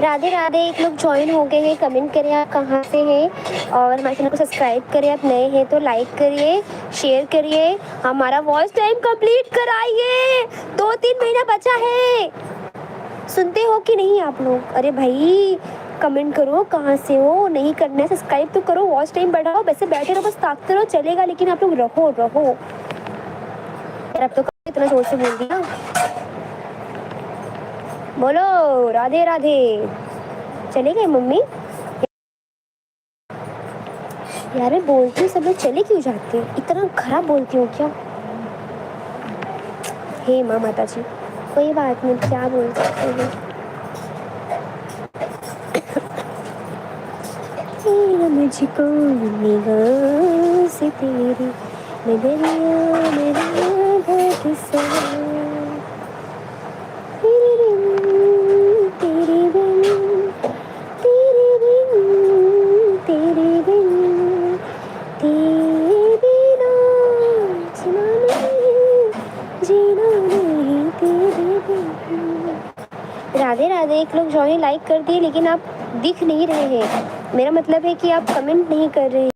राधे राधे। एक लोग ज्वाइन हो गए हैं, कमेंट करिए आप कहाँ से हैं और हमारे चैनल को सब्सक्राइब करिए। आप नए हैं तो लाइक करिए, शेयर करिए, हमारा वॉच टाइम कंप्लीट कराइए। 2-3 महीना बचा है। सुनते हो कि नहीं आप लोग? अरे भाई कमेंट करो कहाँ से हो, नहीं करना है सब्सक्राइब तो करो, वॉच टाइम बढ़ाओ। वैसे बैठे रहो बस ताकते रहो चलेगा, लेकिन आप लोग रहो रहो यार। अब तो इतना जोर से बोल दिया। बोलो राधे राधे। चले गए मम्मी? यार मैं बोलती हूँ सब लोग चले क्यों जाते हैं? इतना खराब बोलती हूँ क्या? हे माँ माता जी, कोई बात नहीं, क्या बोल सकते हैं। मुझको निगाह से तेरी नजरिया मेरा घाट सा, तेरे बिन तेरे बिन तेरे बिन तेरे बिन तेरे बिना जीना नहीं, जीना नहीं तेरे बिन। राधे राधे। एक लोग ज्वाइन लाइक कर दिए लेकिन आप दिख नहीं रहे हैं। मेरा मतलब है कि आप कमेंट नहीं कर रहे हैं।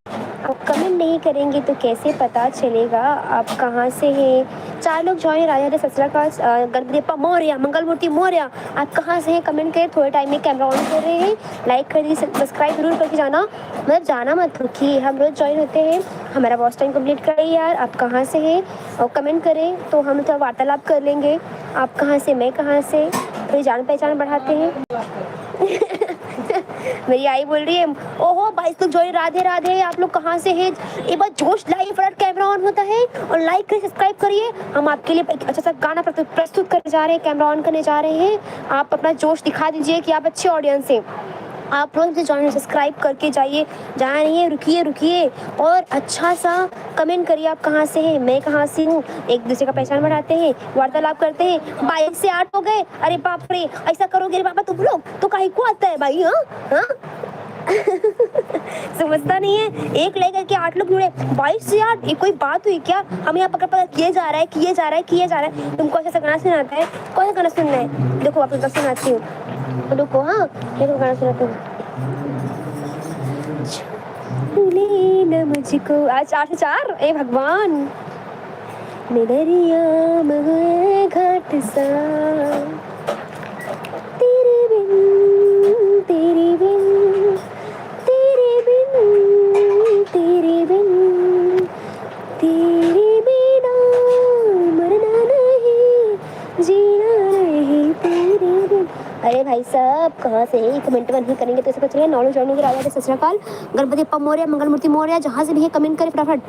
आप कमेंट नहीं करेंगे तो कैसे पता चलेगा आप कहाँ से हैं? 4 लोग ज्वाइन राधे राधे सत श्री अकाल, गणपति बप्पा मोरया, मंगलमूर्ति मोरया। आप कहाँ से हैं कमेंट करें। थोड़े टाइम में कैमरा ऑन कर रहे हैं, लाइक कर दीजिए, सब्सक्राइब जरूर करके जाना। मतलब जाना मत रुकिए, हम रोज ज्वाइन होते हैं। हमारा वॉच टाइम कंप्लीट करिए यार। आप कहाँ से हैं और कमेंट करें तो हम थोड़ा वार्तालाप कर लेंगे। आप कहाँ से, मैं कहाँ से, थोड़ी जान पहचान बढ़ाते हैं। मेरी आई बोल रही है ओहो 22 लोग ज्वाइन, राधे राधे। आप लोग कहाँ से हैं? एक बार जोश लाइए, फटाफट कैमरा ऑन होता है और लाइक करिए, सब्सक्राइब करिए। हम आपके लिए एक अच्छा सा गाना प्रस्तुत करने जा रहे हैं, कैमरा ऑन करने जा रहे हैं। आप अपना जोश दिखा दीजिए कि आप अच्छे ऑडियंस हैं। आप लोग ज्वाइन सब्सक्राइब करके जाइए, जहाँ नहीं है रुकिए रुकिए और अच्छा सा कमेंट करिए। आप कहाँ से हैं, मैं कहाँ से हूँ, एक दूसरे का पहचान बढ़ाते हैं, वार्तालाप करते हैं। 22 से 8 हो गए, अरे बाप रे ऐसा करोगे रे बाबा तुम लोग तो काहे को आता है भाई? हाँ हाँ। समझता नहीं है। एक लेकर के 8 लोग जुड़े, 22 से 8, ये कोई बात हुई क्या? हम यहाँ पकड़ पकड़ किए जा रहा है, किए जा रहा है, किए जा रहा है। तुमको ऐसा गाना सुनाता है? कौन सा गाना सुनना है? देखो आप लोग सुनाती हूँ, रुको। हाँ देखो गाना सुनाती हूँ। भूले न मुझको, आज 8 से 4, ए भगवान। मेदरिया महुए घाट सा, तेरे बिन तेरे बिन तेरे बिन तेरे बिन तेरे बिना मरना नहीं, जीना नहीं तेरे बिन। अरे भाई साहब कहाँ से कमेंट नहीं करेंगे तो ऐसा चलिए। 9 लोग ज्वाइन होकर आ जाते। सत श्री अकाल, गणपति बप्पा मोरया, मंगलमूर्ति मोरया। जहाँ से भी है कमेंट करें, फटाफट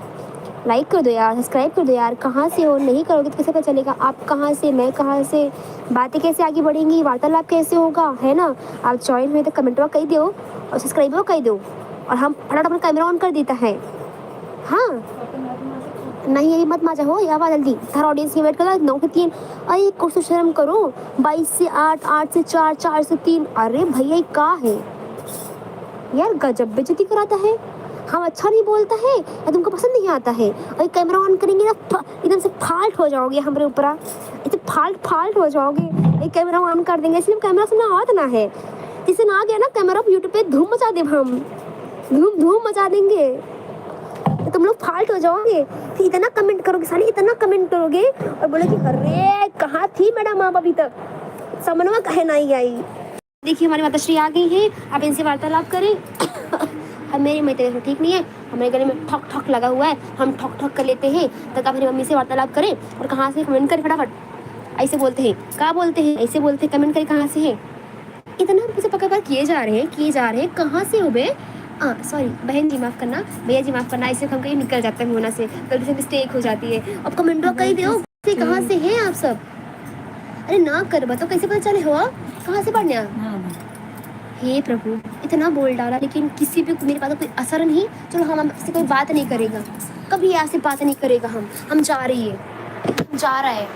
लाइक कर दो यार, सब्सक्राइब कर दो यार। कहाँ से हो? नहीं करोगे तो कैसे पता चलेगा आप कहाँ से, मैं कहाँ से, बातें कैसे आगे बढ़ेंगी, वार्तालाप कैसे होगा, है ना? आप ज्वाइन हुए तो कमेंट में कही दो और सब्सक्राइब में कही दो और हम फटाफट अपना कैमरा ऑन कर देता है। हाँ नहीं यही मत माजा हो, या जल्दी थारा ऑडियंस की वेट कर रहा है। 9 से 3, अरे कुछ तो शर्म करो। 22 से 8, 8 से 4, 4 से 3। अरे भैया का है यार, गजब बेइज्जती कराता है। हम अच्छा नहीं बोलता है या तुमको पसंद नहीं आता है? और कैमरा ऑन करेंगे ना एकदम से फाल्ट हो जाओगे हमारे ऊपर, इतने फाल्ट हो जाओगे। एक कैमरा ऑन कर देंगे, इसलिए कैमरा से ना आवाज ना है, जिससे ना आ गया ना कैमरा यूट्यूब पे धूम मचा दे, हम धूम मचा देंगे। तुम लोग फाल्ट हो जाओगे। फिर इतना कमेंट करोगे साली, इतना कमेंट करोगे और बोले कि अरे कहाँ थी मैडम आप अभी तक, समझवा कहे नहीं आई। देखिए हमारी माताश्री आ गई हैं, आप इनसे वार्तालाप करें। अब मेरी तबीयत ठीक नहीं है, हमारे गले में ठक ठक लगा हुआ है, हम ठक ठक कर लेते हैं। तक आप मेरी मम्मी से वार्तालाप करें और कहाँ से कमेंट करें फटाफट। ऐसे बोलते हैं, क्या बोलते हैं, ऐसे बोलते हैं, कमेंट करें कहाँ से है। इतना मुझे पकड़ किए जा रहे हैं, कहाँ से हो बे? सॉरी बहन जी माफ़ करना, भैया जी माफ़ करना, ऐसे हम कहीं निकल जाता है होना से, गलती से मिस्टेक हो जाती है। अब कमेंट कहीं दो कहाँ से हैं आप सब। अरे ना कर बताओ कैसे पता चले हो, कहाँ से पढ़ने? हे प्रभु इतना बोल डाला लेकिन किसी भी मेरे पास कोई असर नहीं। चलो हम आपसे कोई बात नहीं करेगा, कभी ऐसे बात नहीं करेगा। हम जा रही है, जा रहा है।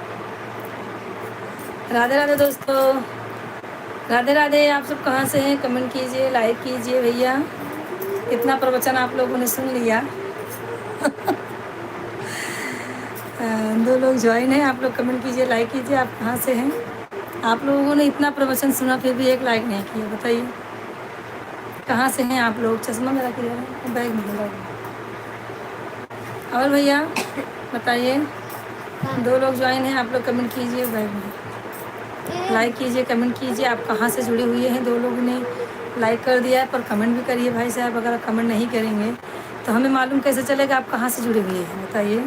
राधे राधे दोस्तों, राधे राधे। आप सब कहाँ से हैं कमेंट कीजिए, लाइक कीजिए। भैया कितना प्रवचन आप लोगों ने सुन लिया। 2 लोग ज्वाइन हैं, आप लोग कमेंट कीजिए, लाइक कीजिए। आप कहाँ से हैं? आप लोगों ने इतना प्रवचन सुना फिर भी एक लाइक नहीं किया, बताइए कहाँ से हैं आप लोग। चश्मा मेरा क्लियर है, बैग में लगा। और भैया बताइए, 2 लोग ज्वाइन हैं, आप लोग कमेंट कीजिए, बैग में लाइक कीजिए, कमेंट कीजिए। आप कहाँ से जुड़े हुए हैं। 2 लोगों ने लाइक कर दिया है, पर कमेंट भी करिए भाई साहब। अगर आप कमेंट नहीं करेंगे तो हमें मालूम कैसे चलेगा आप कहाँ से जुड़े हुए हैं, बताइए।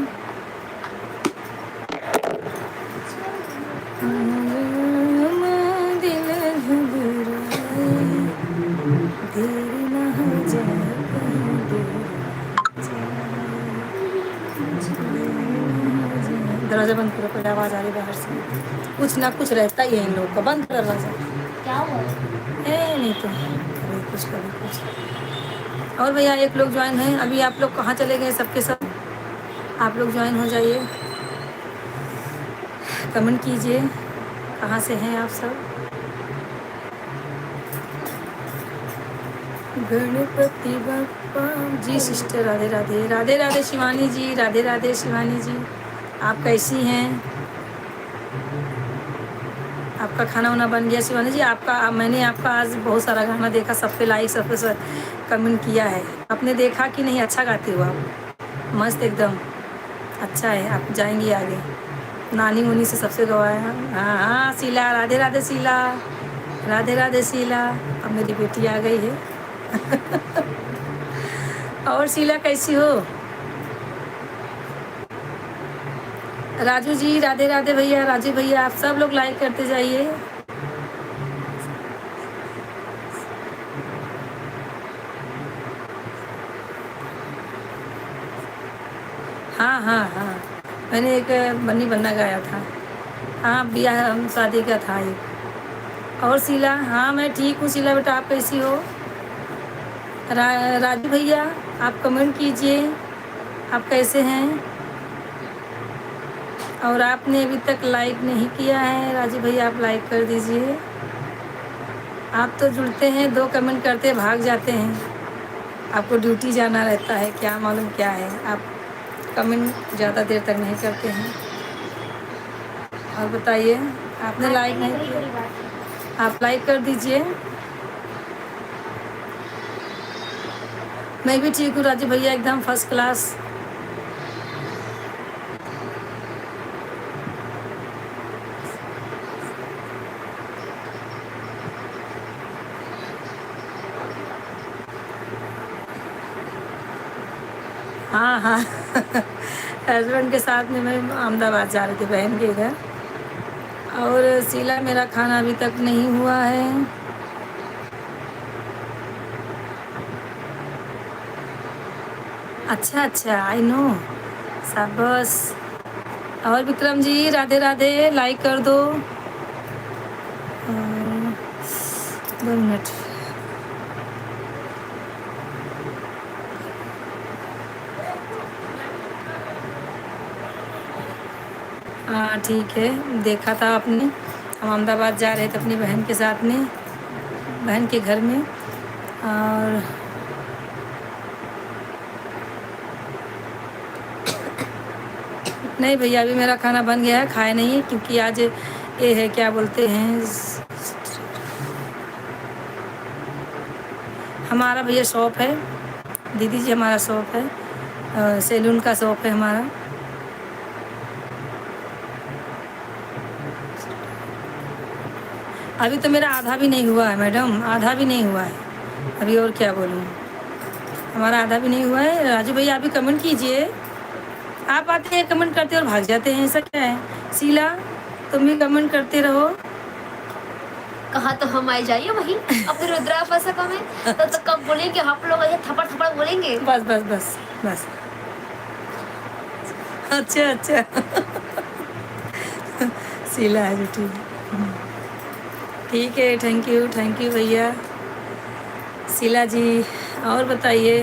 दरवाज़ा बंद करो, पहले आवाज़ आ रही बाहर से। कुछ ना कुछ रहता ही है इन लोग का। बंद कर दरवाज़ा। क्या हुआ? नहीं तो कभी कुछ। और भैया 1 लोग ज्वाइन हैं, अभी आप लोग कहाँ चले गए सबके सब। आप लोग ज्वाइन हो जाइए, कमेंट कीजिए कहाँ से हैं आप सब। गणपति बप्पा जी। सिस्टर राधे राधे। राधे राधे शिवानी जी, राधे राधे शिवानी जी। आप कैसी हैं। आपका खाना वाना बन गया शिवानी जी। मैंने आपका आज बहुत सारा गाना देखा, सब पे लाइक, सब पे कमेंट किया है। आपने देखा कि नहीं। अच्छा गाते हो आप, मस्त एकदम अच्छा है। आप जाएंगी आगे, नानी मुनी से सबसे गवाया। हाँ हाँ शीला, राधे राधे शीला, राधे राधे शीला। अब मेरी बेटी आ गई है। और शीला कैसी हो। राजू जी राधे राधे भैया, राजू भैया, आप सब लोग लाइक करते जाइए। हाँ हाँ हाँ, मैंने एक बन्नी बन्ना गाया था। हाँ ब्याह शादी का था एक। और शीला, हाँ मैं ठीक हूँ शीला बेटा, आप कैसी हो। राजू भैया आप कमेंट कीजिए, आप कैसे हैं। और आपने अभी तक लाइक नहीं किया है राजू भैया, आप लाइक कर दीजिए। आप तो जुड़ते हैं, 2 कमेंट करते भाग जाते हैं। आपको ड्यूटी जाना रहता है, क्या मालूम क्या है। आप कमेंट ज़्यादा देर तक नहीं करते हैं। और बताइए, आपने लाइक नहीं किया, आप लाइक कर दीजिए। मैं भी ठीक हूँ राजू भैया, एकदम फर्स्ट क्लास। हाँ हाँ। हस्बैंड के साथ में मैं अहमदाबाद जा रही थी बहन के इधर। और शीला मेरा खाना अभी तक नहीं हुआ है। अच्छा अच्छा, आई नो, शाबाश। और विक्रम जी राधे राधे, लाइक कर दो। 2 मिनट। हाँ ठीक है, देखा था आपने। हम अहमदाबाद जा रहे थे अपनी बहन के साथ में, बहन के घर में। और नहीं भैया, अभी मेरा खाना बन गया है, खाया नहीं है क्योंकि आज ये है क्या बोलते हैं, हमारा भैया शॉप है दीदी जी, हमारा शॉप है, सैलून का शॉप है हमारा। अभी तो मेरा आधा भी नहीं हुआ है मैडम, आधा भी नहीं हुआ है अभी। और क्या बोलूँ, हमारा आधा भी नहीं हुआ है। राजू भैया अभी कमेंट कीजिए। आप आते हैं कमेंट करते और भाग जाते हैं, ऐसा क्या है। शीला तुम भी कमेंट करते रहो। कहा तो हम आए जाइए वहीं। अब फिर रुद्रा फंसा कम है तो कब बोलेंगे आप लोग, ऐसे थप्पड़ थप्पड़ बोलेंगे। बस बस बस बस। अच्छा अच्छा। शीला है बेटी, ठीक है। थैंक यू भैया शीला जी। और बताइए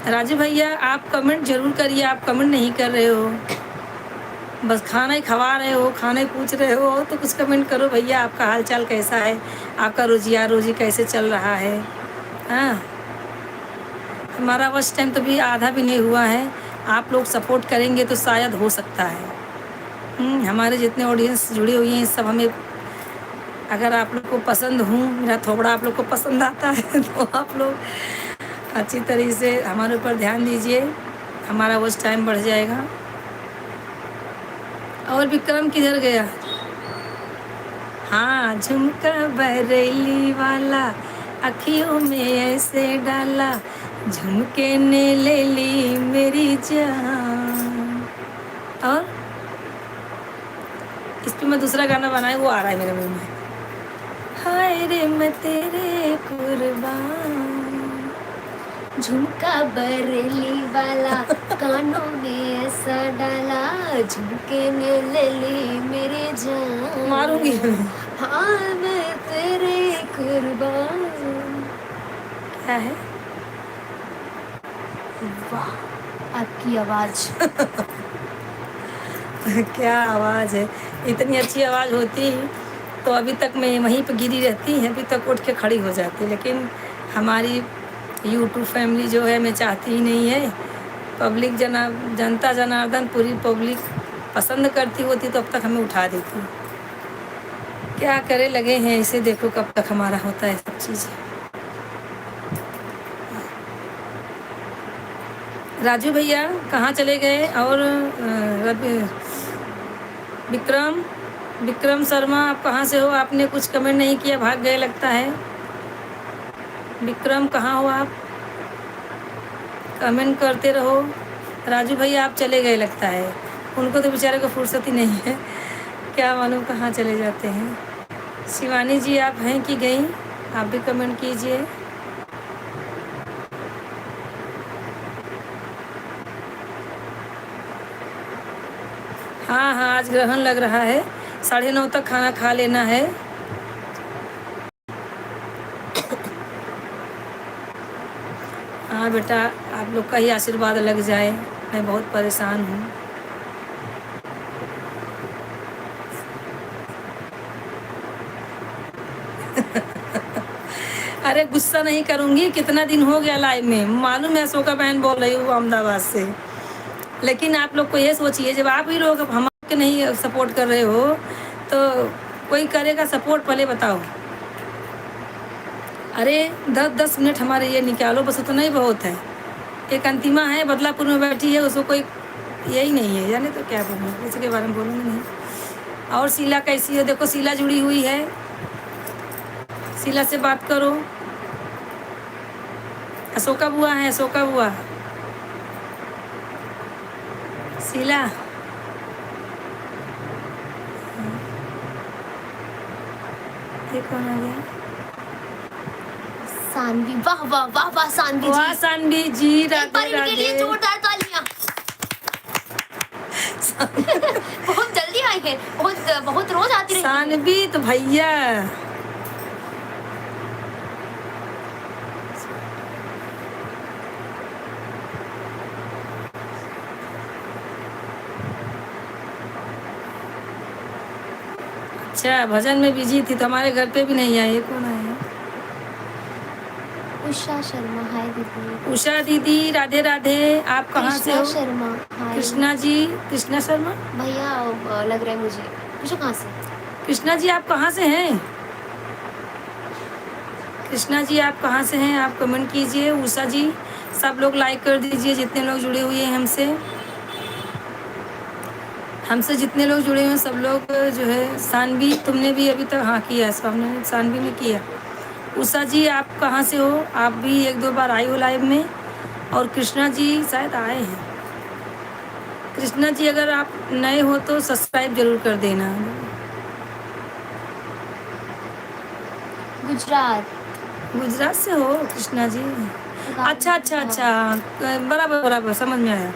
राजू भैया, आप कमेंट जरूर करिए। आप कमेंट नहीं कर रहे हो, बस खाना ही खवा रहे हो, खाना ही पूछ रहे हो, तो कुछ कमेंट करो भैया। आपका हाल चाल कैसा है, आपका रोजी कैसे चल रहा है। हाँ, हमारा बस टाइम तो भी आधा भी नहीं हुआ है। आप लोग सपोर्ट करेंगे तो शायद हो सकता है। हमारे जितने ऑडियंस जुड़ी हुई हैं सब हमें अगर आप लोग को पसंद हूँ, मेरा थोबड़ा आप लोग को पसंद आता है तो आप लोग अच्छी तरीके से हमारे ऊपर ध्यान दीजिए, हमारा वॉच टाइम बढ़ जाएगा। और विक्रम किधर गया? हाँ, झुमका बरेली वाला अखियों में ऐसे डाला, झुमके ने ले ली मेरी जान। और इस पे मैं दूसरा गाना बनाया, वो आ रहा है मेरे मुंह में। हाय रे मैं तेरे कुर्बान, झुमका बरेली वाला कानों में ऐसा डाला, झुमके ने ले ली मेरी जान। मारूंगी। हाँ मैं तेरे कुर्बान। क्या है? वाह आपकी आवाज। क्या आवाज़ है, इतनी अच्छी आवाज़ होती तो अभी तक मैं वहीं पर गिरी रहती है, अभी तक उठ के खड़ी हो जाती। लेकिन हमारी यूट्यूब फैमिली जो है, मैं चाहती ही नहीं है। पब्लिक जनता जनार्दन पूरी पब्लिक पसंद करती होती तो अब तक हमें उठा देती। क्या करे, लगे हैं इसे, देखो कब तक हमारा होता है सब चीज़ें। राजू भैया कहाँ चले गए? और विक्रम शर्मा आप कहाँ से हो? आपने कुछ कमेंट नहीं किया, भाग गए लगता है। विक्रम कहाँ हो आप? कमेंट करते रहो। राजू भैया आप चले गए लगता है, उनको तो बेचारे को फुर्सत ही नहीं है, क्या मालूम कहाँ चले जाते हैं। शिवानी जी आप हैं कि गई? आप भी कमेंट कीजिए। हाँ हाँ, आज ग्रहण लग रहा है, 9:30 तक खाना खा लेना है। हाँ बेटा, आप लोग का ही आशीर्वाद लग जाए, मैं बहुत परेशान हूँ। अरे गुस्सा नहीं करूँगी, कितना दिन हो गया लाइव में, मालूम है अशोका बहन बोल रही हूँ अहमदाबाद से। लेकिन आप लोग को ये सोचिए, जब आप ही लोग हम के नहीं सपोर्ट कर रहे हो तो कोई करेगा सपोर्ट? पहले बताओ। अरे 10-10 मिनट हमारे ये निकालो बस, उतना ही बहुत है। एक अंतिमा है बदलापुर में बैठी है, उसको कोई यही नहीं है, जाने तो क्या बोलूँ, इसके बारे में बोलूँगी नहीं। और शीला कैसी है? देखो शीला जुड़ी हुई है, शीला से बात करो। अशोका बुआ है, अशोका बुआ। शीला ये कौन आ गया? सानवी, वाह वाह वाह वाह सानवी जी। वाह सानवी जी, एक बार राधे इनके लिए राधे। जोरदार तालियां। बहुत जल्दी आई है, बहुत बहुत रोज आती रहती है। सानवी तो भैया अच्छा, भजन में बिजी थी तो हमारे घर पे भी नहीं आई। ये कौन आया? उषा शर्मा, हाय दीदी। उषा दीदी राधे राधे। आप कहाँ से कृष्णा हो? शर्मा, हाय। कृष्णा जी, कृष्णा शर्मा भैया लग रहा है मुझे, पूछो कहाँ से? कृष्णा जी आप कहाँ से हैं? कृष्णा जी आप कहाँ से हैं? आप कमेंट कीजिए। उषा जी सब लोग लाइक कर दीजिए, जितने लोग जुड़े हुए हैं हमसे जितने लोग जुड़े हुए हैं सब लोग जो है। सानवी तुमने भी अभी तक हाँ किया है, सामने सानवी ने किया। उषा जी आप कहाँ से हो? आप भी 1-2 बार आई हो लाइव में। और कृष्णा जी शायद आए हैं। कृष्णा जी अगर आप नए हो तो सब्सक्राइब जरूर कर देना। गुजरात से हो कृष्णा जी? अच्छा अच्छा अच्छा, बराबर बराबर समझ में आया।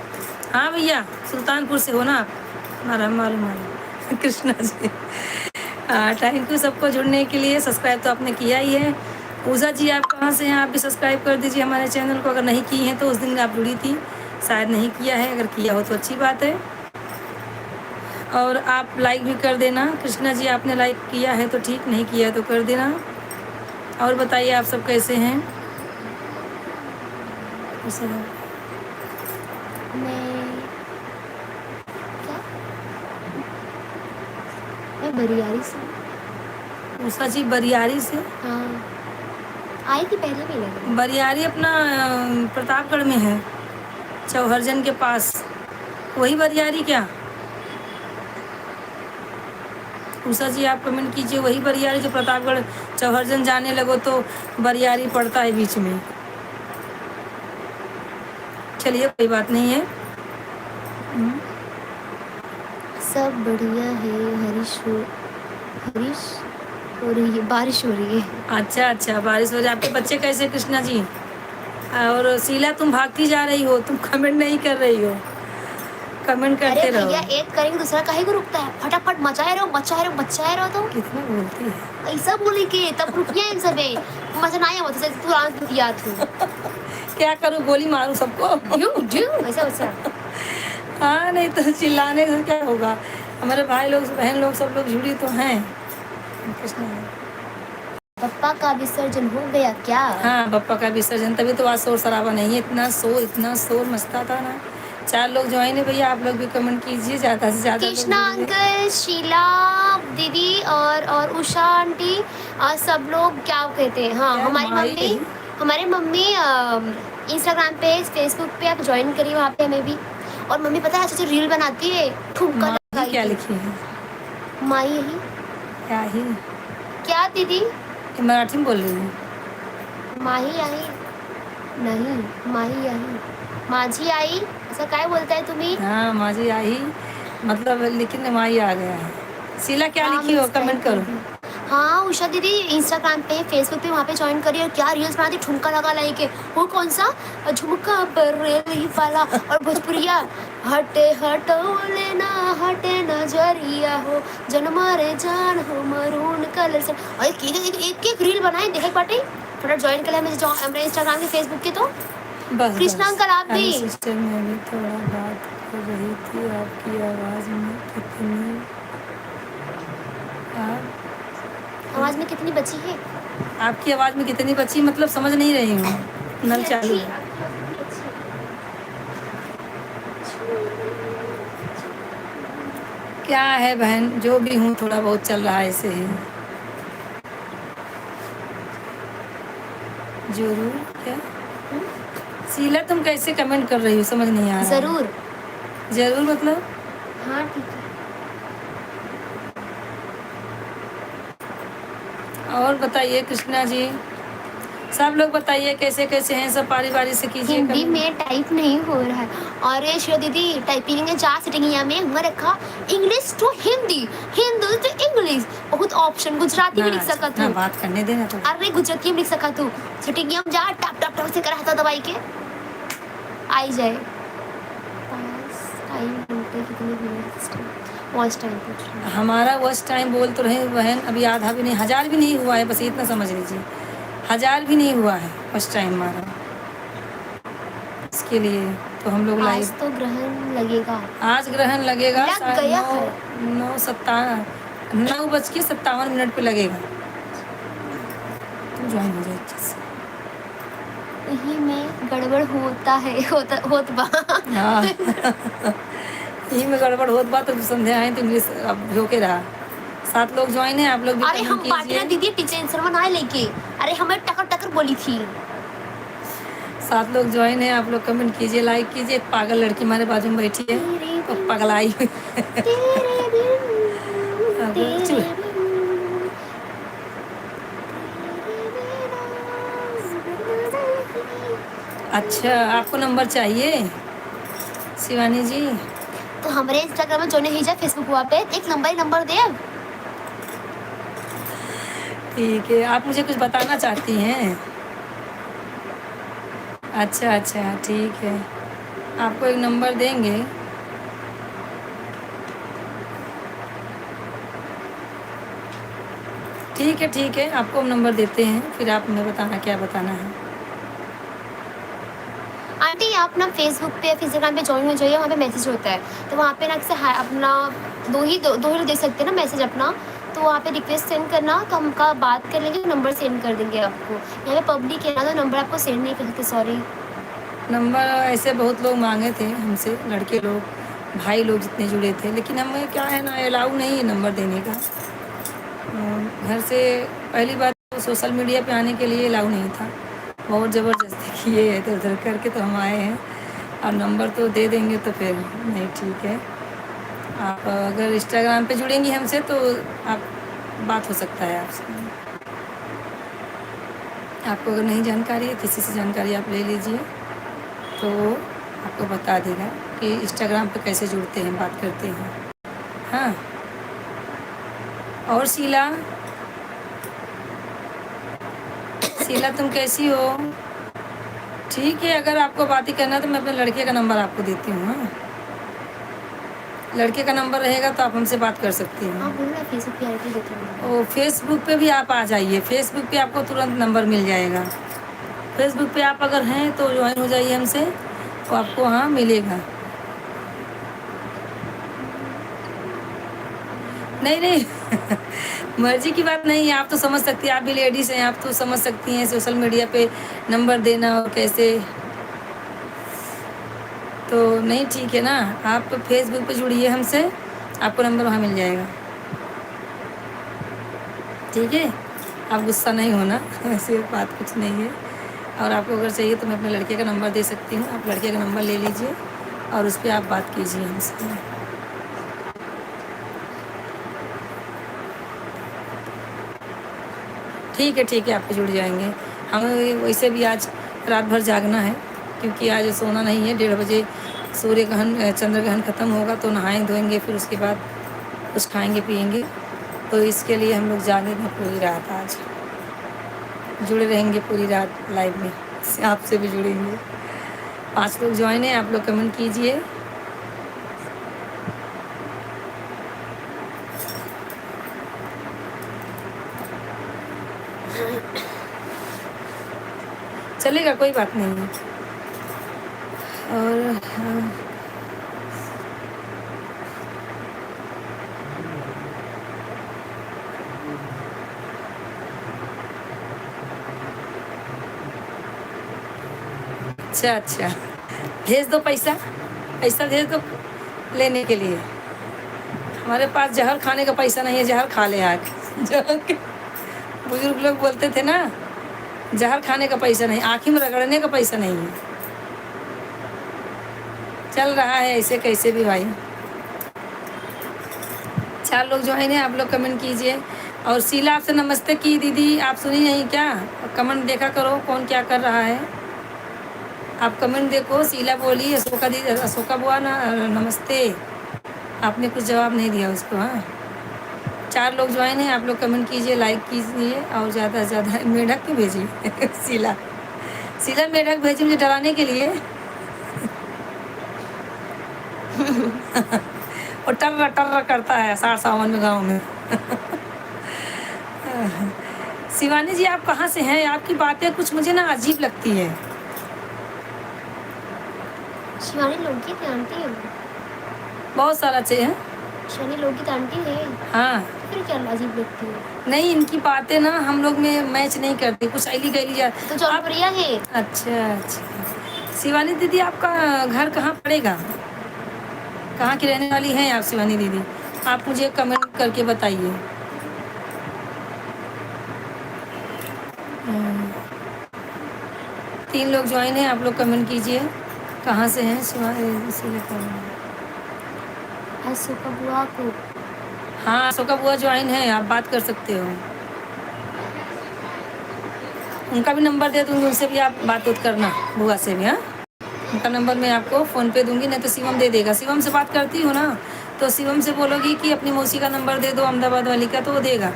हाँ भैया सुल्तानपुर से हो ना आप? मालूम कृष्णा जी। थैंक यू सबको जुड़ने के लिए। सब्सक्राइब तो आपने किया ही है। पूजा जी आप कहाँ से हैं? आप भी सब्सक्राइब कर दीजिए हमारे चैनल को, अगर नहीं की हैं तो। उस दिन आप जुड़ी थी, शायद नहीं किया है, अगर किया हो तो अच्छी बात है। और आप लाइक भी कर देना। कृष्णा जी आपने लाइक किया है तो ठीक, नहीं किया है तो कर देना। और बताइए आप सब कैसे हैं? मैं बरियारी से। उषा जी बरियारी से। हाँ, आई थी पहले भी लग रहा बरियारी अपना प्रतापगढ़ में है, चौहरजन के पास। वही बरियारी क्या? उषा जी आप कमेंट कीजिए, वही बरियारी जो प्रतापगढ़ चौहरजन जाने लगो तो बरियारी पड़ता है बीच में। चलिए कोई बात नहीं है। सब बढ़िया है। हरीश हो रही है, बारिश हो रही है। अच्छा अच्छा, बारिश हो रही है। आपके बच्चे कैसे कृष्णा जी? और शीला तुम भागती जा रही हो, तुम कमेंट नहीं कर रही हो, कमेंट अरे करते भैया, रहो। एक करेंगे दूसरा काहे को रुकता है, फटाफट मचाए रहो तो कितना बोलती है। ऐसा बोले के तब रुकिया इन सबे मजा ना आया मतलब तुरंत रुकिया तू क्या करूँ, गोली मारूं सबको? ऐसा वैसा। हाँ, नहीं तो चिल्लाने से क्या होगा। हमारे भाई लोग बहन लोग सब लोग जुड़ी तो हैं। कृष्णा। पप्पा का विसर्जन हो गया क्या? हाँ, पप्पा का विसर्जन, तभी तो आज शोर शराबा नहीं है। इतना शोर मचता था ना। 4 लोग ज्वाइन है भैया, आप लोग भी कमेंट कीजिए, ज़्यादा से ज़्यादा लोग कृष्णा जुड़िए। अंकल, शीला दीदी और उषा आंटी, सब लोग क्या कहते हैं, हाँ यार, हमारी मम्मी इंस्टाग्राम पे, फेसबुक पे आप ज्वाइन करिए, वहाँ पे हमें भी। और मम्मी पता है अच्छे रील बनाती है, ठुमका माही लगाई क्या है। लिखी है? माई यही क्या ही? क्या दीदी? ये मराठी में बोल रही हूँ। माही आई नहीं, माही आई, माझी आई, ऐसा काय बोलता है तुम्ही? हाँ, माझी आई मतलब, लेकिन माही आ गया है। शीला क्या हाँ, लिखी हो, मैं कमेंट करो। हाँ उषा दीदी, इंस्टाग्राम पे, फेसबुक पे, वहाँ पे ज्वाइन करिए। और क्या रील्स बनाती, ठुमका लगा लाई के, वो कौन सा झुमका बरेली वाला, और भोजपुरिया हटे हटो लेना हटे नजरिया हो, जनमारे जान हो मरून कलर से। और एक रील बनाए देखे बाटे, थोड़ा ज्वाइन कर ले हमें इंस्टाग्राम के, फेसबुक के। तो बस कृष्णा अंकल आप भी। सिस्टर, मैं भी थोड़ा बात कर रही थी, आपकी आवाज़ में कितनी आवाज में कितनी बची है? आपकी आवाज़ में कितनी बची, मतलब समझ नहीं रही हूँ। नल चालू है। क्या है बहन, जो भी हूँ थोड़ा बहुत चल रहा है ऐसे ही। जरूर क्या? शीला तुम कैसे कमेंट कर रही हो, समझ नहीं आ रहा है। जरूर मतलब? हाँ ठीक है। और बताइए कृष्णा जी, सब लोग बताइए कैसे कैसे हैं सब, पारी से कीजिए। हिंदी में टाइप नहीं हो रहा है। और शिव दीदी, टाइपिंग में 4 सेटिंग में हमने रखा, English to Hindi, Hindi to English, बहुत ऑप्शन। गुजराती में लिख सका तू, बात करने देना तो। अरे गुजराती में लिख सका तू, सेटिंग में जा टप टप टप से कर हाथ दबाई के आई जाए। वॉच टाइम पूछ रही हूँ। हमारा वॉच टाइम बोल तो रहे बहन, अभी आधा भी नहीं, 1000 भी नहीं हुआ है, बस इतना समझ लीजिए, 1000 भी नहीं हुआ है वॉच टाइम हमारा। इसके लिए तो हम लोग लाइव। आज तो ग्रहण लगेगा, आज ग्रहण लगेगा, लग गया है। 9:57 पे लगेगा। तो ज्वाइन हो जाए अच्छे से। यही में गड़बड़ होता है, होत बा। हाँ यही में गड़बड़ होत बा, तो संध्या है तो इंग्लिश अब होके रहा। 7 लोग ज्वाइन है, आप लोग भी अरे हम कमेंट पार्टी ना कीजिए। दीदी, टीचर ना लेके, अरे हमें टकर टकर बोली थी। 7 लोग ज्वाइन है, आप लोग कमेंट कीजिए, लाइक कीजिए। एक पागल लड़की हमारे बाजू में बैठी है, तो पगलाई हुई। अच्छा, आपको नंबर चाहिए शिवानी जी? तो हमारे इंस्टाग्राम में जोने ही जा, फेसबुक हुआ पे एक नंबर दे अब। ठीक है, आप मुझे कुछ बताना चाहती हैं? अच्छा अच्छा, ठीक है, आपको एक नंबर देंगे। ठीक है, आपको हम नंबर देते हैं, फिर आप हमें बताना क्या बताना है। आंटी आप ना फेसबुक पे या इंस्टाग्राम पे ज्वाइन हो जाइए, वहाँ पे मैसेज होता है, तो वहाँ पे ना से अपना दो ही दे सकते हैं ना मैसेज अपना, तो वहाँ पे रिक्वेस्ट सेंड करना, तो हम का बात कर लेंगे, नंबर सेंड कर देंगे आपको। यहाँ पे पब्लिक है ना, तो नंबर आपको सेंड नहीं कर सकते, सॉरी। नंबर ऐसे बहुत लोग मांगे थे हमसे, लड़के लोग, भाई लोग जितने जुड़े थे, लेकिन हमें क्या है ना, अलाउ नहीं है नंबर देने का। घर से पहली बात तो सोशल मीडिया पे आने के लिए अलाउ नहीं था, बहुत ज़बरदस्ती किए है इधर उधर करके तो हम आए हैं। और नंबर तो दे देंगे तो फिर नहीं ठीक है। आप अगर इंस्टाग्राम पे जुड़ेंगी हमसे तो आप बात हो सकता है आपसे। आपको अगर नहीं जानकारी है, किसी से जानकारी आप ले लीजिए तो आपको बता देगा कि इंस्टाग्राम पे कैसे जुड़ते हैं, बात करते हैं। हाँ, और शीला, शीला तुम कैसी हो? ठीक है, अगर आपको बात ही करना है तो मैं अपने लड़के का नंबर आपको देती हूँ। हाँ, लड़के का नंबर रहेगा तो आप हमसे बात कर सकती हैं। हाँ बोलना, फेसबुक की आईडी देती हूँ। ओ, फेसबुक पे भी आप आ जाइए, फेसबुक पे आपको तुरंत नंबर मिल जाएगा। फेसबुक पे आप अगर हैं तो ज्वाइन हो जाइए हमसे, तो आपको हाँ मिलेगा। नहीं नहीं मर्जी की बात नहीं है, आप तो समझ सकती हैं, आप भी लेडीज़ हैं, आप तो समझ सकती हैं सोशल मीडिया पे नंबर देना और कैसे। तो नहीं ठीक है ना, आप फेसबुक पे जुड़िए हमसे, आपको नंबर वहाँ मिल जाएगा। ठीक है, आप गुस्सा नहीं होना ऐसी बात कुछ नहीं है। और आपको अगर चाहिए तो मैं अपने लड़के का नंबर दे सकती हूँ, आप लड़के का नंबर ले लीजिए और उस पर आप बात कीजिए हमसे। ठीक है, आपको जुड़ जाएंगे। हमें वैसे भी आज रात भर जागना है क्योंकि आज सोना नहीं है। 1:30 बजे सूर्य ग्रहण चंद्र ग्रहण ख़त्म होगा तो नहाएं धोएंगे, फिर उसके बाद कुछ खाएंगे पिएंगे। तो इसके लिए हम लोग जागेंगे पूरी रात, आज जुड़े रहेंगे पूरी रात लाइव में, आपसे भी जुड़ेंगे। 5 लोग ज्वाइन हैं, आप लोग कमेंट कीजिए। चलेगा, कोई बात नहीं है। और अच्छा, भेज दो पैसा, पैसा भेज दो लेने के लिए। हमारे पास जहर खाने का पैसा नहीं है, जहर खा ले आके। जहर के बुजुर्ग लोग बोलते थे ना, जहर खाने का पैसा नहीं, आँखी में रगड़ने का पैसा नहीं है। चल रहा है ऐसे कैसे भी भाई। 4 लोग ज्वाइन हैं, आप लोग कमेंट कीजिए। और शीला आपसे नमस्ते की दीदी, आप सुनी नहीं क्या? कमेंट देखा करो कौन क्या कर रहा है, आप कमेंट देखो। शीला बोली, अशोका दी, अशोका बुआ ना नमस्ते, आपने कुछ जवाब नहीं दिया उसको। हाँ, 4 लोग ज्वाइन हैं, आप लोग कमेंट कीजिए, लाइक कीजिए और ज़्यादा से ज़्यादा मेढक क्यों भेजिए शीला मेढक भेजी मुझे डराने के लिए और टर्र टर्र करता है सार सावन में गाँव में शिवानी जी, आप कहाँ से हैं? आपकी बातें कुछ मुझे ना अजीब लगती है। शिवानी लोकगीत आंटी है, बहुत सारा चाहिए। शिवानी लोकगीत आंटी है। हाँ, फिर क्या अजीब लगती है? नहीं, इनकी बातें ना हम लोग में मैच नहीं करती, कुछ ऐली गैली जा। तो जौनपुरिया है। अच्छा, शिवानी दीदी, आपका घर कहाँ पड़ेगा? कहाँ की रहने वाली हैं आप शिवानी दीदी? आप मुझे कमेंट करके बताइए। 3 लोग ज्वाइन हैं, आप लोग कमेंट कीजिए कहाँ से हैं शिवानी। अशोका बुआ को। हाँ, अशोका बुआ ज्वाइन है, आप बात कर सकते हो। उनका भी नंबर दे दूँगी, उनसे भी आप बात करना, बुआ से भी। हाँ, उनका नंबर मैं आपको फ़ोन पे दूंगी, नहीं तो शिवम दे देगा। शिवम से बात करती हो ना, तो शिवम से बोलोगी कि अपनी मौसी का नंबर दे दो अहमदाबाद वाली का, तो वो देगा।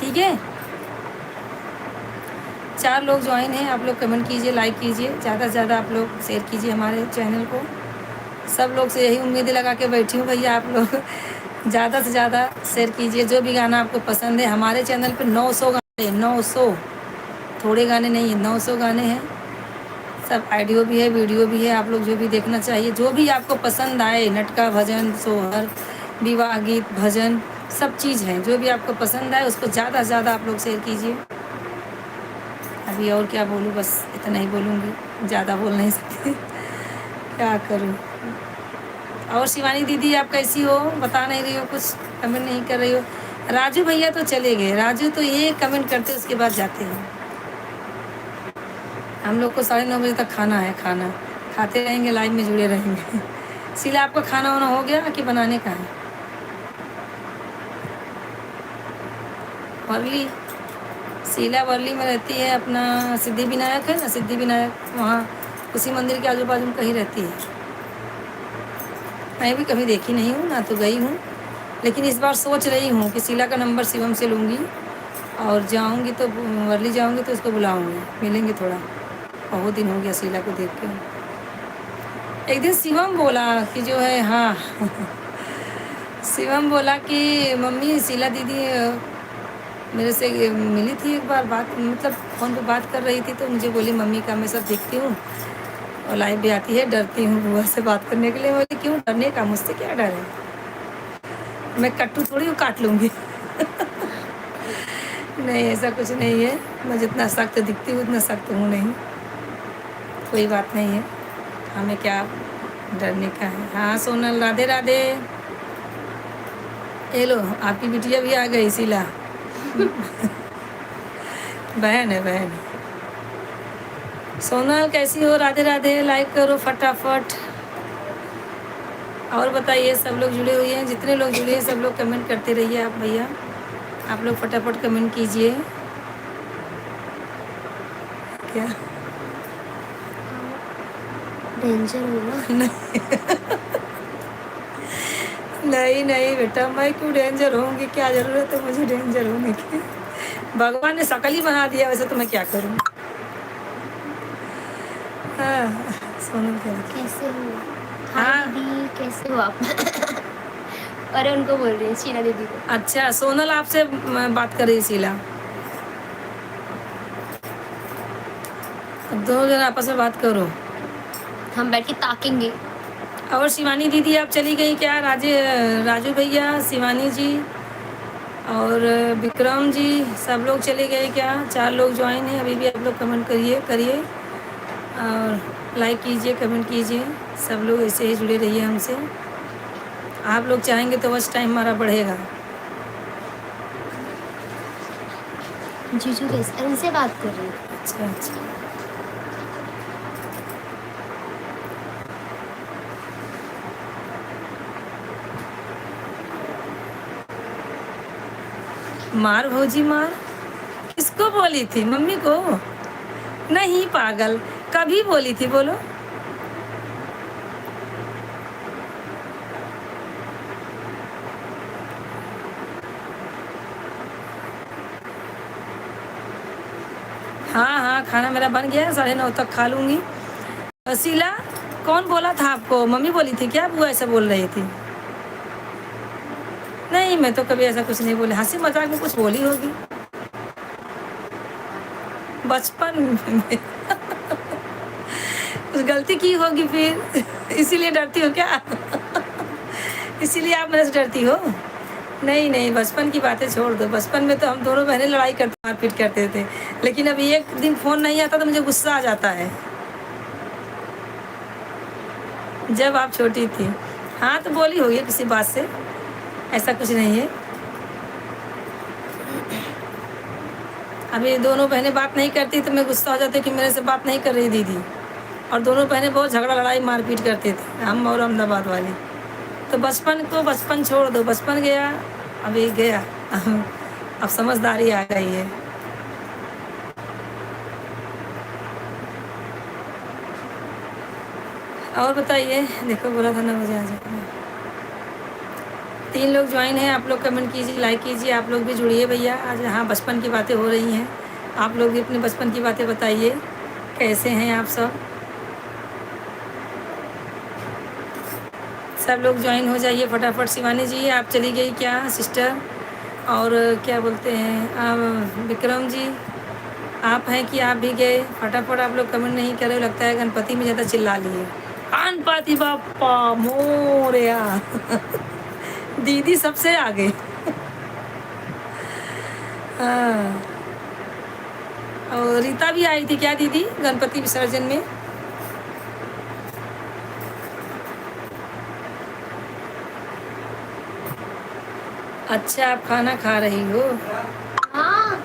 ठीक है, 4 लोग ज्वाइन हैं, आप लोग कमेंट कीजिए, लाइक कीजिए, ज़्यादा से ज़्यादा आप लोग शेयर कीजिए हमारे चैनल को। सब लोग से यही उम्मीदें लगा के बैठी हूँ भैया, आप लोग ज़्यादा से ज़्यादा शेयर कीजिए। जो भी गाना आपको पसंद है, हमारे चैनल पे 900 गाने, 900, थोड़े गाने नहीं है, 900 गाने हैं। सब ऑडियो भी है, वीडियो भी है, आप लोग जो भी देखना चाहिए, जो भी आपको पसंद आए, नटका भजन, सोहर, विवाह गीत, भजन, सब चीज़ है। जो भी आपको पसंद आए उसको ज़्यादा से ज़्यादा आप लोग शेयर कीजिए। अभी और क्या बोलूँ, बस इतना ही बोलूँगी, ज़्यादा बोल नहीं सकती क्या करूँ। और शिवानी दीदी, आप कैसी हो? बता नहीं रही हो, कुछ कमेंट नहीं कर रही हो। राजू भैया तो चले गए, राजू तो ये कमेंट करते उसके बाद जाते हैं। हम लोग को 9:30 बजे तक खाना है, खाना खाते रहेंगे, लाइव में जुड़े रहेंगे। शीला आपका खाना वाना हो गया कि बनाने का है? वर्ली, शीला वर्ली में रहती है, अपना सिद्धि विनायक है ना, सिद्धि विनायक वहाँ उसी मंदिर के आजू बाजू में कहीं रहती है। मैं भी कभी देखी नहीं हूँ ना, तो गई हूँ, लेकिन इस बार सोच रही हूँ कि शीला का नंबर शिवम से लूँगी और जाऊँगी तो वर्ली जाऊँगी तो उसको बुलाऊँगी, मिलेंगे थोड़ा। बहुत दिन हो गया शीला को देख के। एक दिन शिवम बोला कि जो है, हाँ शिवम बोला कि मम्मी शीला दीदी मेरे से मिली थी एक बार, बात मतलब फ़ोन पे बात कर रही थी, तो मुझे बोली मम्मी का मैं सब देखती हूँ और लाइव भी आती है, डरती हूँ बुआ से बात करने के लिए। बोली क्यों डरने का, मुझसे क्या डर है, मैं कट्टू थोड़ी हूँ काट लूँगी। नहीं ऐसा कुछ नहीं है, मैं जितना सख्त दिखती हूँ उतना सख्त हूँ नहीं, कोई बात नहीं है, हमें क्या डरने का है। हाँ सोनल राधे राधे। ये लो आपकी बिटिया भी आ गई शीला। बहन है, बहन। सोनल कैसी हो? राधे राधे, लाइक करो फटाफट। और बताइए, सब लोग जुड़े हुए हैं, जितने लोग जुड़े हैं सब लोग कमेंट करते रहिए। आप भैया आप लोग फटाफट कमेंट कीजिए। क्या डेंजर होगा? नहीं नहीं बेटा, मैं क्यों डेंजर होंगी, क्या ज़रूरत है मुझे डेंजर होने की। भगवान ने शकल ही बना दिया, वैसे तो मैं क्या करूँ। हाँ सोनल क्या, कैसे हो? हाँ। हाँ दीदी कैसे हो आप? अरे उनको बोल रही है, शीला दीदी को। अच्छा सोनल आपसे बात कर रही शीला, अब दोनों जन आपस में बात करो। हम बैठ के ताकेंगे। और शिवानी दीदी आप चली गई क्या? राजू भैया, शिवानी जी और विक्रम जी सब लोग चले गए क्या? 4 लोग ज्वाइन हैं, अभी भी आप लोग कमेंट करिए और लाइक कीजिए, कमेंट कीजिए। सब लोग ऐसे ही जुड़े रहिए हमसे, आप लोग चाहेंगे तो बस टाइम हमारा बढ़ेगा। जीजू कैसे? उनसे बात कर रही हूँ। अच्छा अच्छा, मार भौजी मार, किसको बोली थी? मम्मी को? नहीं पागल, कभी बोली थी बोलो? हाँ हाँ खाना मेरा बन गया, 9:30 तक खा लूँगी। शीला कौन बोला था आपको? मम्मी बोली थी क्या? बुआ ऐसा बोल रही थी? नहीं मैं तो कभी ऐसा कुछ नहीं बोली, हंसी मजाक में कुछ बोली होगी बचपन में। कुछ गलती की होगी फिर, इसीलिए डरती हो क्या? इसीलिए आप मेरे से डरती हो? नहीं नहीं बचपन की बातें छोड़ दो, बचपन में तो हम दोनों बहनें लड़ाई करते मारपीट करते थे, लेकिन अभी एक दिन फ़ोन नहीं आता तो मुझे गुस्सा आ जाता है। जब आप छोटी थी, हाँ तो बोली होगी किसी बात से, ऐसा कुछ नहीं है। अभी दोनों बहनें बात नहीं करती तो मैं गुस्सा हो जाती कि मेरे से बात नहीं कर रही दीदी, और दोनों बहनें बहुत झगड़ा लड़ाई मारपीट करते थे, हम और अहमदाबाद वाली। तो बचपन को बचपन छोड़ दो, बचपन गया अभी गया। अब समझदारी आ गई है। और बताइए, देखो बोला था 9 बजे आ जाए। 3 लोग ज्वाइन हैं, आप लोग कमेंट कीजिए, लाइक कीजिए, आप लोग भी जुड़िए भैया। आज हाँ बचपन की बातें हो रही हैं, आप लोग भी अपने बचपन की बातें बताइए, कैसे हैं आप सब लोग ज्वाइन हो जाइए फटाफट। शिवानी जी आप चली गई क्या सिस्टर? और क्या बोलते हैं विक्रम जी आप हैं कि आप भी गए? फटाफट आप लोग कमेंट नहीं कर रहे, लगता है गणपति में ज़्यादा चिल्ला लिए। गणपति बाप्पा मोरया। दीदी सबसे आगे। हाँ और रीता भी आई थी क्या दीदी गणपति विसर्जन में? अच्छा, आप खाना खा रही हो? हाँ।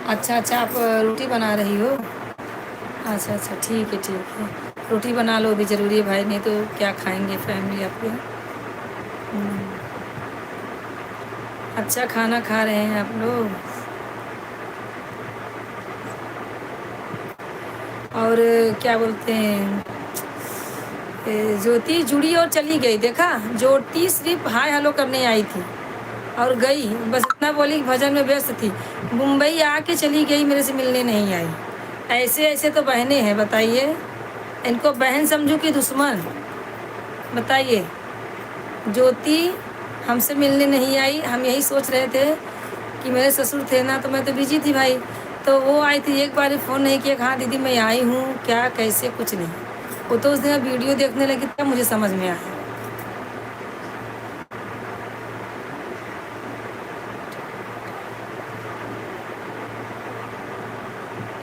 अच्छा अच्छा, आप रोटी बना रही हो? अच्छा अच्छा, ठीक है ठीक है। रोटी बना लो, भी ज़रूरी है भाई, नहीं तो क्या खाएंगे फैमिली आपके। अच्छा खाना खा रहे हैं आप लोग। और क्या बोलते हैं, ज्योति जुड़ी और चली गई, देखा? ज्योति सिर्फ हाय हेलो करने आई थी और गई, बस इतना बोली कि भजन में व्यस्त थी। मुंबई आके चली गई, मेरे से मिलने नहीं आई। ऐसे ऐसे तो बहनें हैं, बताइए। इनको बहन समझूं कि दुश्मन, बताइए। ज्योति हमसे मिलने नहीं आई, हम यही सोच रहे थे कि मेरे ससुर थे ना, तो मैं तो बिजी थी भाई, तो वो आई थी, एक बार फ़ोन नहीं किया, हाँ दीदी मैं आई हूँ, क्या कैसे, कुछ नहीं। वो तो उस दिन वीडियो देखने लगी तब मुझे समझ में आया।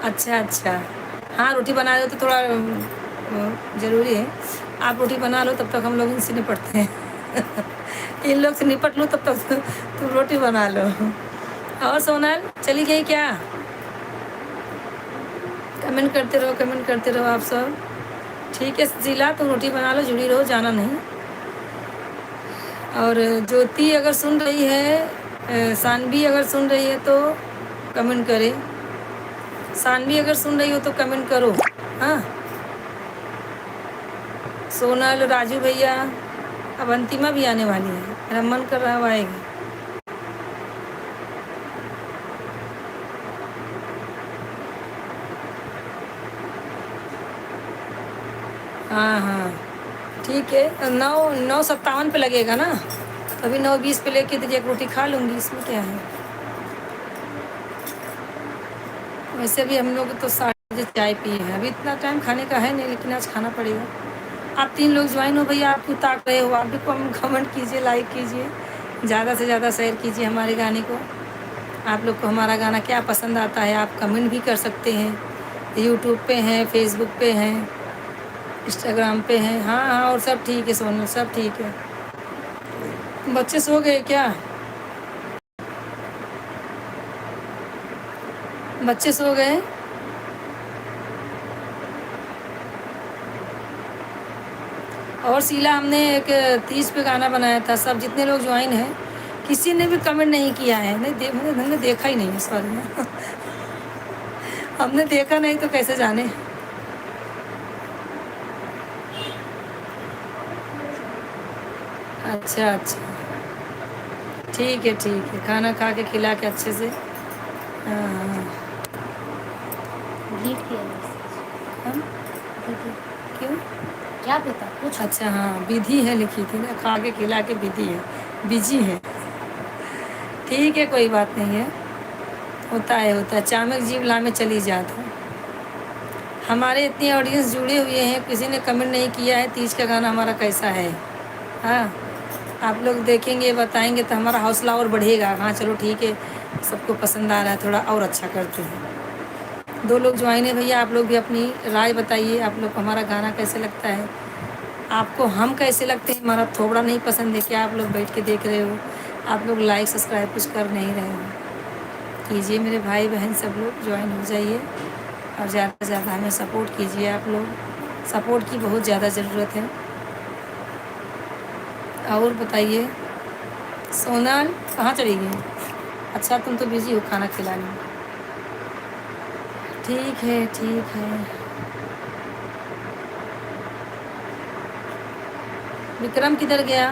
अच्छा अच्छा, हाँ रोटी बना लो तो थोड़ा ज़रूरी है। आप रोटी बना लो, तब तक हम लोग इनसे निपटते हैं। इन लोग से निपट लो, तब तक तुम रोटी बना लो। और सोनल चली गई क्या? कमेंट करते रहो, कमेंट करते रहो आप सब। ठीक है जिला, तुम रोटी बना लो, जुड़ी रहो, जाना नहीं। और ज्योति अगर सुन रही है, सानवी अगर सुन रही है तो कमेंट करे। सानवी अगर सुन रही हो तो कमेंट करो। हाँ, सोनल, राजू भैया, अब अंतिमा भी आने वाली है, मेरा मन कर रहा है वो आएगी। हाँ हाँ ठीक है, 9:57 पे लगेगा ना, तो अभी 9:20 पे लेके तो एक रोटी खा लूँगी, इसमें क्या है। वैसे भी हम लोग तो 7 बजे चाय पिए हैं, अभी इतना टाइम खाने का है नहीं, लेकिन आज खाना पड़ेगा। आप 3 लोग ज्वाइन हो भैया, आप क्यों ताक रहे हो? आप भी कमेंट कीजिए, लाइक कीजिए, ज़्यादा से ज़्यादा शेयर कीजिए हमारे गाने को। आप लोग को हमारा गाना क्या पसंद आता है, आप कमेंट भी कर सकते हैं। यूट्यूब पे हैं, फेसबुक पे हैं, इंस्टाग्राम पे हैं। हाँ हाँ, और सब ठीक है सोनू, सब ठीक है। बच्चे सो गए क्या? बच्चे सो गए? और शीला, हमने एक 30 पे गाना बनाया था, सब जितने लोग ज्वाइन हैं किसी ने भी कमेंट नहीं किया है। नहीं हमने देखा ही नहीं है, सॉरी। हमने देखा नहीं तो कैसे जाने। अच्छा अच्छा, ठीक है ठीक है, खाना खा के खिला के अच्छे से। हाँ हाँ। डिलीट किया मैसेज। हम दीदी क्यों? क्या पता कुछ। अच्छा हाँ, विधि है लिखी थी ना, खा के खिला के विधि है, बिजी है। ठीक है, कोई बात नहीं है, होता है होता है। चामक जीव ला में चली जात है। हमारे इतनी ऑडियंस जुड़े हुए हैं, किसी ने कमेंट नहीं किया है तीज का गाना हमारा कैसा है। हाँ, आप लोग देखेंगे, बताएंगे तो हमारा हौसला और बढ़ेगा। हाँ चलो ठीक है, सबको पसंद आ रहा है, थोड़ा और अच्छा करते हैं। 2 लोग ज्वाइन है भैया, आप लोग भी अपनी राय बताइए, आप लोग को हमारा गाना कैसे लगता है, आपको हम कैसे लगते हैं। हमारा थोड़ा नहीं पसंद है क्या? आप लोग बैठ के देख रहे हो, आप लोग लाइक सब्सक्राइब कुछ कर नहीं रहे हो। कीजिए मेरे भाई बहन, सब लोग ज्वाइन हो जाइए और ज़्यादा से ज़्यादा हमें सपोर्ट कीजिए। आप लोग सपोर्ट की बहुत ज़्यादा ज़रूरत है। और बताइए, सोनल कहाँ चली गई? अच्छा, तुम तो बिजी हो खाना खिलाने में। ठीक है ठीक है। विक्रम किधर गया?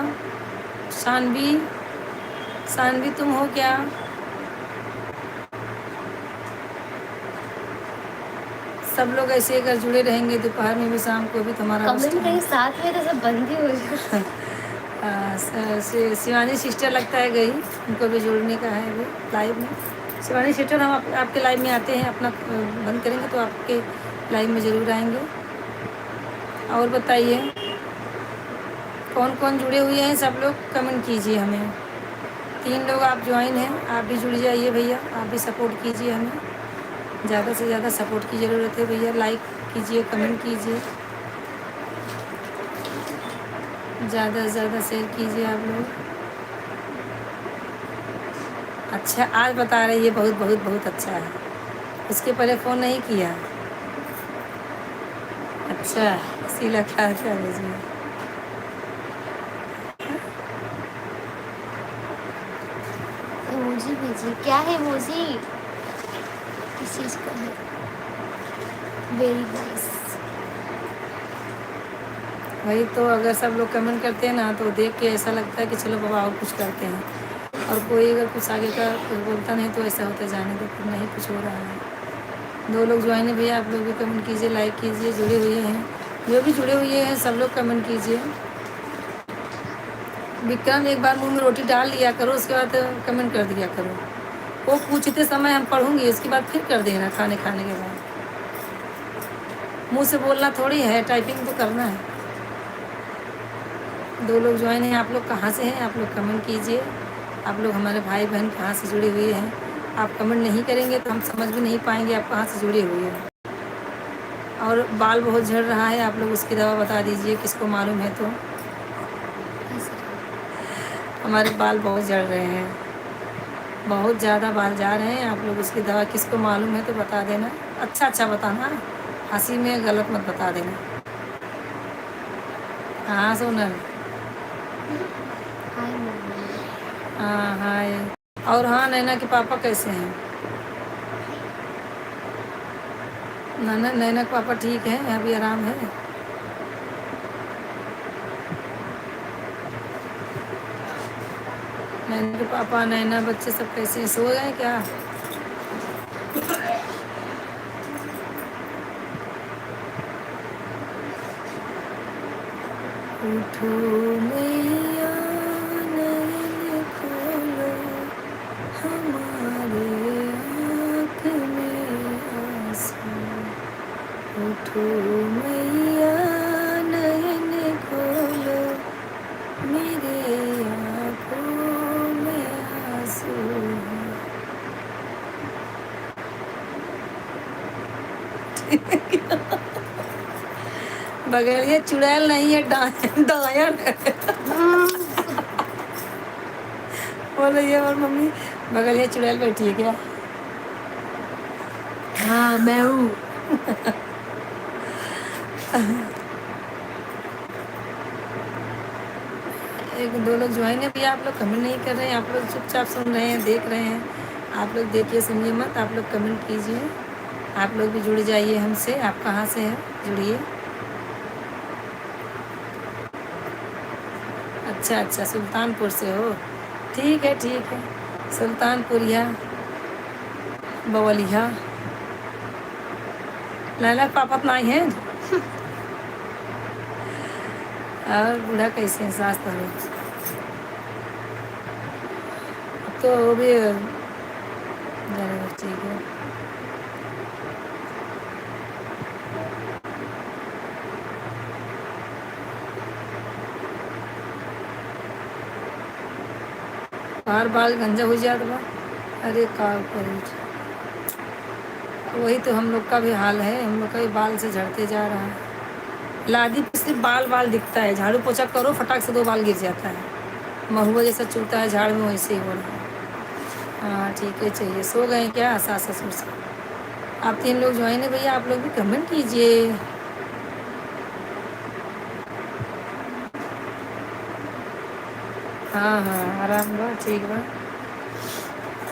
शानवी, शानवी तुम हो क्या? सब लोग ऐसे अगर जुड़े रहेंगे दोपहर में भी, शाम को भी, तुम्हारा कमेंट कहीं साथ में तो सब बंद ही हो जाए। शिवानी सिस्टर लगता है गई, उनको भी जुड़ने का है अभी लाइव में। शिवानी सिस्टर, हम आपके लाइव में आते हैं, अपना बंद करेंगे तो आपके लाइव में ज़रूर आएंगे। और बताइए कौन कौन जुड़े हुए हैं, सब लोग कमेंट कीजिए हमें। 3 लोग आप ज्वाइन हैं, आप भी जुड़ जाइए भैया, आप भी सपोर्ट कीजिए हमें। ज़्यादा से ज़्यादा सपोर्ट की ज़रूरत है भैया, लाइक कीजिए, कमेंट कीजिए। ज़्यादा से ज़्यादा शेयर कीजिए आप लोग। अच्छा आज बता रहे ये बहुत बहुत बहुत अच्छा है, उसके पहले फ़ोन नहीं किया। अच्छा शीला क्या कर लीजिए। इमोजी भेजिए। क्या है इमोजी? किस चीज़ का है? Very nice. वही तो, अगर सब लोग कमेंट करते हैं ना तो देख के ऐसा लगता है कि चलो बाबा और कुछ करते हैं, और कोई अगर कुछ आगे का कुछ बोलता नहीं तो ऐसा होता जाने दो, फिर नहीं कुछ हो रहा है। 2 लोग ज्वाइन है भैया, आप लोग भी कमेंट कीजिए, लाइक कीजिए, जुड़े हुए हैं जो भी जुड़े हुए हैं सब लोग कमेंट कीजिए। विक्रम एक बार मुंह में रोटी डाल लिया करो, उसके बाद कमेंट कर दिया करो। वो पूछते समय हम पढ़ूंगी, उसके बाद फिर कर देना खाने खाने के बाद। मुंह से बोलना थोड़ी है, टाइपिंग तो करना है। 2 लोग ज्वाइन हैं, आप लोग कहाँ से हैं? आप लोग कमेंट कीजिए। आप लोग हमारे भाई बहन कहाँ से जुड़े हुए हैं? आप कमेंट नहीं करेंगे तो हम समझ भी नहीं पाएंगे आप कहाँ से जुड़े हुए हैं। और बाल बहुत झड़ रहा है, आप लोग उसकी दवा बता दीजिए, किसको मालूम है तो। हमारे बाल बहुत झड़ रहे हैं, बहुत ज़्यादा बाल जा रहे हैं, आप लोग उसकी दवा किसको मालूम है तो बता देना। अच्छा अच्छा बताना, हंसी में गलत मत बता देना। हाँ सोनल। हाय मम्मी। हाँ हाय। और हाँ नैना के पापा कैसे हैं? नैना के पापा ठीक है, अभी आराम है। नैना के पापा नैना बच्चे सब कैसे हैं? सो गए क्या? उठो मैया नैन खोलो, हमारे आँख में आंसू। उठो मैया नैन खोलो, मेरे आँखों में आंसू हैं। बगैर ये चुड़ैल नहीं है, डायन है। बोल रही है और मम्मी बगल ये चुड़ैल बैठी है क्या? हाँ मैं हूँ। एक 2 लोग ज्वाइन है भैया, आप लोग कमेंट नहीं कर रहे हैं, आप लोग चुपचाप सुन रहे हैं, देख रहे हैं। आप लोग देखिए सुनिए मत, आप लोग कमेंट कीजिए। आप लोग भी जुड़ जाइए हमसे। आप कहाँ से हैं? जुड़िए। अच्छा अच्छा सुल्तानपुर से हो, ठीक है ठीक है। सुल्तानपुरिया बवलिया। लैला के पापा तो नहीं हैं। और बूढ़ा कैसे हैं? सास तो है। तो वो भी ठीक है। बार बाल गंजा हो जाता बा। अरे का करूँ, वही तो हम लोग का भी हाल है, हम लोग का भी बाल से झड़ते जा रहा है। लादी पे सिर्फ बाल बाल दिखता है, झाड़ू पोछा करो फटाक से 2 बाल गिर जाता है। महुआ जैसा चुभता है झाड़ में, वैसे ही हो रहा है। हाँ ठीक है, चाहिए। सो गए क्या सास ससुर से? आप 3 लोग ज्वाइन है भैया, आप लोग भी कमेंट कीजिए। हाँ हाँ आराम बा, ठीक बा।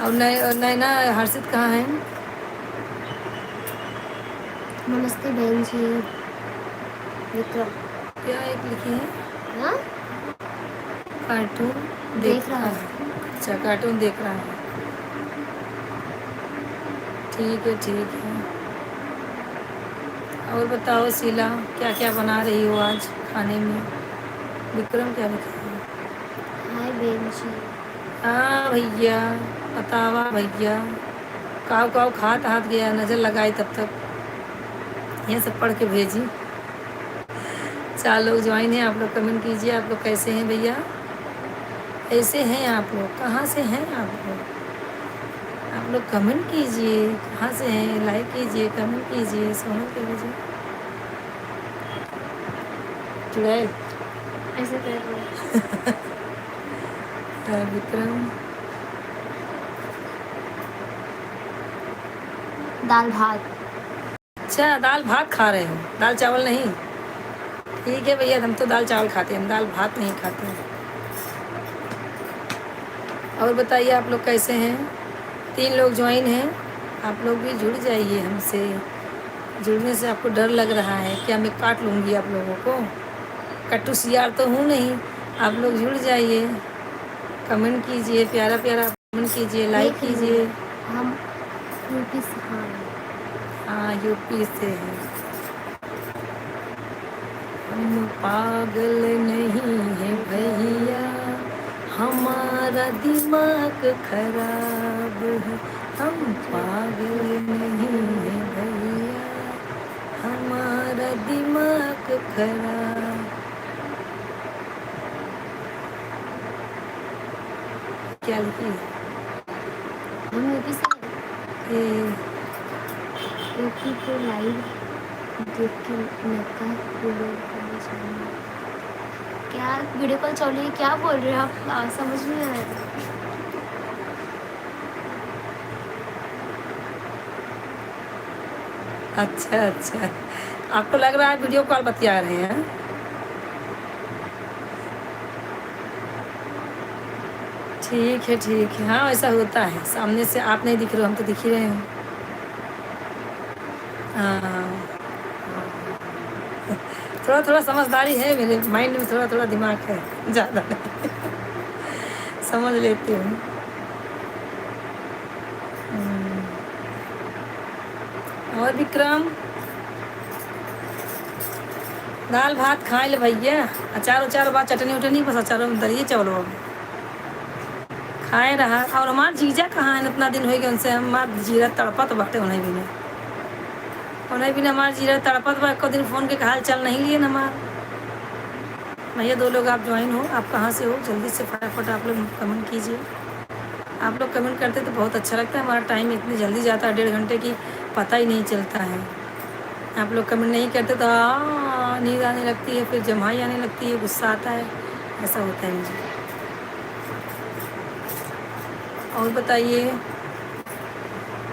और नैना हर्षित कहाँ है? नमस्ते बहन जी। विक्रम क्या एक लिखी है? हाँ कार्टून देख रहा है। अच्छा कार्टून देख रहा है, ठीक है ठीक है। और बताओ शीला, क्या क्या बना रही हो आज खाने में? विक्रम क्या लिखा है? हाय बहन जी। हाँ भैया, बतावा भैया। काव काव खात हाथ गया, नज़र लगाई तब तक। ये सब पढ़ के भेजी। 4 लोग ज्वाइन हैं, आप लोग कमेंट कीजिए। आप लोग कैसे हैं भैया? ऐसे हैं आप लोग? कहाँ से हैं आप लोग? आप लोग कमेंट कीजिए, कहाँ से हैं? लाइक कीजिए, कमेंट कीजिए। सोनल के लीजिए चुड़ैल। ऐसे कर रहे विक्रम दाल भात। अच्छा दाल भात खा रहे हो, दाल चावल नहीं? ठीक है भैया, हम तो दाल चावल खाते हैं, हम दाल भात नहीं खाते हैं। और बताइए आप लोग कैसे हैं? 3 लोग ज्वाइन हैं, आप लोग भी जुड़ जाइए हमसे। जुड़ने से आपको डर लग रहा है क्या मैं काट लूँगी आप लोगों को? कट्टू सियार तो हूँ नहीं। आप लोग जुड़ जाइए, कमेंट कीजिए, प्यारा प्यारा कमेंट कीजिए, लाइक देख कीजिए। हम यूपी से। हाँ हाँ यूपी से हैं। हम पागल नहीं है भैया, हमारा दिमाग खराब है। हम पागल नहीं है भैया, हमारा दिमाग खराब। क्या लिखी हम यूपी से। ये? यूपी को लाइव देख के लगता है वीडियो कॉल चाहिए। क्या वीडियो कॉल चाहिए? क्या बोल रहे हैं आप? समझ नहीं आ रहा। अच्छा अच्छा, आपको लग रहा है वीडियो कॉल बतिया रहे हैं? ठीक है ठीक है, हाँ ऐसा होता है, सामने से आप नहीं दिख रहे हो, हम तो दिख ही रहे हैं। हाँ थोड़ा थोड़ा समझदारी है मेरे माइंड में, थोड़ा थोड़ा दिमाग है, ज़्यादा नहीं। समझ लेती हूँ। और विक्रम दाल भात खाए ले भैया, अचार उचार बाद चटनी उटनी, बस अचार दरिए चावल खाए रहा। और हमार जीजा कहाँ है? इतना दिन हो गया उनसे, हमार जीरा तड़पत बाटे उन्हें भी नहीं, उन्हें भी हमार जीरा तड़पत बा। एक दिन फ़ोन के हाल चाल नहीं लिए हमार। भैया 2 लोग आप ज्वाइन हो, आप कहाँ से हो? जल्दी से फटाफट आप लोग कमेंट कीजिए। आप लोग कमेंट करते तो बहुत अच्छा लगता है, हमारा टाइम इतनी जल्दी जाता है, 1.5 घंटे की पता ही नहीं चलता है। आप लोग कमेंट नहीं करते तो नींद आने लगती है, फिर जम्हाई आने लगती है, गुस्सा आता है, ऐसा होता है मुझे। और बताइए,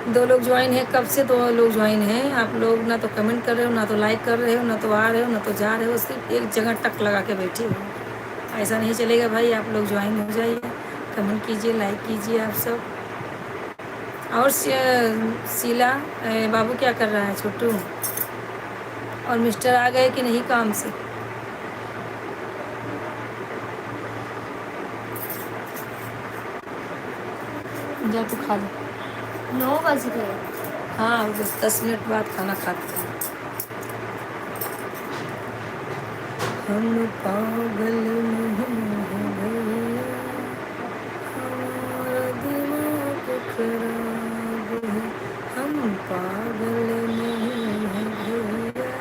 2 लोग ज्वाइन हैं, कब से 2 लोग ज्वाइन हैं? आप लोग ना तो कमेंट कर रहे हो, ना तो लाइक कर रहे हो, ना तो आ रहे हो, ना तो जा रहे हो, सिर्फ एक जगह टक लगा के बैठे हो। ऐसा नहीं चलेगा भाई, आप लोग ज्वाइन हो जाइए, कमेंट कीजिए, लाइक कीजिए आप सब। और शीला बाबू क्या कर रहा है? छोटू और मिस्टर आ गए कि नहीं काम से? जा तू खा लो। 9 बज गए। हाँ बस 10 मिनट बाद खाना खाते हैं। हम पागल नहीं हैं भैया, हमारा दिमाग खराब है। हम पागल नहीं हैं भैया,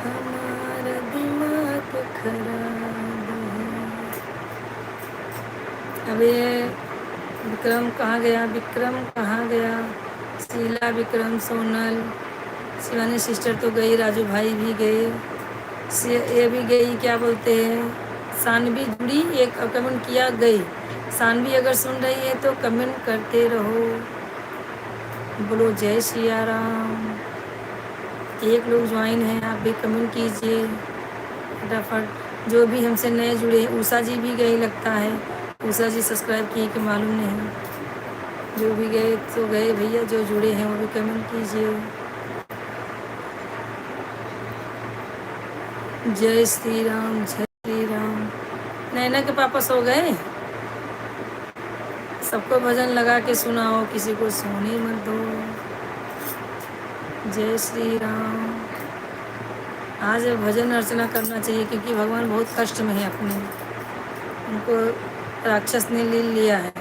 हमारा दिमाग खराब है। अब ये विक्रम कहाँ गया? विक्रम कहाँ गया? शीला, विक्रम, सोनल, शिवानी सिस्टर तो गई, राजू भाई भी गए, ये भी गई, क्या बोलते हैं, सानवी जुड़ी, एक कमेंट किया गई। सानवी अगर सुन रही है तो कमेंट करते रहो, बोलो जय सिया राम। 1 लोग ज्वाइन हैं, आप भी कमेंट कीजिए फटाफट। जो भी हमसे नए जुड़े हैं, उषा जी भी गई लगता है, उषा जी सब्सक्राइब किए कि मालूम नहीं। जो भी गए तो गए भैया, जो जुड़े हैं वो भी कमेंट कीजिए। जय श्री राम, जय श्री राम। नैना के पापा सो गए? सबको भजन लगा के सुनाओ, किसी को सोने मत दो। जय श्री राम। आज भजन अर्चना करना चाहिए, क्योंकि भगवान बहुत कष्ट में है अपने, उनको राक्षस ने ले लिया है।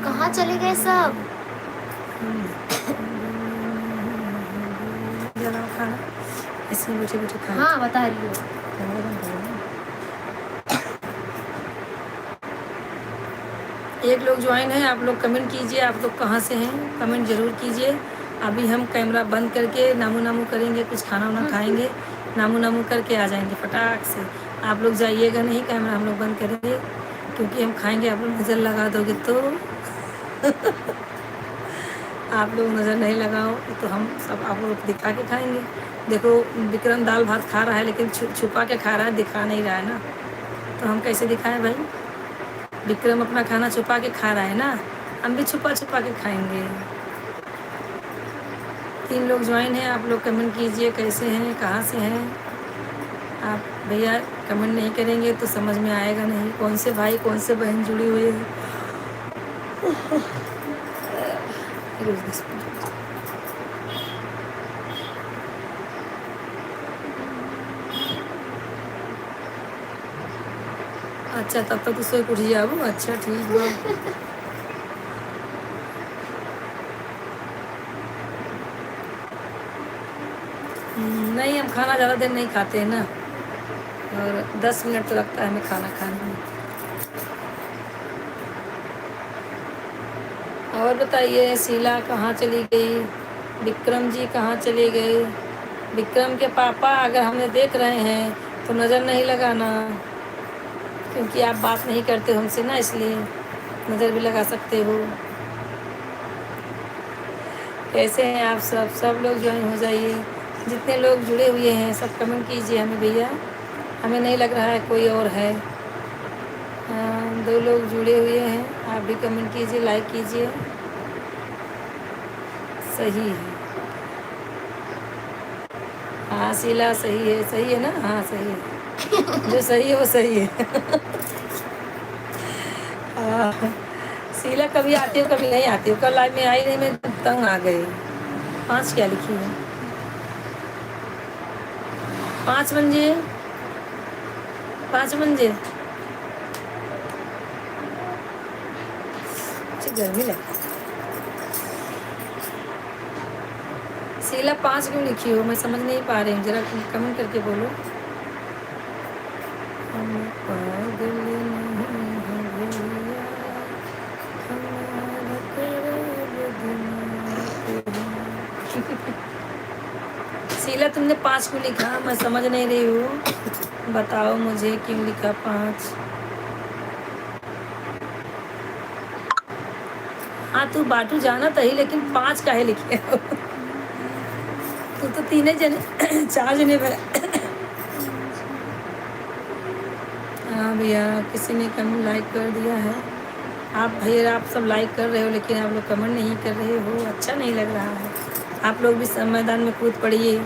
कहाँ चले गए सब? जरा खाना ऐसे बैठे बैठे खाना। हाँ बता रही हूँ। एक लोग ज्वाइन है, आप लोग कमेंट कीजिए, आप लोग कहाँ से हैं, कमेंट ज़रूर कीजिए। अभी हम कैमरा बंद करके नामू नामू करेंगे, कुछ खाना वाना खाएंगे, नामू नामू करके आ जाएंगे फटाक से। आप लोग जाइएगा नहीं, कैमरा हम लोग बंद करेंगे, क्योंकि हम खाएंगे, आप लोग नज़र लगा दोगे तो आप लोग नज़र नहीं लगाओ तो हम सब आप लोग दिखा के खाएंगे। देखो विक्रम दाल भात खा रहा है, लेकिन छुपा के खा रहा है, दिखा नहीं रहा है ना, तो हम कैसे दिखाएं भाई। विक्रम अपना खाना छुपा के खा रहा है ना, हम भी छुपा छुपा के खाएंगे। 3 लोग ज्वाइन हैं, आप लोग कमेंट कीजिए कैसे हैं, कहाँ से हैं आप। भैया कमेंट नहीं करेंगे तो समझ में आएगा नहीं कौन से भाई कौन से बहन जुड़ी हुई है। अच्छा तब तक तो सोए उठ जाओ। अच्छा ठीक बा। नहीं हम खाना ज़्यादा देर नहीं खाते हैं ना, और 10 मिनट तो लगता है हमें खाना खाने में। और बताइए शीला कहाँ चली गई, विक्रम जी कहाँ चले गए। विक्रम के पापा अगर हमें देख रहे हैं तो नज़र नहीं लगाना, क्योंकि आप बात नहीं करते हो हमसे ना, इसलिए नज़र भी लगा सकते हो। कैसे हैं आप सब, सब लोग ज्वाइन हो जाइए। जितने लोग जुड़े हुए हैं सब कमेंट कीजिए हमें भैया, हमें नहीं लग रहा है कोई और है। 2 लोग जुड़े हुए हैं, आप भी कमेंट कीजिए, लाइक कीजिए। सही है, हाँ शीला सही है ना, हाँ सही है, जो सही है वो सही है। हाँ, शीला कभी आती हो कभी नहीं आती हो, कल लाइव में आई नहीं, मैं तंग आ गई। 5 क्या लिखी है, 5 मंजे, 5 मंजे। अच्छा गर्मी लग, शीला 5 क्यों लिखी हो, मैं समझ नहीं पा रही हूँ, जरा कमेंट करके बोलो। हम पागल नहीं हैं भैया, हमारा करेब दिमाग है। शीला तुमने 5 क्यों लिखा, मैं समझ नहीं रही हूँ, बताओ मुझे क्यों लिखा 5। हाँ तू बाटू जाना था ही, लेकिन 5 काहे लिखे हो। तू तो 3 जने 4 जने हाँ भैया किसी ने कमेंट लाइक कर दिया है। आप भैया आप सब लाइक कर रहे हो, लेकिन आप लोग कमेंट नहीं कर रहे हो, अच्छा नहीं लग रहा है। आप लोग भी सब मैदान में कूद पड़िए।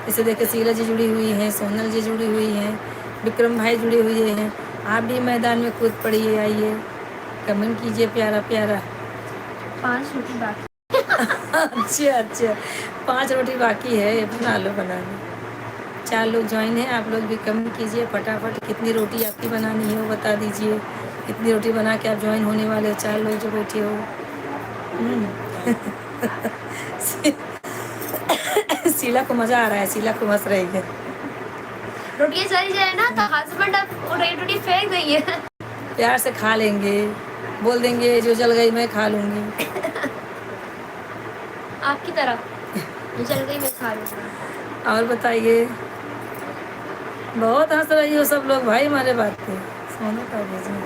जैसे देखिए शीला जी जुड़ी हुई हैं, सोनल जी जुड़ी हुई हैं, विक्रम भाई जुड़े हुए हैं, आप भी मैदान में कूद पड़िए, आइए कमेंट कीजिए प्यारा प्यारा। 5 रोटी बाकी। अच्छा 5 रोटी बाकी है, बना लो बना लो। 4 लोग ज्वाइन हैं, आप लोग भी कमेंट कीजिए फटाफट, कितनी रोटी आपकी बनानी है वो बता दीजिए। कितनी रोटी बना के आप ज्वाइन होने वाले हो, 4 लोग जो बैठे हो। शीला को मज़ा आ रहा है, शीला को हंस रही है। रोटियां चली जाए ना तो हस्बैंड अब रोटी फेंक देंगे। प्यार से खा लेंगे, बोल देंगे जो जल गई मैं खा लूँगी। आपकी तरह जो जल गई मैं खा लूँगा। और बताइए, बहुत हंस रही हो सब लोग भाई हमारे बात पे। सोने का भेजना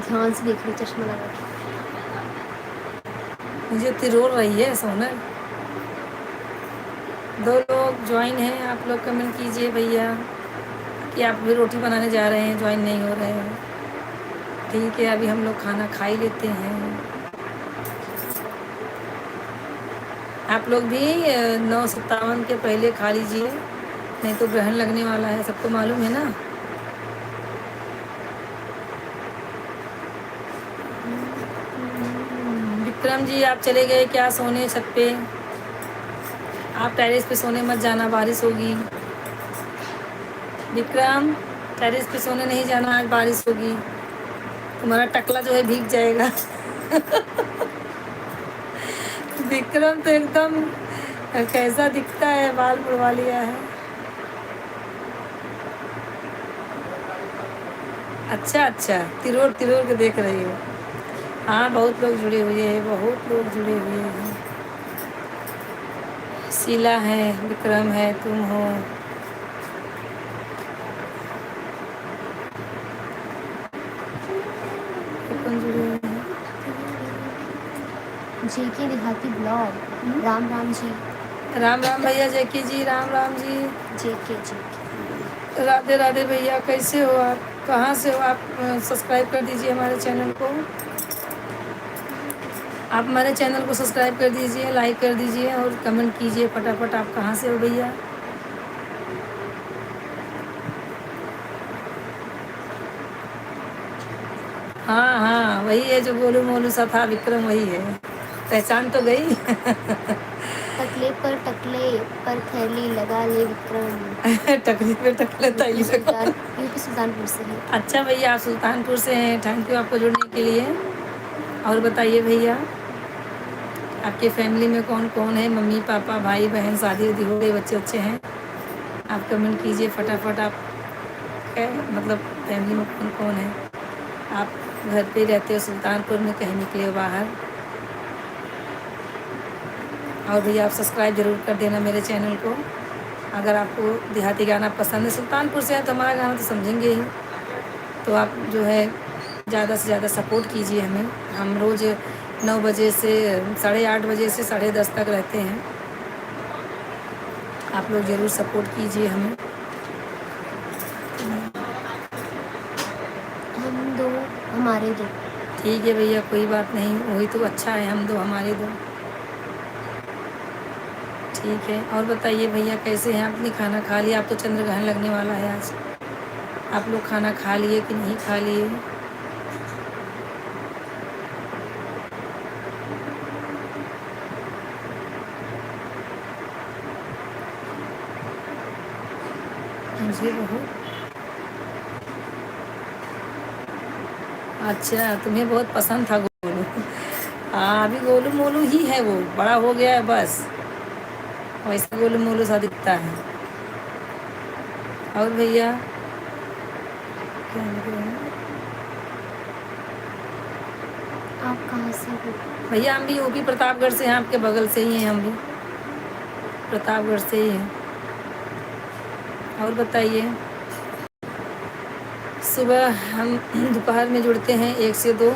ध्यान से देख रही, चश्मा लगा के। मुझे इतनी रोल रही है सोनल। 2 लोग ज्वाइन हैं, आप लोग कमेंट कीजिए भैया कि आप भी रोटी बनाने जा रहे हैं, ज्वाइन नहीं हो रहे हैं। ठीक है अभी हम लोग खाना खा ही लेते हैं। आप लोग भी 9:57 के पहले खा लीजिए, नहीं तो ग्रहण लगने वाला है, सबको मालूम है ना। विक्रम जी आप चले गए क्या सोने छत पे, आप टेरेस पे सोने मत जाना, बारिश होगी। विक्रम टेरेस पे सोने नहीं जाना, आज बारिश होगी, तुम्हारा टकला जो है भीग जाएगा। विक्रम तो एकदम कैसा दिखता है, बाल उड़वा लिया है। अच्छा अच्छा, तिरोड़ तिरोड़ के देख रही हो। हाँ, बहुत लोग जुड़े हुए हैं, बहुत लोग जुड़े हुए हैं। शीला है, विक्रम है, तुम हो। कौन जुड़े हुए हैं? जेके देहाती ब्लॉग, राम राम जी। राम राम भैया जेके जी, राम राम जी। जेके जेके राधे राधे भैया, कैसे हो आप? कहाँ से हो आप? सब्सक्राइब कर दीजिए हमारे चैनल को। आप हमारे चैनल को सब्सक्राइब कर दीजिए, लाइक कर दीजिए और कमेंट कीजिए फटाफट। आप कहाँ से हो भैया? हाँ हाँ, वही है जो गोलू मोलू सा था, विक्रम वही है। पहचान तो गई। टकले पर थैली लगा ले विक्रम। टकली पे टकले ताई लगा। यूपी सुल्तानपुर से है। अच्छा भैया, आप सुल्तानपुर से हैं। थैंक यू आपको जुड़ने के लिए। और बताइए भैया, आपके फैमिली में कौन कौन है? मम्मी पापा भाई बहन, शादी उदी हो गई, बच्चे अच्छे हैं? आप कमेंट कीजिए फटाफट। आप मतलब फैमिली में कौन कौन है? आप घर पे रहते हो सुल्तानपुर में, कहीं निकले हो बाहर? और भैया आप सब्सक्राइब ज़रूर कर देना मेरे चैनल को। अगर आपको देहाती गाना पसंद है, सुल्तानपुर से है तो हमारा गाना तो समझेंगे ही, तो आप जो है ज़्यादा से ज़्यादा सपोर्ट कीजिए हमें। हम रोज़ 9 बजे से 8:30 बजे से 10:30 तक रहते हैं। आप लोग ज़रूर सपोर्ट कीजिए हमें। हम दो हमारे दो। ठीक है भैया, कोई बात नहीं, वही तो अच्छा है, हम दो हमारे दो। ठीक है, और बताइए भैया कैसे हैं? आपने खाना खा लिया? आप तो चंद्र ग्रहण लगने वाला है आज। आप लोग खाना खा लिए कि नहीं खा लिए? मुझे बहुत अच्छा, तुम्हें बहुत पसंद था गोलू। हाँ, अभी गोलू मोलू ही है, वो बड़ा हो गया है बस, वैसे गोलू मोलू सा दिखता है। और भैया क्या लग रहा है? आप कहाँ से हो? भैया हम भी यूपी प्रतापगढ़ से हैं, आपके बगल से ही हैं, हम भी प्रतापगढ़ से ही हैं। और बताइए, सुबह हम दोपहर में जुड़ते हैं 1 से 2,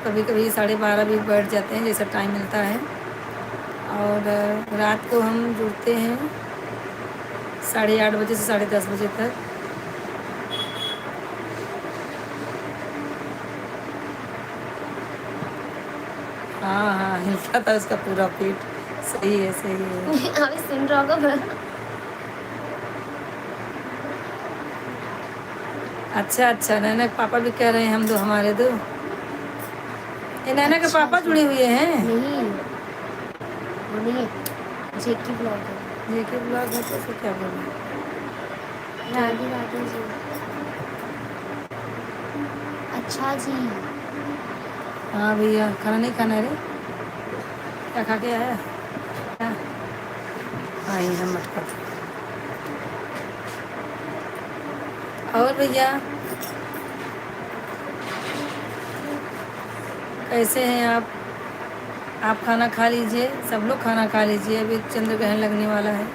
कभी कभी 12:30 भी बैठ जाते हैं, जैसा टाइम मिलता है। और रात को हम जुड़ते हैं 8:30 बजे से 10:30 बजे तक। हाँ हाँ, हिलता था उसका पूरा पेट। सही है सही है। अभी सुन रहा होगा। अच्छा अच्छा, नैना के पापा भी कह रहे हैं हम दो हमारे दो। ये नैना के अच्छा पापा जी। जुड़े हुए हैं। नहीं, वो नहीं है, जेके ब्लॉग है। ये के ब्लॉग है तो ऐसे क्या बोलूं? राधे राधे जी। अच्छा जी। हाँ भैया, खाना नहीं खाना है रे? क्या खा के आया? क्या? हाँ, ये हम मटका। और भैया कैसे हैं आप? आप खाना खा लीजिए, सब लोग खाना खा लीजिए, अभी चंद्र ग्रहण लगने वाला है।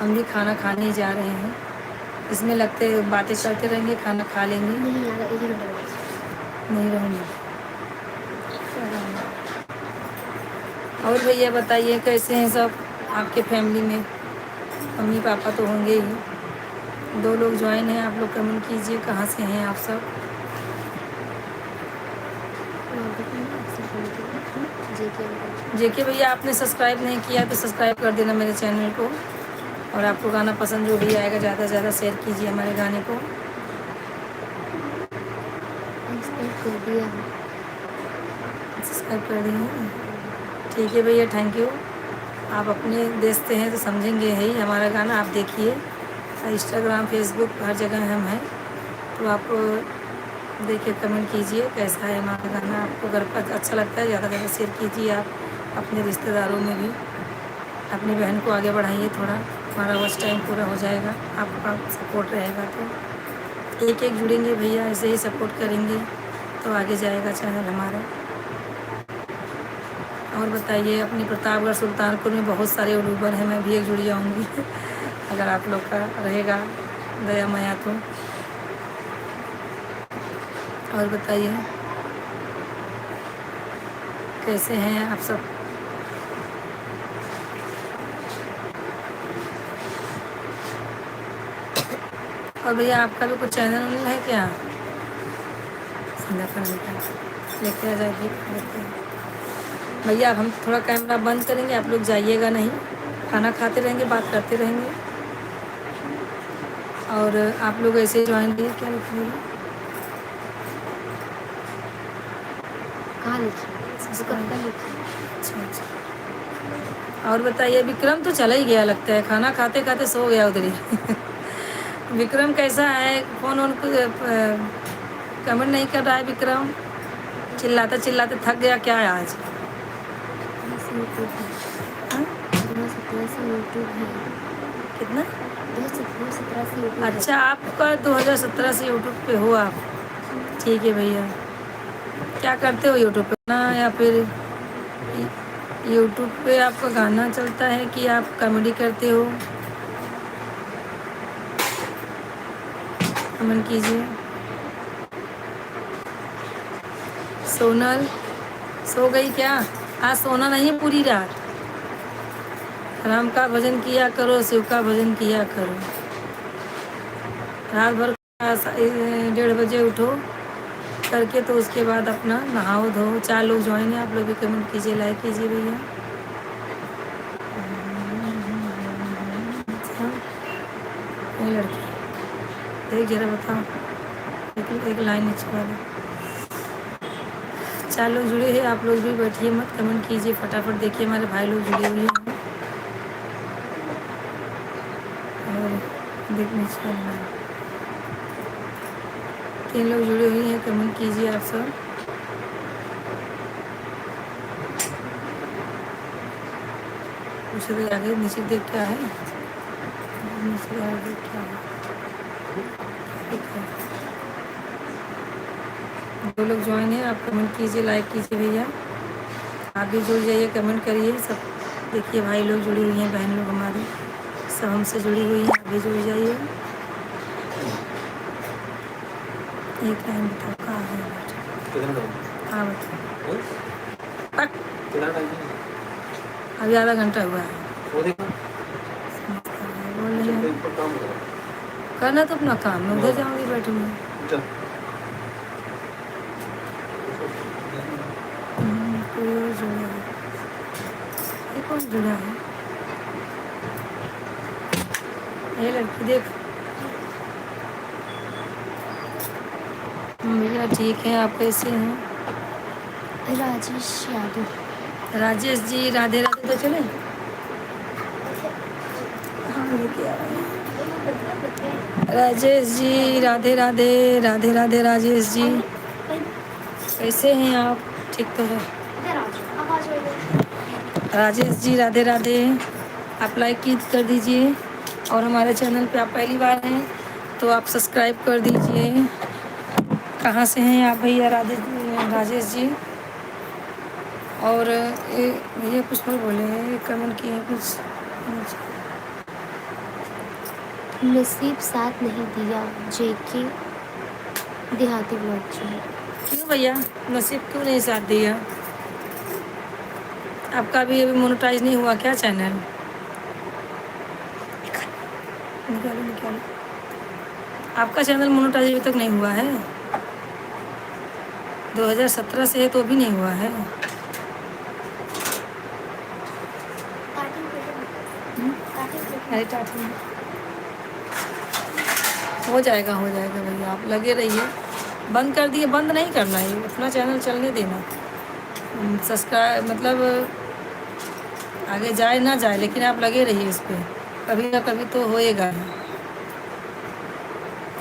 हम भी खाना खाने जा रहे हैं, इसमें लगते बातें करते रहेंगे, खाना खा लेंगे। नहीं यार, 1 घंटे बाद। नहीं रहूँगी। क्या रहूँगी? और भैया बताइए कैसे हैं सब आपके फैमिली में? मम्मी पापा तो होंगे ही। 2 लोग ज्वाइन हैं, आप लोग कमेंट कीजिए कहाँ से हैं आप सब। जेके भैया, आपने सब्सक्राइब नहीं किया तो सब्सक्राइब कर देना मेरे चैनल को। और आपको गाना पसंद जो भी आएगा ज़्यादा से ज़्यादा शेयर कीजिए हमारे गाने को। सब्सक्राइब कर दिए? ठीक है भैया, थैंक यू। आप अपने देश से हैं तो समझेंगे ही हमारा गाना। आप देखिए, इंस्टाग्राम फेसबुक हर जगह हम हैं, तो आप देखिए, कमेंट कीजिए कैसा है हमारा गाना। आपको अगर अच्छा लगता है ज़्यादा से ज़्यादा शेयर कीजिए आप अपने रिश्तेदारों में भी। अपनी बहन को आगे बढ़ाइए थोड़ा, हमारा वॉच टाइम पूरा हो जाएगा, आपका सपोर्ट रहेगा तो। एक एक जुड़ेंगे भैया, ऐसे ही सपोर्ट करेंगे तो आगे जाएगा चैनल हमारा। और बताइए, अपनी प्रतापगढ़ सुल्तानपुर में बहुत सारे यूट्यूबर हैं, मैं भी एक जुड़ जाऊँगी अगर आप लोग का रहेगा दया माया तो। और बताइए कैसे हैं आप सब? और भैया आपका भी कुछ चैनल वैनल है क्या? संध्या करने का लेके आ जाइए लेते हैं। भैया अब हम थोड़ा कैमरा बंद करेंगे, आप लोग जाइएगा नहीं, खाना खाते रहेंगे, बात करते रहेंगे। और आप लोग ऐसे ज्वाइन कीजिए। क्या लिखिए? कहाँ लिखी? अच्छा अच्छा। और बताइए, विक्रम तो चला ही गया लगता है, खाना खाते खाते सो गया उधर ही विक्रम कैसा है? फोन ऑन कमेंट नहीं कर रहा है विक्रम, चिल्लाते चिल्लाते थक गया क्या है आज? हाँ? 2017 से यूट्यूब है। कितना? 2017 से यूट्यूब है। अच्छा, आपका 2017 से यूट्यूब पे हो आप? ठीक है भैया। क्या करते हो यूट्यूब पे ना, या फिर यूट्यूब पे आपका गाना चलता है कि आप कॉमेडी करते हो? कमेंट कीजिए। सोनल सो गई क्या? आज सोना नहीं है पूरी रात। राम का भजन किया करो, शिव का भजन किया करो। रात भर 1:30 बजे उठो करके, तो उसके बाद अपना नहाओ धो। 4 लोग ज्वाइन है, आप लोग भी कमेंट कीजिए, लाइक कीजिए भैया। ये लड़की देख जरा बताओ, एक लाइन नीचे वाला। 4 लोग जुड़े हैं, आप लोग भी बैठिए मत, कमेंट कीजिए फटाफट। देखिए हमारे भाई लोग जुड़े हुए हैं। और देख नीचे वाला 3 लोग जुड़े हुए हैं, कमेंट कीजिए आप सब। पूछे आगे नीचे देख क्या है, नीचे आगे क्या है, ठीक है। 2 लोग ज्वाइन है, आप कमेंट कीजिए, लाइक कीजिए भैया। आप भी जुड़ जाइए, कमेंट करिए सब। देखिए भाई लोग जुड़ी हुई हैं, बहन लोग हमारी सब हमसे जुड़ी हुई हैं, आप भी जुड़ जाइए। एक लाइन बताओ कहाँ है? हाँ बताओ। अभी आधा घंटा हुआ है। बोल रही हैं करना तो अपना काम, मैं उधर जाऊँगी बैठूँगी। कोई और जुड़ा है? ये कौन जुड़ा है? ये लड़की देख। भैया ठीक है, आप कैसे हैं? राजेश यादव। राजेश जी राधे राधे तो चले। हाँ लेके आ रहे हैं। राजेश जी राधे राधे, राधे राधे राजेश जी, कैसे हैं आप? ठीक तो है राजेश जी, राधे राधे। आप लाइक की कर दीजिए, और हमारे चैनल पे आप पहली बार हैं तो आप सब्सक्राइब कर दीजिए। कहाँ से हैं आप भैया? राजेश जी। और भैया कुछ और बोले हैं, कमेंट किए कुछ। नसीब साथ नहीं दिया, जेके देहाती ब्लॉग जो है। क्यों भैया, नसीब क्यों नहीं साथ दिया? आपका भी अभी मोनेटाइज नहीं हुआ क्या चैनल? निकालो निकालो, आपका चैनल मोनेटाइज अभी तक नहीं हुआ है? 2017 से है तो भी नहीं हुआ है। अरे टाटी हो जाएगा भैया, आप लगे रहिए। बंद कर दिए, बंद नहीं करना है, अपना चैनल चलने देना। सब्सक्राइब मतलब आगे जाए ना जाए, लेकिन आप लगे रहिए इस पर, कभी ना कभी तो होएगा।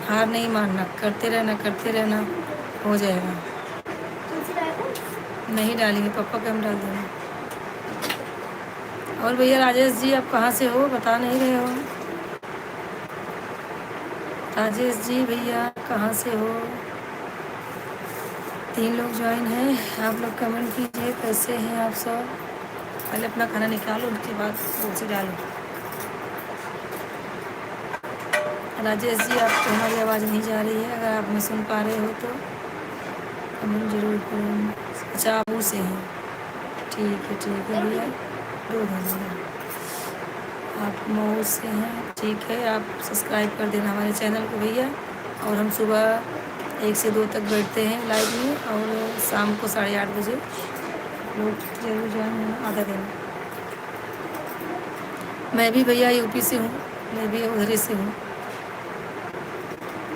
हार नहीं मानना, करते रहना, हो जाएगा। नहीं डालेंगे, पापा का हम डाल देंगे। और भैया राजेश जी आप कहाँ से हो, बता नहीं रहे हो? राजेश जी भैया कहाँ से हो? 3 लोग ज्वाइन हैं। आप लोग कमेंट कीजिए कैसे हैं आप सब। पहले अपना खाना निकालो, उसके बाद उसे डालो। राजेश जी आपको हमारी आवाज़ नहीं जा रही है, अगर आप हमें सुन पा रहे हो तो कमेंट जरूर करें। अच्छा आप से हैं, ठीक है भैया। दो धन्यवाद। आप मऊ से हैं, ठीक है। आप सब्सक्राइब कर देना हमारे चैनल को भैया। और हम सुबह 1 से 2 तक बैठते हैं लाइव में, और शाम को 8:30 बजे लोग जरूर ज्वाइन होना, आधा दिन। मैं भी भैया यूपी से हूँ, मैं भी उधर से हूँ,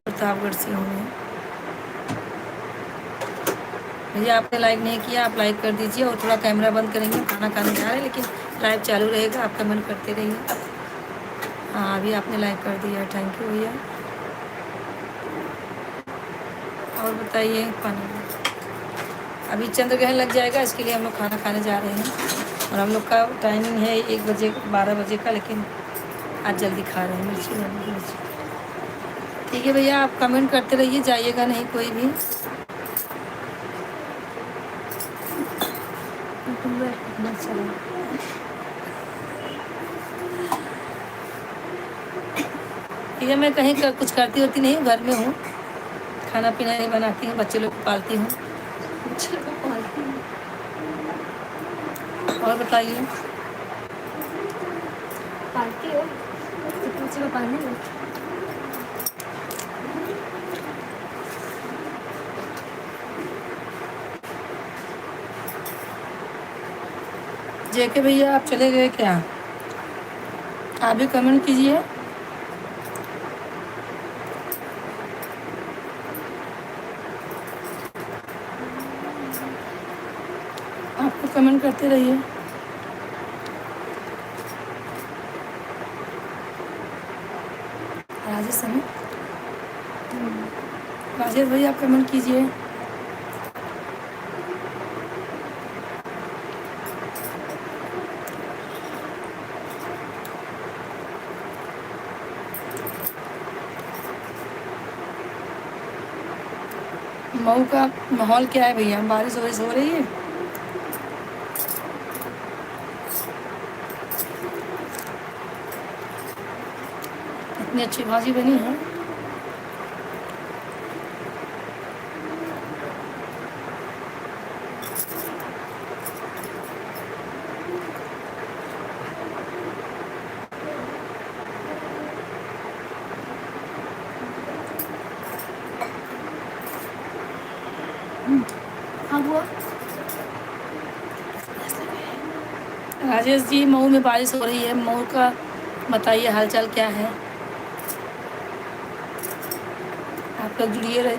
प्रतापगढ़ से हूँ मैं। भैया आपने लाइक नहीं किया, आप लाइक कर दीजिए। और थोड़ा कैमरा बंद करेंगे, खाना खाने जा रहे हैं, लेकिन लाइव चालू रहेगा, आप कमेंट करते रहिए। हाँ अभी आपने लाइक कर दिया, थैंक यू भैया। और बताइए, पानी अभी चंद्रग्रहण लग जाएगा, इसके लिए हम लोग खाना खाने जा रहे हैं। और हम लोग का टाइमिंग है 1 बजे 12 बजे का, लेकिन आज जल्दी खा रहे हैं। मिर्ची। ठीक है भैया, आप कमेंट करते रहिए, जाइएगा नहीं कोई भी। भैया मैं कहीं कुछ करती होती नहीं हूँ, घर में हूँ, खाना पीना नहीं बनाती हूँ, बच्चे लोग को पालती हूँ। और बताइए, पालती हो तो बच्चे को पालने में जेके भैया आप चले गए क्या? आप भी कमेंट कीजिए। आप तो कमेंट करते रहिए। राजेश है, राजेश भैया आप कमेंट कीजिए। मऊ का माहौल क्या है भैया? बारिश हो रही है? इतनी अच्छी भाजी बनी है। हाँ हुआ। राजेश जी मऊ में बारिश हो रही है, मऊ का बताइए हालचाल क्या है। आप लोग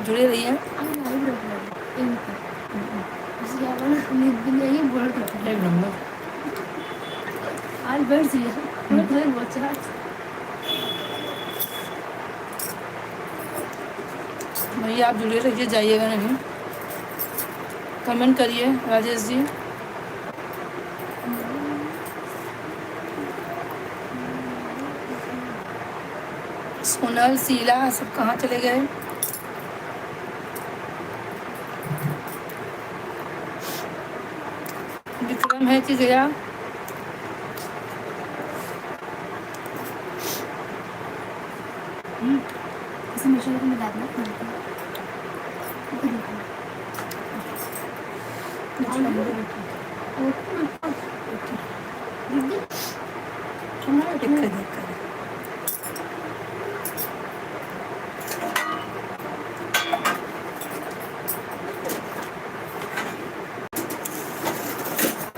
जुड़े रहिए। एक नंबर आज बैठ दिया भैया आप जुड़े रहिए, जाइएगा नहीं। कमेंट करिए राजेश जी। सोनल शीला सब कहाँ चले गए? विक्रम है कि गया? इसे मशीन को मिला देना।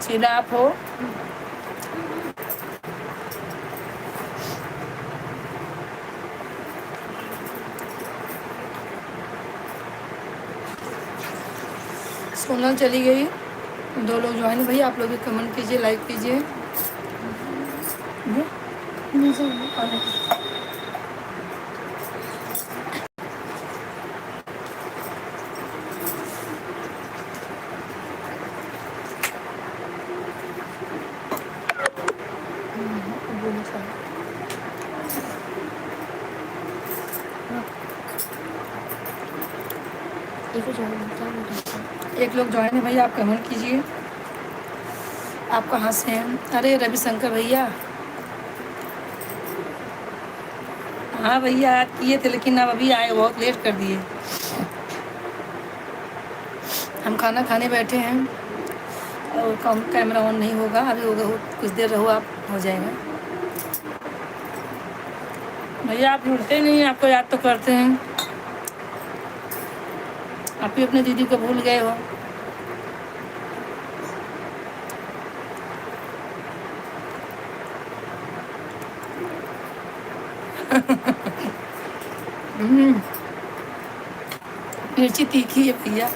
शीला आप हो? सोनल चली गई। 2 लोग ज्वाइन भैया, आप लोग भी कमेंट कीजिए, लाइक कीजिए। एक जो क्या बोल रहे थे? एक लोग ज्वाइन है भैया, आप कमेंट कीजिए आप कहाँ से हैं। अरे रविशंकर भैया, हाँ भैया याद किए थे लेकिन अब अभी आए, बहुत लेट कर दिए। हम खाना खाने बैठे हैं और कैमरा ऑन नहीं होगा, अभी होगा, कुछ देर रहो आप, हो जाएगा। भैया आप जुड़ते नहीं हैं, आपको याद तो करते हैं, आप ही अपने दीदी को भूल गए हो। मिर्ची तीखी है भैया,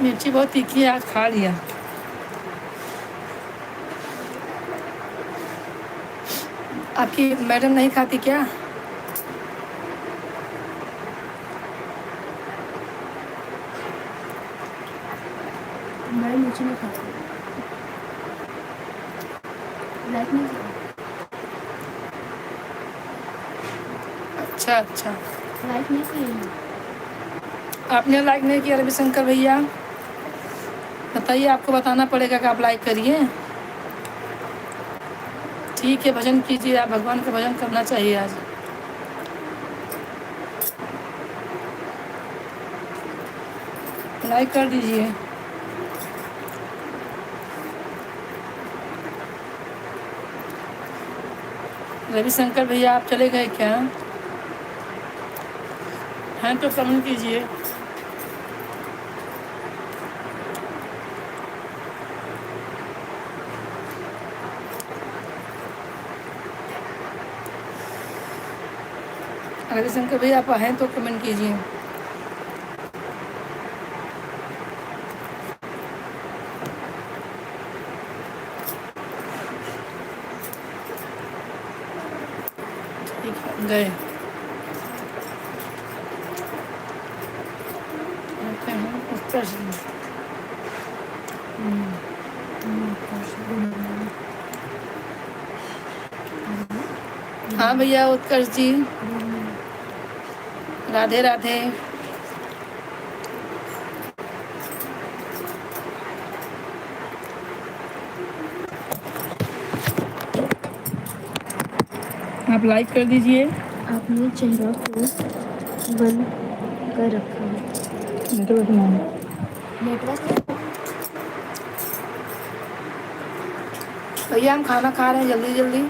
मिर्ची बहुत तीखी है, आज खा लिया। आपकी मैडम नहीं खाती क्या? मैडम मुझे नहीं खाती, लाइक नहीं किया। अच्छा अच्छा, लाइक नहीं किया। आपने लाइक नहीं किया रविशंकर भैया, बताइए, आपको बताना पड़ेगा कि आप लाइक करिए। ठीक है, भजन कीजिए, आप भगवान का भजन करना चाहिए आज। लाइक कर दीजिए। रविशंकर भैया आप चले गए क्या? हैं तो कमेंट कीजिए। रविशंकर भैया आप हैं तो कमेंट कीजिए। ठीक है, गए उत्तर से। हाँ भैया उत्कर्ष जी, राधे राधे। आप लाइक कर दीजिए। आपने चेहरा को बंद कर रखा है। नेटवर्क भैया हम खाना खा रहे हैं, जल्दी जल्दी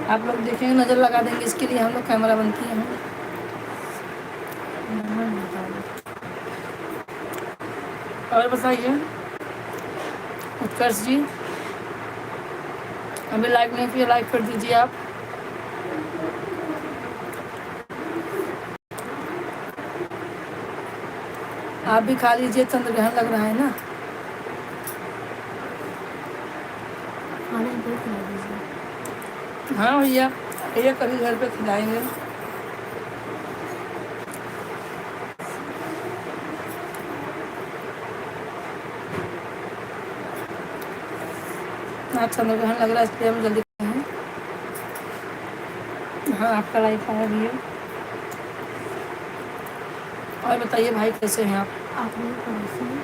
आप लोग देखेंगे, नज़र लगा देंगे, इसके लिए हम लोग कैमरा बंद किए हैं। और बताइए उत्कर्ष जी, अभी लाइक नहीं किया, लाइक कर दीजिए आप। आप भी खा लीजिए, चंद्र ग्रहण लग रहा है ना। खाना इधर खिला दीजिए। हाँ भैया, ये कभी घर पे खिलाएंगे। आज चंद्र ग्रहण लग रहा है, इसलिए हम जल्दी खाते हैं। हाँ आपका लाइक आया भी है। और बताइए भाई कैसे हैं आप? आप मेरे पड़ोसी हैं?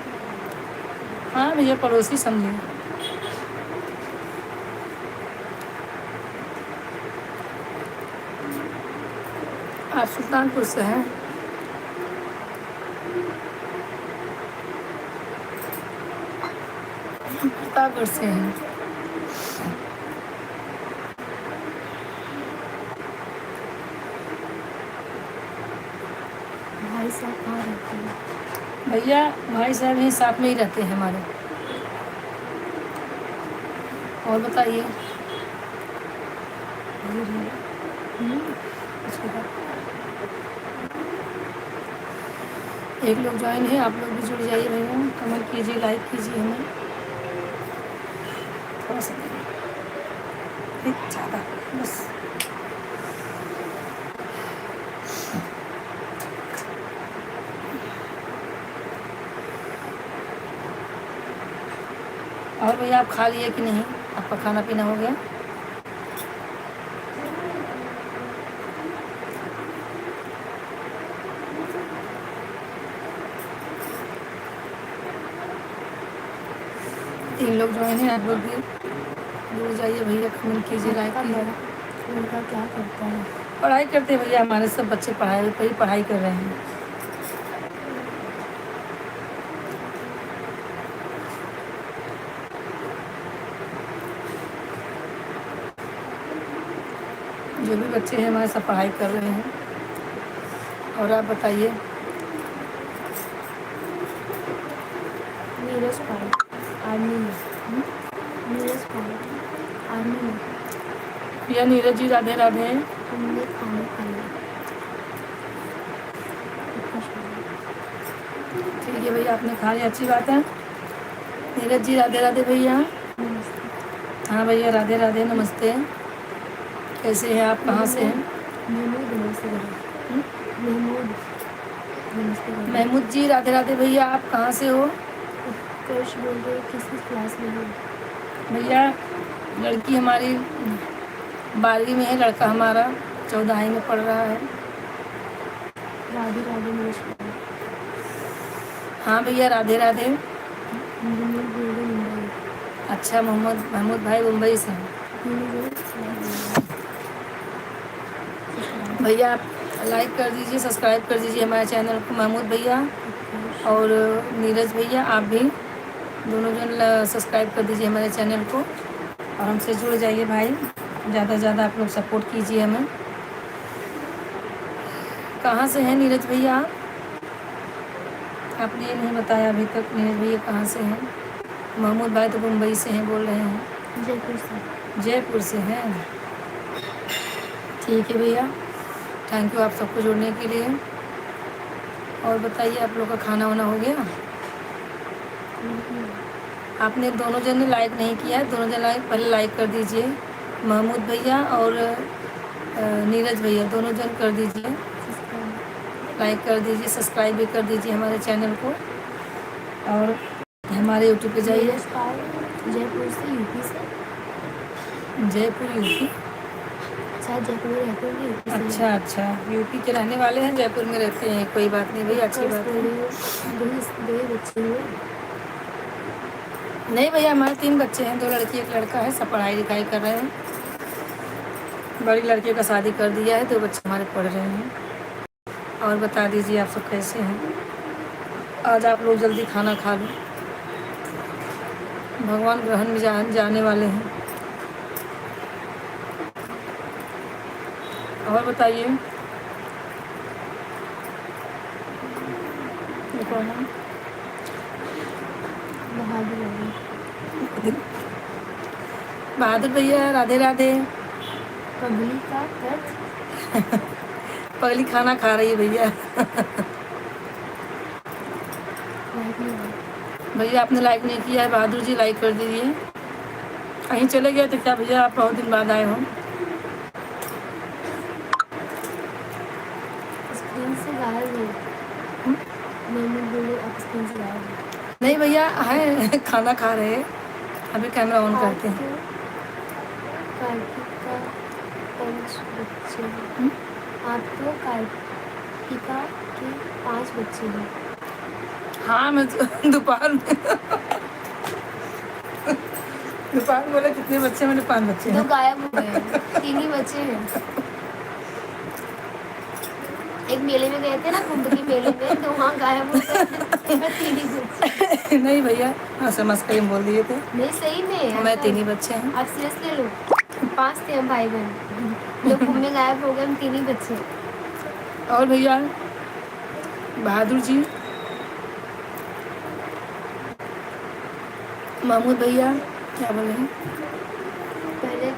हाँ भैया पड़ोसी समझिए। आप सुल्तानपुर से हैं? प्रतापगढ़ से हैं। भाई साहब कहाँ रहते हैं? भैया भाई साहब यहीं साथ में ही रहते हैं हमारे। और बताइए। एक लोग ज्वाइन है, आप लोग भी जुड़ जाइए भैया, कमेंट कीजिए, लाइक कीजिए हमें थोड़ा सा ज़्यादा बस। और भैया आप खा लिए कि नहीं? आपका खाना पीना हो गया? 3 लोग ज्वाइन हैं, आप लोग भी जुड़ जाइए भैया, कमेंट कीजिए, लाइक आपका कीजिए। बड़ा लड़का क्या करता है? पढ़ाई करते हैं भैया, हमारे सब बच्चे पढ़ाई कर रहे हैं। जो भी बच्चे हैं हमारे सब पढ़ाई कर रहे हैं। और आप बताइए। नीरज पाल आर्मी में। नीरज पाल आर्मी में। भैया नीरज जी राधे राधे। हमने खाना खाया। ठीक है भैया, आपने खा लिया, अच्छी बात है। नीरज जी राधे राधे भैया। नमस्ते। हाँ भैया राधे राधे, नमस्ते। कैसे हैं आप, कहाँ से हैं? महमूद नमस्ते करो। महमूद नमस्ते करो। महमूद जी राधे राधे भैया, आप कहाँ से हो? उत्कर्ष बोल रहे हो, किस क्लास में हो? भैया लड़की हमारी 12वीं में है, लड़का हमारा 14वीं में पढ़ रहा है। राधे राधे नमस्कार। हाँ भैया राधे राधे। मोहम्मद बोल रहे मुंबई। अच्छा, महमूद भाई मुंबई से हैं। भैया आप लाइक कर दीजिए, सब्सक्राइब कर दीजिए हमारे चैनल को, महमूद भैया और नीरज भैया, आप भी दोनों जन सब्सक्राइब कर दीजिए हमारे चैनल को और हमसे जुड़ जाइए भाई। ज़्यादा से ज़्यादा आप लोग सपोर्ट कीजिए हमें। कहाँ से हैं नीरज भैया आप? आपने ये नहीं बताया अभी तक, नीरज भैया कहाँ से हैं? महमूद भाई तो मुंबई से हैं बोल रहे हैं। जयपुर से। जयपुर से हैं। ठीक है भैया, थैंक यू आप सबको जुड़ने के लिए। और बताइए, आप लोग का खाना वाना हो गया? आपने दोनों जन ने लाइक नहीं किया है, दोनों जन पहले लाइक कर दीजिए। महमूद भैया और नीरज भैया दोनों जन कर दीजिए, लाइक कर दीजिए, सब्सक्राइब भी कर दीजिए हमारे चैनल को और हमारे यूट्यूब पे जाइए। जयपुर से, यूपी से। जयपुर यूपी? अच्छा, जयपुर में रहते होंगे यूपी से। अच्छा, यूपी के रहने वाले हैं, जयपुर में रहते हैं, कोई बात नहीं भैया, अच्छी बात है। दो ही बच्चे हुए। नहीं भैया, हमारे 3 बच्चे हैं, 2 लड़की 1 लड़का है, सब पढ़ाई लिखाई कर रहे हैं। बड़ी लड़की का शादी कर दिया है, 2 बच्चे हमारे पढ़ रहे हैं। और बता दीजिए आप सब कैसे हैं? आज आप लोग जल्दी खाना खा लो, भगवान ग्रहण में जाने वाले हैं। और बताइए। बहादुर भैया राधे राधे। पगली का अर्थ? पगली खाना खा रही है भैया। भैया आपने लाइक नहीं किया है, बहादुर जी लाइक कर दीजिए। कहीं चले गए थे क्या भैया, आप बहुत दिन बाद आए हो? स्क्रीन से गायब हो। मैंने बोले आप स्क्रीन से गायब हो। नहीं भैया है, खाना खा रहे हैं, अभी कैमरा ऑन करते हैं। कार्तिका 5 बच्चे हैं। आपको कार्तिका के 5 बच्चे हैं। हाँ, मैं दोपहर में बोले कितने बच्चे, मैंने 5 बच्चे हैं। तो गायब हो गए, 3 ही बच्चे हैं। एक मेले में गए थे ना, कुंभ के मेले में, तो वहाँ गायब हो गए, 3 ही बच्चे। नहीं भैया, हाँ समझ कर बोल दिए थे। नहीं सही में, मैं 3 ही बच्चे हैं। आप सीरियस ले लो। 5 थे हम भाई बहन, लोग कुंभ में गायब हो गए, हम 3 ही बच्चे। और भैया बहादुर जी, महमूद भैया क्या बोले हैं? पहले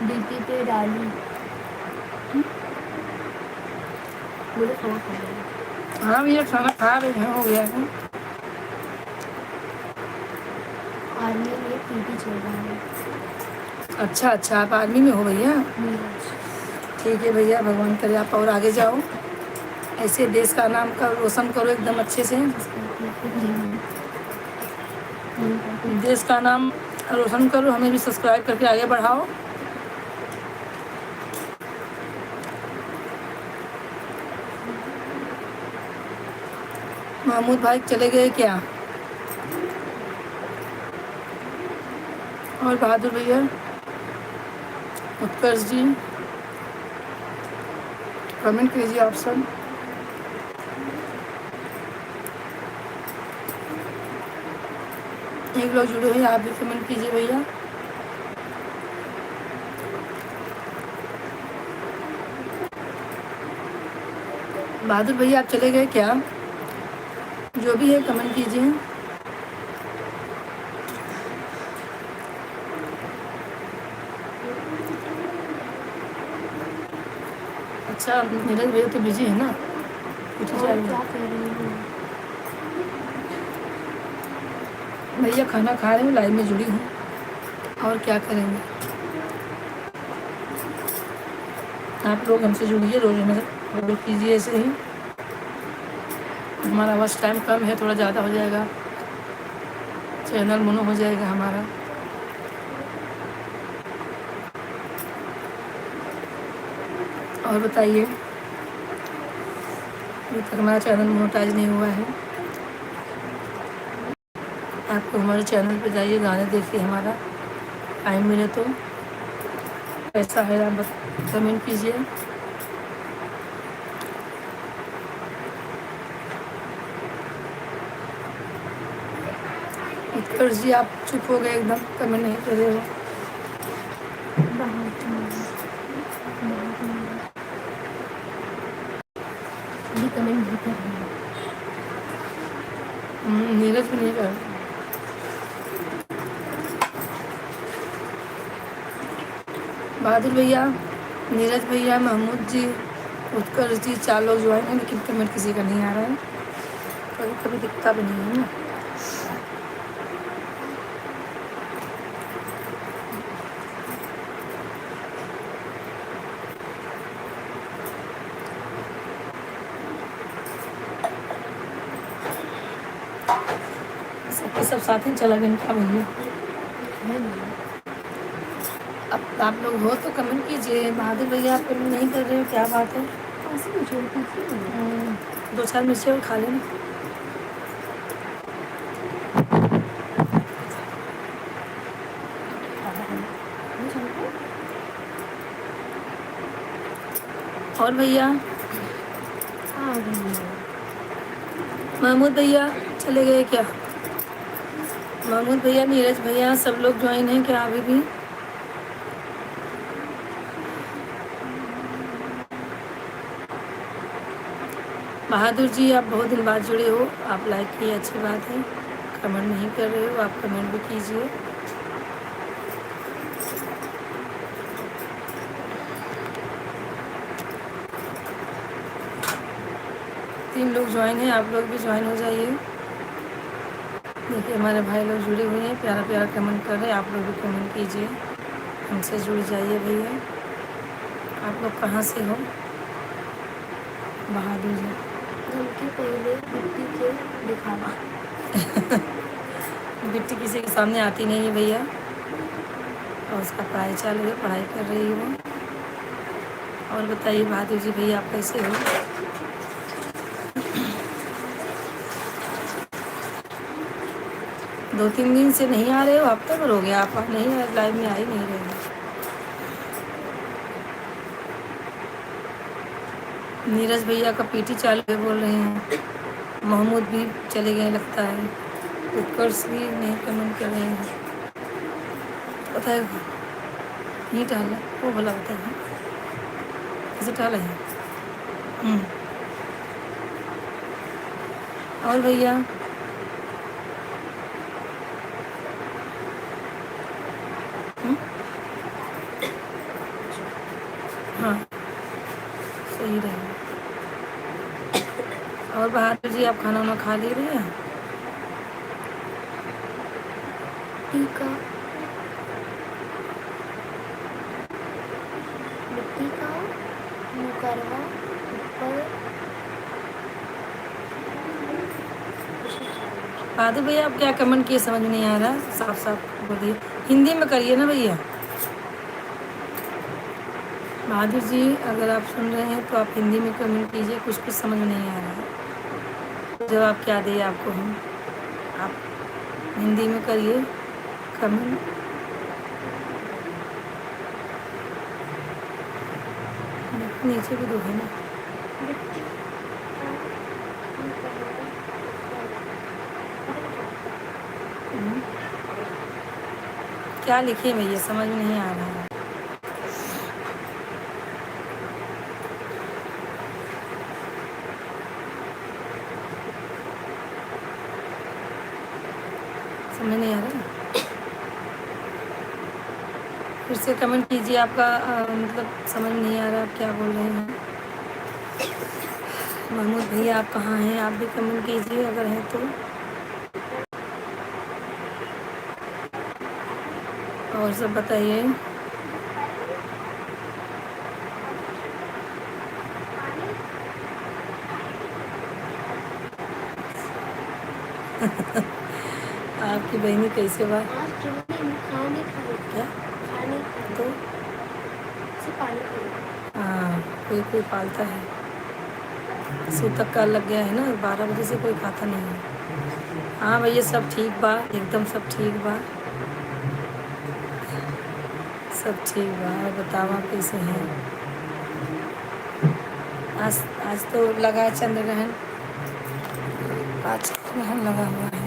डीपी पे डाली, बोले खाना खा लिया। हाँ भैया खाना खा रहे हैं, हो गया है। आर्मी में पीटी चल रहा है। अच्छा, आप आर्मी में हो भैया? नीरज। ठीक है भैया, भगवान करे आप और आगे जाओ, ऐसे देश का नाम का रोशन करो एकदम अच्छे से। देश का नाम रोशन करो, हमें भी सब्सक्राइब करके आगे बढ़ाओ। महमूद भाई चले गए क्या? और बहादुर भैया, उत्कर्ष जी, कमेंट कीजिए आप सब। एक लोग जुड़े हुए आप भी कमेंट कीजिए भैया। बहादुर भैया आप चले गए क्या? जो भी है कमेंट कीजिए। अच्छा नीरज भैया तो बिजी है ना, कुछ और चाहिए। क्या कर रही हूँ? भैया खाना खा रहे हूँ, लाइव में जुड़ी हूँ, और क्या करेंगे। आप लोग हमसे जुड़िए, रोज हमें फॉलो कीजिए ऐसे ही। हमारा बस टाइम कम है, थोड़ा ज़्यादा हो जाएगा, चैनल मोनो हो जाएगा हमारा। और बताइए, अभी तक हमारा चैनल मोनेटाइज नहीं हुआ है। आपको हमारे चैनल पे जाइए, गाने देखिए हमारा, टाइम मिले तो। कैसा है आप कमेंट कीजिए। उत्कर्ष जी आप चुप हो गए एकदम, कमेंट नहीं कर रहे हो। बहुत भी कमेंट भी कर रही हूँ। नीरज भी नहीं कर रहे। बहादुर भैया, नीरज भैया, महमूद जी, उत्कर्ष जी, 4 लोग ज्वाइन हैं, लेकिन कमेंट किसी का नहीं आ रहा है। कभी कभी दिखता भी नहीं है ना। सबके सब साथ ही चला गया इनका भैया। है नहीं। अब आप लोग हो तो कमेंट कीजिए। बहादुर भैया आप कमेंट नहीं कर रहे हो, क्या बात है? ऐसे मुझे कीजिए। 2-4 मिर्ची और खा लेना। और भैया, आ रही हूँ। महमूद भैया चले गए क्या? महमूद भैया, नीरज भैया, सब लोग ज्वाइन हैं क्या अभी भी? बहादुर जी आप बहुत दिन बाद जुड़े हो, आप लाइक किए, अच्छी बात है। कमेंट नहीं कर रहे हो, आप कमेंट भी कीजिए। तीन लोग ज्वाइन हैं, आप लोग भी ज्वाइन हो जाइए। देखिए हमारे भाई लोग जुड़े हुए हैं, प्यारा प्यारा कमेंट कर रहे हैं, आप लोग भी कमेंट कीजिए, हमसे जुड़ जाइए भैया। आप लोग कहाँ से हो? बहादुर जी उनके पहले मिट्टी के दिखावा। बिट्टी किसी के सामने आती नहीं है भैया, और उसका पढ़ाई चालू है, पढ़ाई कर रही है वो। और बताइए बहादुर जी भैया आप कैसे हो? 2-3 दिन से नहीं आ रहे हो, हफ्ता भर हो गया आप नहीं लाइव में आ ही नहीं रहे हो। नीरज भैया का पीटी चालू है बोल रहे हैं, महमूद भी चले गए लगता है, उत्कर्ष भी नहीं कमेंट कर रहे हैं। पता है नहीं डाला वो भला बताइए कैसे डाला है। और भैया हाँ सही रहेगा। और बहादुर जी आप खाना वाना खा लिए भैया? टीका मिट्टी का मुकरवा ऊपर। बहादुर भैया आप क्या कमेंट किए समझ में नहीं आ रहा, साफ साफ बोलिए, हिंदी में करिए ना भैया। बहादुर जी अगर आप सुन रहे हैं तो आप हिंदी में कमेंट कीजिए, कुछ समझ में नहीं आ रहा है। जवाब क्या दिए आपको हम, आप हिंदी में करिए कमेंट। नीचे भी दो है ना। हम्म, क्या लिखे भैया, समझ में नहीं आ रहा है। समझ नहीं आ रहा, फिर से कमेंट कीजिए। आपका मतलब समझ नहीं आ रहा आप क्या बोल रहे हैं। महमूद भैया आप कहाँ हैं, आप भी कमेंट कीजिए अगर हैं तो। और सब बताइए। आपकी बहनी कैसे बा? क्या तो हाँ, कोई कोई पालता है। सूतक का लग गया है ना, 12 बजे से कोई खाता नहीं है। हाँ भैया सब ठीक बा, एकदम सब ठीक बा, सब ठीक बा। और बताओ आप कैसे हैं? आज आज तो लगा है चंद्र ग्रहण, आज चंद्र ग्रहण लगा हुआ है।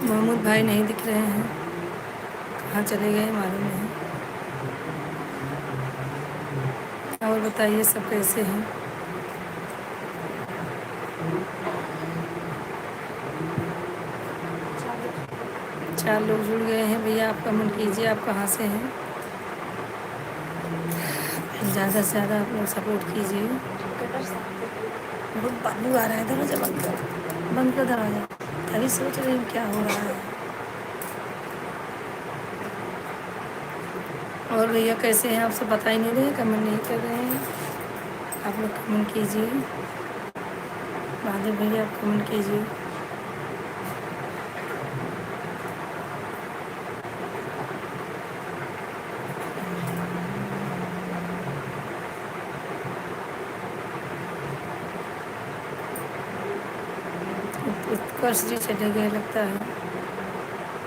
महमूद भाई नहीं दिख रहे हैं, कहाँ चले गए मालूम नहीं। और बताइए सब कैसे हैं? चार लोग जुड़ गए हैं भैया, आप कमेंट कीजिए आप कहाँ से हैं। ज़्यादा से ज़्यादा आप लोग सपोर्ट कीजिए। बहुत बदबू आ रहा है, दरवाज़ा बंद कर, बंद कर दरवाज़ा। तभी सोच रही हूँ क्या हो रहा है। और भैया कैसे हैं आप सब, बता ही नहीं रहे, कमेंट नहीं कर रहे हैं। आप लोग कमेंट कीजिए। बहादुर भैया आप कमेंट कीजिए। उत्कर्ष जी चले गए लगता है।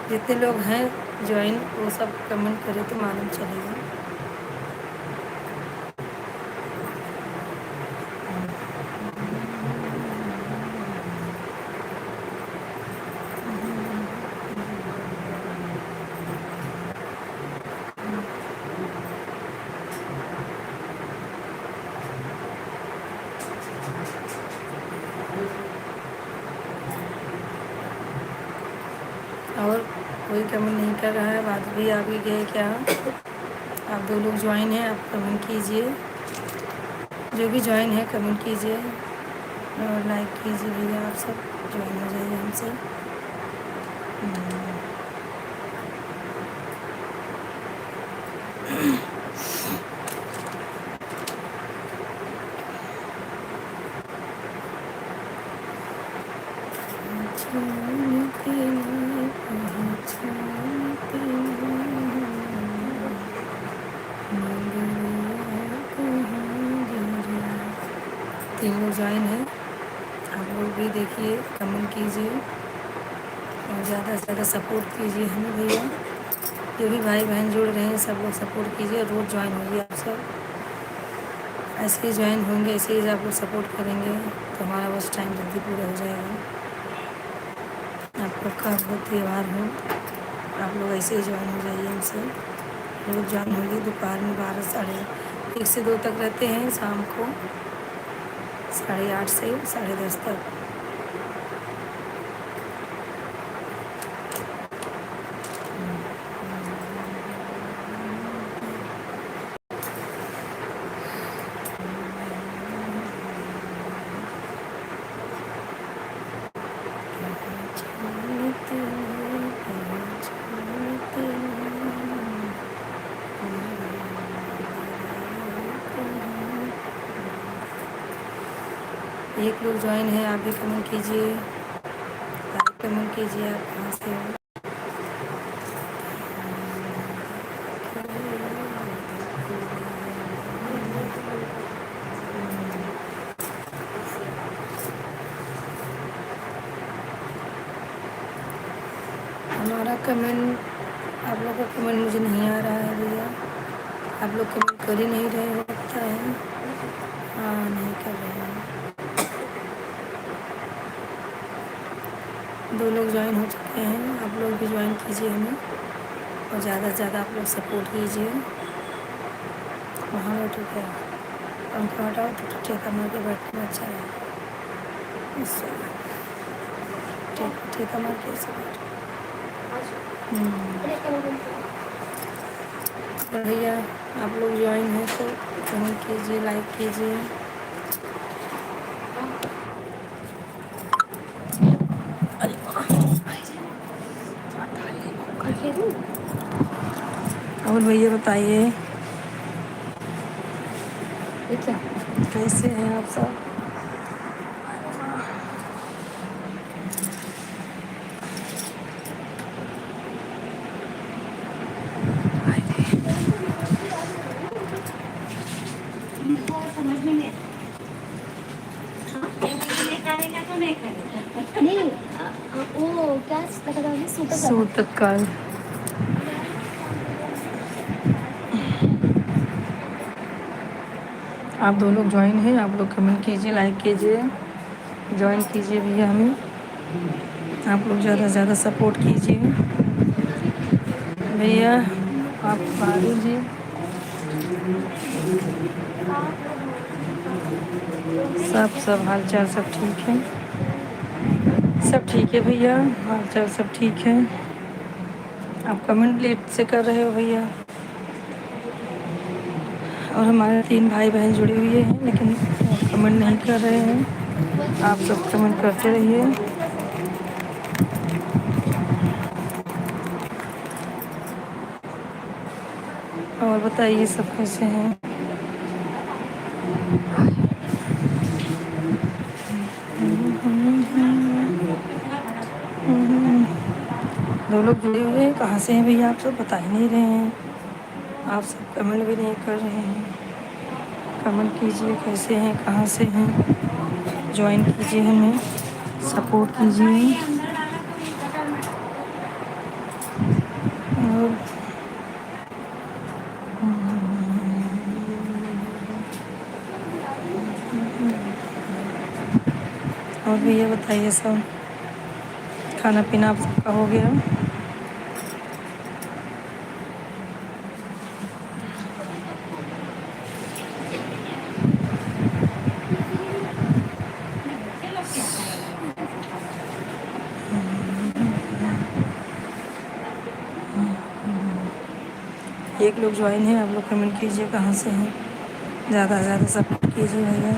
जितने लोग हैं ज्वाइन वो सब कमेंट करें तो मालूम चलेगा। और कोई कमेंट नहीं कर रहा है। बात भी आ भी गए क्या? आप 2 लोग ज्वाइन हैं, आप कमेंट कीजिए। जो भी ज्वाइन है कमेंट कीजिए और लाइक कीजिए भैया, आप सब ज्वाइन हो जाइए हमसे। तीन लोग ज्वाइन हैं, आप लोग भी देखिए, कमेंट कीजिए और ज़्यादा से ज़्यादा सपोर्ट कीजिए हमें भैया। जो भी भाई बहन जुड़ रहे हैं सब लोग सपोर्ट कीजिए, रोज़ ज्वाइन होइए आप सब। ऐसे ही ज्वाइन होंगे, ऐसे ही आप लोग सपोर्ट करेंगे तो हमारा बस टाइम जल्दी पूरा हो जाएगा। आप लोग का बहुत त्यौहार हो, आप लोग ऐसे ही ज्वाइन हो जाइए हमसे। रोज़ ज्वाइन होइए, दोपहर में 12 साढ़े 1 से 2 तक रहते हैं, शाम को 8:30 से 10:30 तक। एक लोग ज्वाइन है, आप भी कमेंट कीजिए, लाइक कमेंट कीजिए आप कहाँ से हो। हमारा कमेंट आप लोग का कमेंट मुझे नहीं आ रहा है भैया, आप लोग कमेंट कर ही नहीं रहे हो लगता है। हाँ, नहीं कर रहे हैं। 2 लोग ज्वाइन हो चुके हैं, आप लोग भी ज्वाइन कीजिए हमें, और ज़्यादा से ज़्यादा आप लोग सपोर्ट कीजिए। वहाँ बैठो क्या, पंखा हटाओ तो ठेका मार के बैठना अच्छा है, इससे ठेका मार के ऐसे बैठो। तो भैया आप लोग ज्वाइन हैं तो कमेंट कीजिए, लाइक कीजिए। और भैया बताइए क्या कैसे हैं आप सब? नहीं वो क्या लगा सूटर सूतक काल। आप 2 लोग ज्वाइन हैं, आप लोग कमेंट कीजिए, लाइक कीजिए, ज्वाइन कीजिए भैया हमें, आप लोग ज़्यादा से ज़्यादा सपोर्ट कीजिए भैया। आप आ लीजिए। सब हाल चाल सब ठीक है, सब ठीक है भैया, हाल चाल सब ठीक है। आप कमेंट लेट से कर रहे हो भैया, और हमारे 3 भाई बहन जुड़े हुए हैं लेकिन कमेंट नहीं कर रहे हैं। आप सब कमेंट करते रहिए। और बताइए सब कैसे हैं? दो लोग जुड़े हुए हैं, कहाँ से हैं भैया आप सब बता ही नहीं रहे हैं, आप सब कमेंट भी नहीं कर रहे हैं। कमेंट कीजिए कैसे हैं, कहाँ से हैं, ज्वाइन कीजिए हमें, सपोर्ट कीजिए। और भैया बताइए सब, खाना पीना आप सबका हो गया? एक लोग ज्वाइन है, आप लोग कमेंट कीजिए कहाँ से हैं, ज़्यादा से ज़्यादा सपोर्ट कीजिए भैया।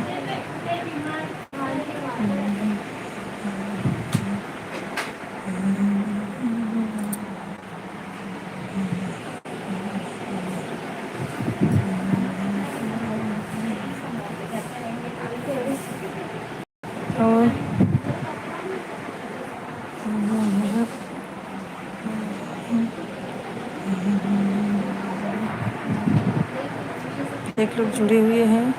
और एक लोग जुड़े हुए हैं,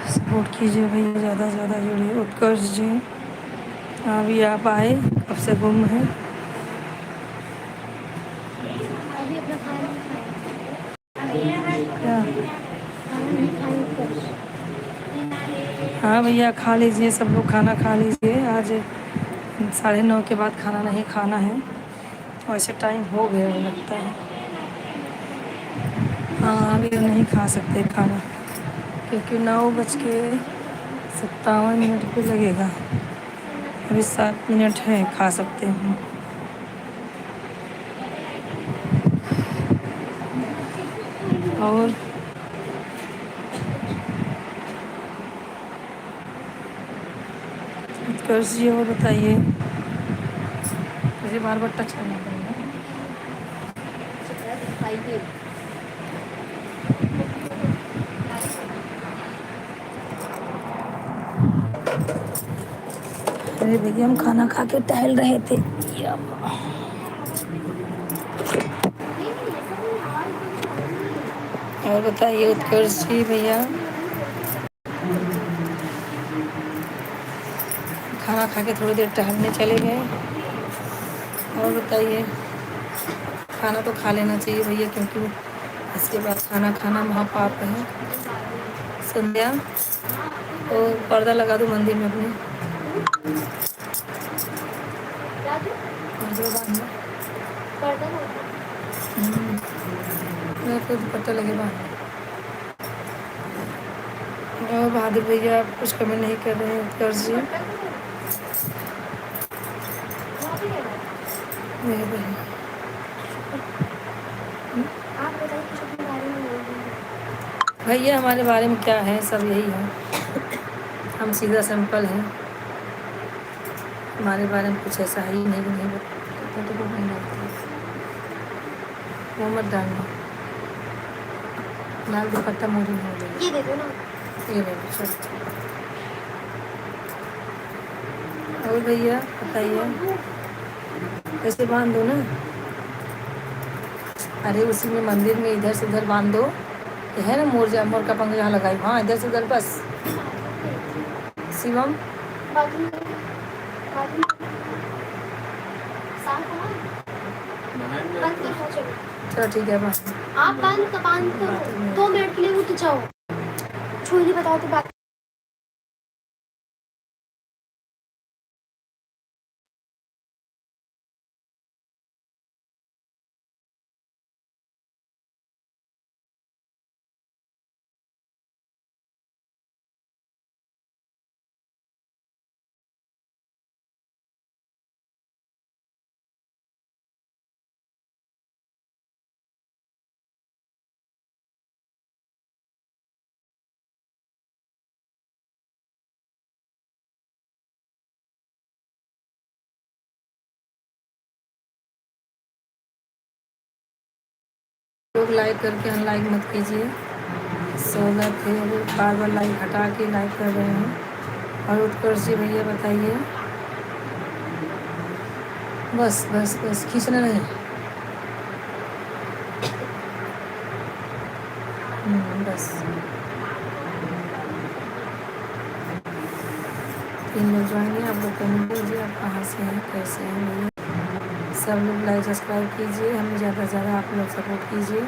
सपोर्ट कीजिए भैया, ज़्यादा से ज़्यादा जुड़िए। उत्कर्ष जी, अभी आप आए, कब से गुम है? अभी अपना खाना क्या? खाना हाँ भैया खा लीजिए, सब लोग खाना खा लीजिए। आज 9:30 के बाद खाना नहीं खाना है, वैसे टाइम हो गया है लगता है। हाँ अभी नहीं खा सकते खाना, क्योंकि 9:57 पे लगेगा, अभी 7 मिनट है, खा सकते हैं। और उत्कर्ष जी और बताइए, मुझे बार बार टच करना पड़ेगा। खाइए। अरे भैया हम खाना खा के टहल रहे थे। और बताइए उत्कर्ष जी भैया, खाना खा के थोड़ी देर टहलने चले गए। और बताइए खाना तो खा लेना चाहिए भैया, क्योंकि इसके बाद खाना खाना महापाप है। संध्या और पर्दा लगा दो मंदिर में अपने। जो बांध दो। मेरे को दुपट्टा लगे बांध। और बहादुर भैया आप कुछ कमेंट नहीं कर रहे हैं, कर जी मेरे भाई। भैया हमारे बारे में क्या है, सब यही है, हम सीधा सिंपल हैं, हमारे बारे में कुछ ऐसा ही नहीं बताते तो नहीं डालते। वो मत डालना, लाल दुपट्टा मोरी हो गई। ये दे दो ना, ये ले लो चलो। और भैया बताइए, ऐसे बांध दो ना। अरे उसी में मंदिर में इधर से उधर बांध दो, ये है ना मोर का पंख जहाँ लगाई, हाँ इधर से उधर बस। शिवम चलो ठीक है बस। आप बांध करो 2 मिनट के लिए उठ जाओ, छोली बताओ तो बात। लोग लाइक करके अनलाइक मत कीजिए, 16 थे बार बार लाइक हटा के लाइक कर रहे हैं। और उत्कर्ष जी भैया बताइए, बस बस बस खींचना नहीं। बस 3 लोग ज्वाइन हैं, आप लोग कमेंट कीजिए आप कहाँ से हैं, कैसे हैं भैया। सब लोग लाइक सब्सक्राइब कीजिए, हमें ज़्यादा से ज़्यादा आप लोग सपोर्ट कीजिए।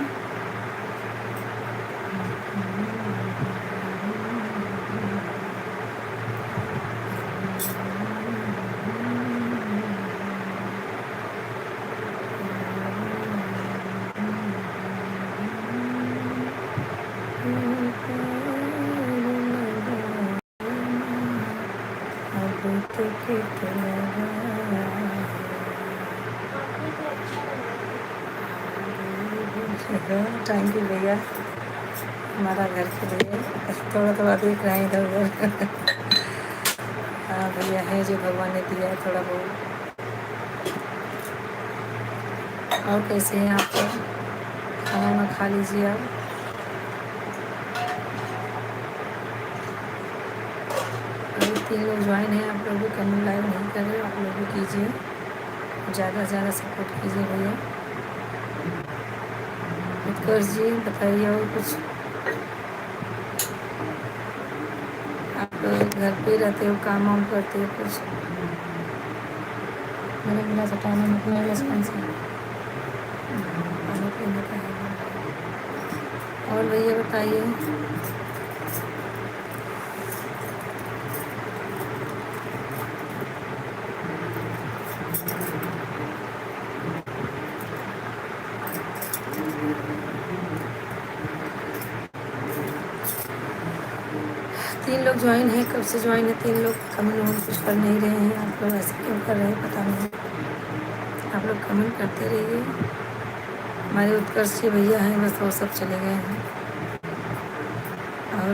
थैंक यू भैया, हमारा घर के लिए थोड़ा थोड़ा देख रहे हैं इधर उधर। हाँ भैया है जो भगवान ने दिया है थोड़ा बहुत। और कैसे हैं आप सब, खाना वाना खा लीजिए आप। अभी 3 लोग ज्वाइन हैं, आप लोग भी कमेंट लाइक नहीं कर रहे, आप लोग भी कीजिए, ज़्यादा से ज़्यादा सपोर्ट कीजिए भैया। उत्कर्ष जी बताइए और कुछ, आप घर पे रहते हो, काम वाम करते हो कुछ? मैंने गिलास हटाना निकला गिलास कौन सा पानी पीने का है। और भैया बताइए, तीन लोग ज्वाइन हैं, कब से ज्वाइन है 3 लोग, कमेंट वमेंट कुछ कर नहीं रहे हैं, आप लोग ऐसे क्यों कर रहे हैं पता नहीं। आप लोग कमेंट करते रहिए। हमारे उत्कर्ष जी भैया हैं, बस वो सब चले गए हैं। और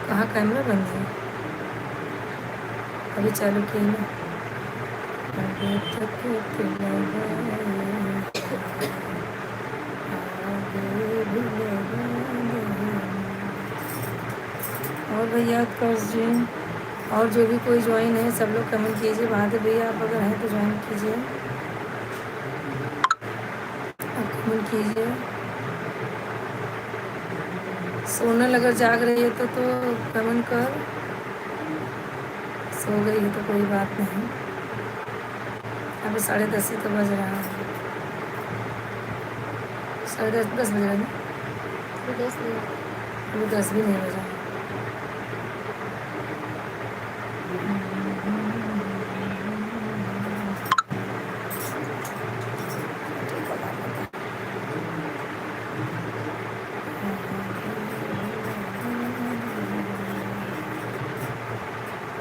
कहाँ कैमरा बंद है, अभी चालू किए ना। अभी तक भैया, उत्कर्ष जी, और जो भी कोई ज्वाइन है सब लोग कमेंट कीजिए। बहादुर भैया आप अगर हैं तो ज्वाइन कीजिए, आप कमेंट कीजिए। सोनल अगर जाग रही है तो कमेंट कर, सो गई है तो कोई बात नहीं। अभी 10:30 ही तो बज रहा है, 10:30 बज रहा है ना, अभी 10 भी नहीं बजा।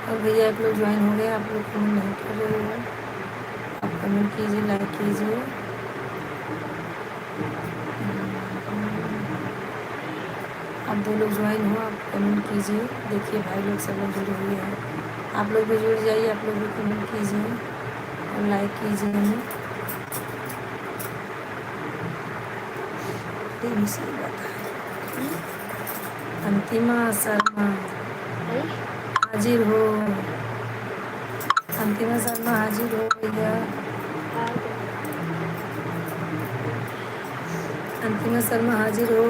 और भैया आप लोग ज्वाइन हो गए, आप लोग कमेंट नहीं कर रहे हो, आप कमेंट कीजिए, लाइक कीजिए। आप 2 लोग ज्वाइन हो, आप कमेंट कीजिए। देखिए भाई लोग सब लोग जुड़े हुए हैं, आप लोग भी जुड़ जाइए, आप लोग भी कमेंट कीजिए और लाइक कीजिए हमें। सही बात है। अंतिमा शर्मा हाजिर हो, अंतिमा शर्मा हाजिर हो भैया, अंतिमा शर्मा हाजिर हो।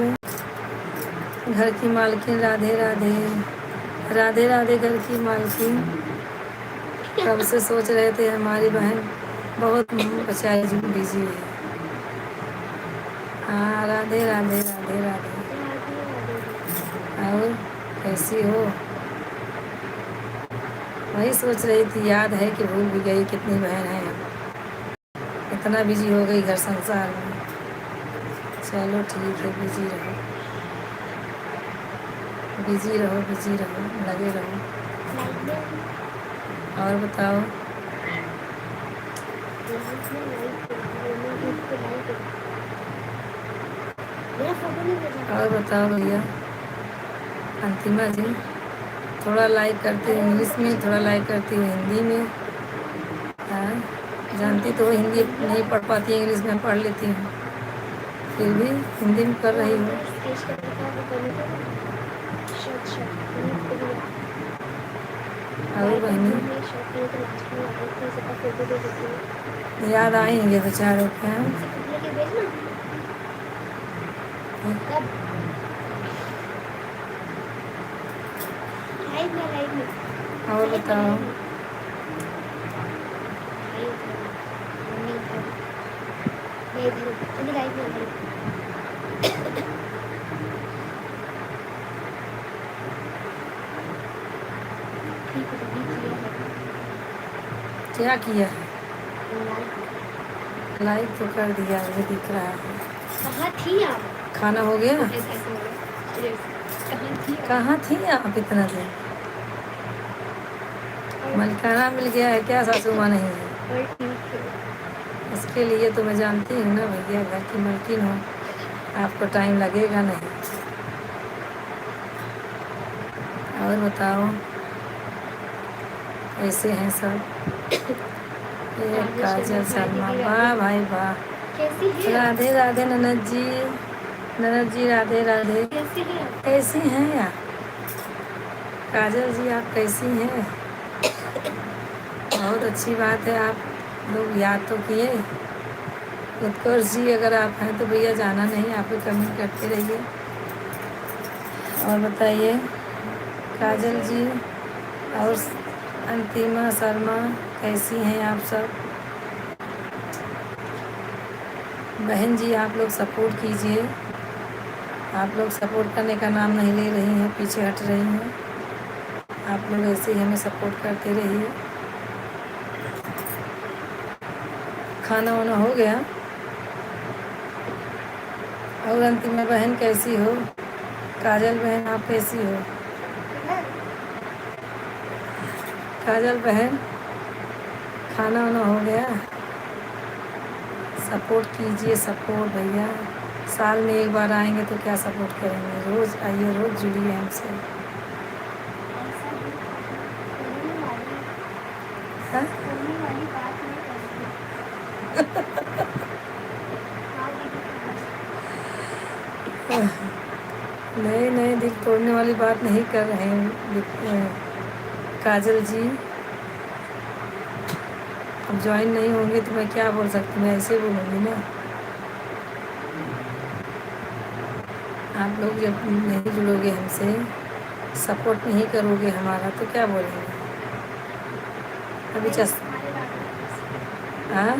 घर की मालकिन राधे राधे, राधे राधे घर की मालकिन। कब से सोच रहे थे हमारी बहन बहुत बेचारी बिजी है। हाँ राधे राधे राधे राधे। और कैसी हो? वही सोच रही थी, याद है कि भूल भी गई कितनी बहन है, इतना बिजी हो गई घर संसार में। चलो ठीक है, बिजी रहो, बिजी रहो, बिजी रहो, लगे रहो। और बताओ, और बताओ भैया। अंतिमा जी थोड़ा लाइक करती हूँ इंग्लिश में, थोड़ा लाइक करती हूँ हिंदी में। हाँ जानती तो हिंदी नहीं पढ़ पाती, इंग्लिश में पढ़ लेती हूँ, फिर भी हिंदी में कर रही हूँ। और बहनी याद आएंगे बेचारों के। और बताओ, क्या किया है? लाइक तो कर दिया, मुझे दिख रहा है। कहाँ थी आप? खाना हो गया? कहाँ थी आप इतना दिन? मलिकाना मिल गया है क्या? सासू माँ नहीं है? इसके लिए तो मैं जानती हूँ ना भैया, घर की मलकिन हो, आपको टाइम लगेगा नहीं। और बताओ कैसे हैं सब? ये काजल शर्मा, वाह भाई वाह, राधे राधे ननद जी, ननद जी राधे राधे। कैसी हैं आप काजल जी, आप कैसी हैं? बहुत अच्छी बात है, आप लोग याद तो किए। उत्कर्ष जी अगर आप हैं तो भैया जाना नहीं, आप भी कमेंट करते रहिए। और बताइए काजल जी और अंतिमा शर्मा कैसी हैं आप सब? बहन जी आप लोग सपोर्ट कीजिए, आप लोग सपोर्ट करने का नाम नहीं ले रही हैं, पीछे हट रही हैं। आप लोग ऐसे ही हमें सपोर्ट करते रहिए। खाना वाना हो गया? और अंतिमा बहन कैसी हो? काजल बहन आप कैसी हो? काजल बहन खाना वाना हो गया? सपोर्ट कीजिए, सपोर्ट भैया, साल में एक बार आएंगे तो क्या सपोर्ट करेंगे, रोज़ आइए, रोज़ जुड़िए हमसे। हाँ? नहीं नहीं, दिल तोड़ने वाली बात नहीं कर रहे हैं काजल जी। अब ज्वाइन नहीं होंगे तो मैं क्या बोल सकती हूँ, मैं ऐसे बोलूँगी ना। आप लोग जब नहीं जुड़ोगे हमसे, सपोर्ट नहीं करोगे हमारा, तो क्या बोलेंगे। अभी चस हाँ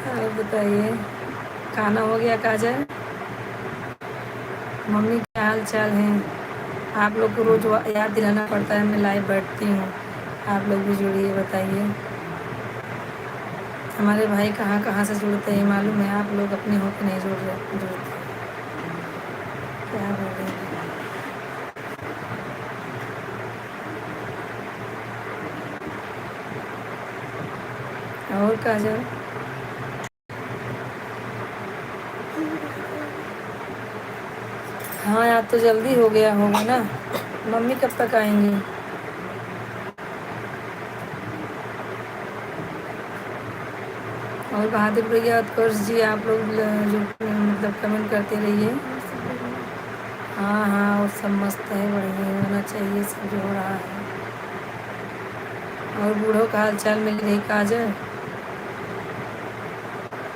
और बताइए, खाना हो गया काजल? मम्मी क्या हाल चाल है? आप लोग को रोज़ याद दिलाना पड़ता है, मैं लाइव बैठती हूँ, आप लोग भी जुड़िए, बताइए। हमारे भाई कहाँ कहाँ से जुड़ते हैं मालूम है, आप लोग अपने होकर नहीं जुड़ते। क्या बोलें। और काजल, हाँ यार तो जल्दी हो गया होगा ना। मम्मी कब तक आएंगी? और बहादुर भैया, उत्कर्ष जी, आप लोग जो मतलब कमेंट करते रहिए। हाँ हाँ, और सब मस्त है, बढ़िया होना चाहिए सब जो हो रहा है। और बूढ़ों का हाल चाल मिल रही काजल?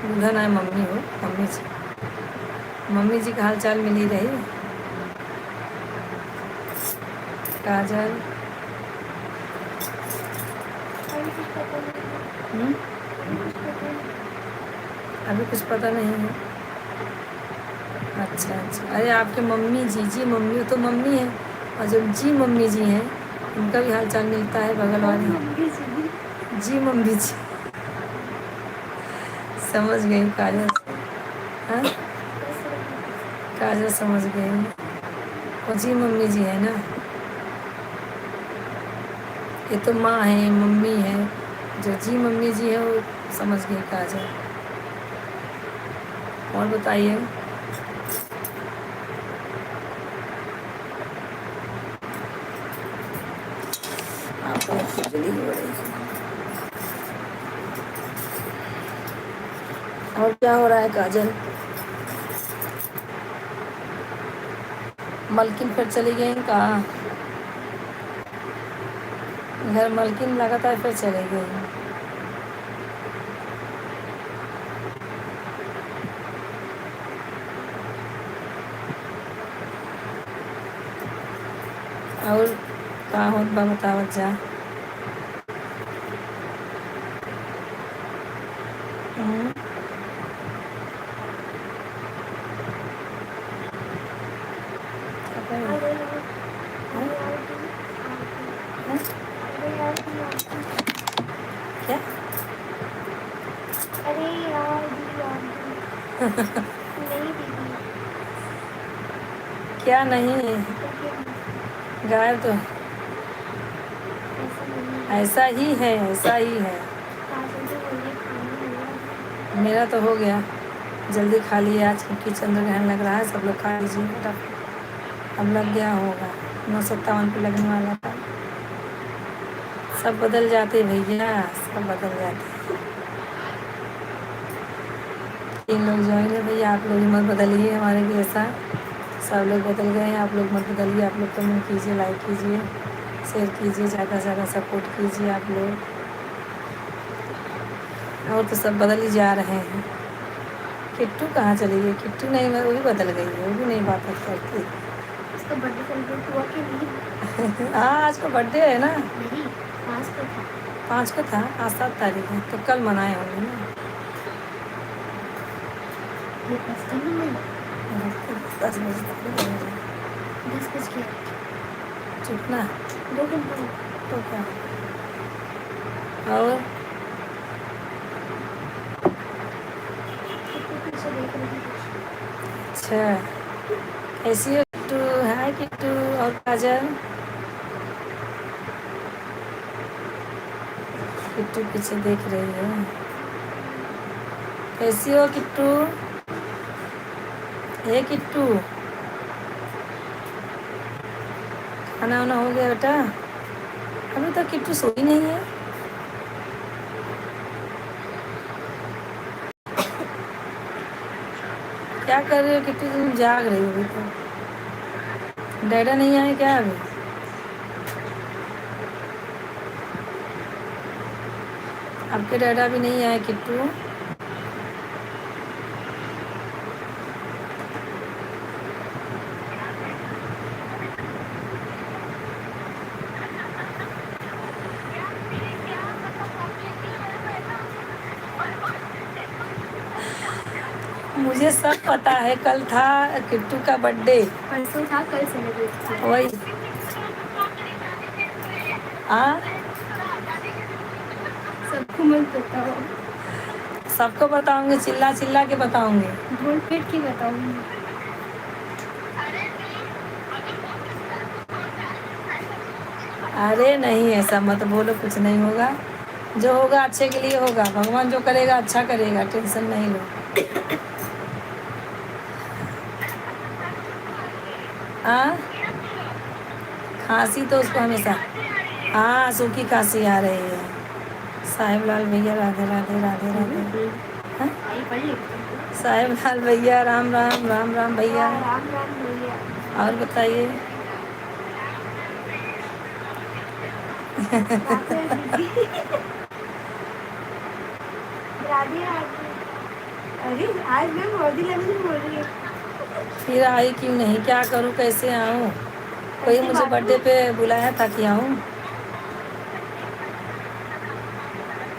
बूढ़ा ना मम्मी हो, मम्मी जी, मम्मी जी का हाल चाल मिल ही रही काजल। हम्म? अभी कुछ पता नहीं है। अच्छा अच्छा, अरे आपके मम्मी जी मम्मी तो मम्मी है, और जो जी मम्मी जी हैं उनका भी हाल चाल मिलता है, बगल वाली जी मम्मी जी। समझ गई काजल। हाँ काजल समझ गई, और जी मम्मी जी है ना, ये तो माँ है मम्मी है, जो जी मम्मी जी है वो समझ गई काजल। और बताइए, आप तो खुजली हो रही है। और क्या हो रहा है काजल? मलकिन फिर चली गई कहाँ? घर मलकिन लगातार फिर चली गई। और कहाँ होत बा बतावत जा। हम्म, क्या कर रही है? हाँ? क्या? अरे यार नहीं दीदी, क्या नहीं? गायब तो ऐसा नहीं है। ऐसा ही है, ऐसा ही है। काजल तो बोल रही खाना हुआ। मेरा तो हो गया, जल्दी खा लिया, आज क्योंकि चंद्र ग्रहण लग रहा है, सब लोग खा लीजिए फटाफट। अब लग गया होगा, 9:57 पे लगने वाला था। सब बदल जाते भैया, सब बदल जाते। 3 लोग ज्वाइन है भैया, आप लोग मत बदलिए हमारे भी ऐसा। सब लोग बदल गए हैं, आप लोग मत बदलिए, आप लोग कमेंट कीजिए, लाइक कीजिए, शेयर कीजिए, ज़्यादा से ज़्यादा सपोर्ट कीजिए आप लोग। और तो सब बदल ही जा रहे हैं। किट्टू कहाँ चली गई? किट्टू नहीं, मैं वो भी बदल गई है, वो भी नहीं बात करती। उसका बर्थडे सेलिब्रेट हुआ कि नहीं? हाँ आज का बर्थडे है ना। नहीं, पास का था। 5 को था, आज 7 तारीख है, तो कल मनाए होंगे ना। ये बस करना मैं 10 बजे तक नहीं करेंगे। 10 बज के चुप ना, 2 घंटे तो क्या। और पीछे देख रही थी। अच्छा, कैसी हो किट्टू? हाय किट्टू और काजल। किट्टू पीछे देख रही है। कैसी हो किट्टू? हे किट्टू, खाना वाना हो गया बेटा? अभी तक किट्टू सोई नहीं है। क्या कर रहे हो किट्टू, तुम जाग रही हो अभी तो? डैडा नहीं आए क्या अभी? आपके डैडा भी नहीं आए किट्टू? मुझे सब पता है, कल था किट्टू का बर्थडे। परसों था, कल सेलिब्रेट किया। वही हाँ, सबको मत बताओ, सबको बताऊंगी, चिल्ला चिल्ला के बताऊंगी। ढोल पीट के बताऊंगी। अरे नहीं, ऐसा मत बोलो, कुछ नहीं होगा। जो होगा अच्छे के लिए होगा, भगवान जो करेगा अच्छा करेगा, टेंशन नहीं लो। हाँ, खांसी तो उसको हमेशा, हाँ सूखी खांसी आ रही है। साहिब लाल भैया राधे राधे राधे राधे। हाँ? साहिब लाल भैया राम राम राम राम भैया। राम राम भैया। और बताइए। राधे राधे। अरे आज मैं बॉडी लैंग्वेज बोल रही हूँ। फिर आई क्यों नहीं, क्या करूँ, कैसे आऊँ? कोई मुझे बर्थडे पे बुलाया था कि आऊँ?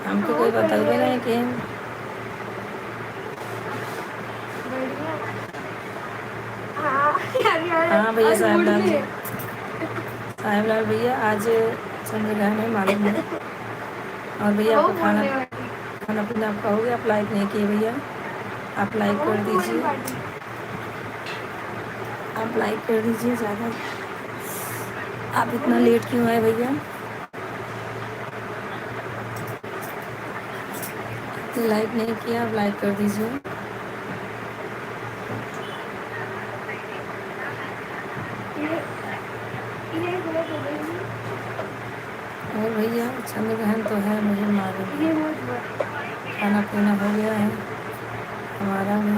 हमको कोई बताइए नहीं कि हाँ भैया साहिब लाल जी, साहिब लाल भैया आज चंद्रग्रहण है मालूम है। और भैया आपका खाना पीना आपका हो गया? आप लाइक नहीं किए भैया, आप लाइक कर दीजिए, आप लाइक कर दीजिए ज़्यादा। आप इतना लेट क्यों आए भैया? लाइक नहीं किया, आप लाइक कर दीजिए। और भैया चंद्रग्रहण तो है, मुझे मालूम है। खाना पीना हो गया है हमारा भी।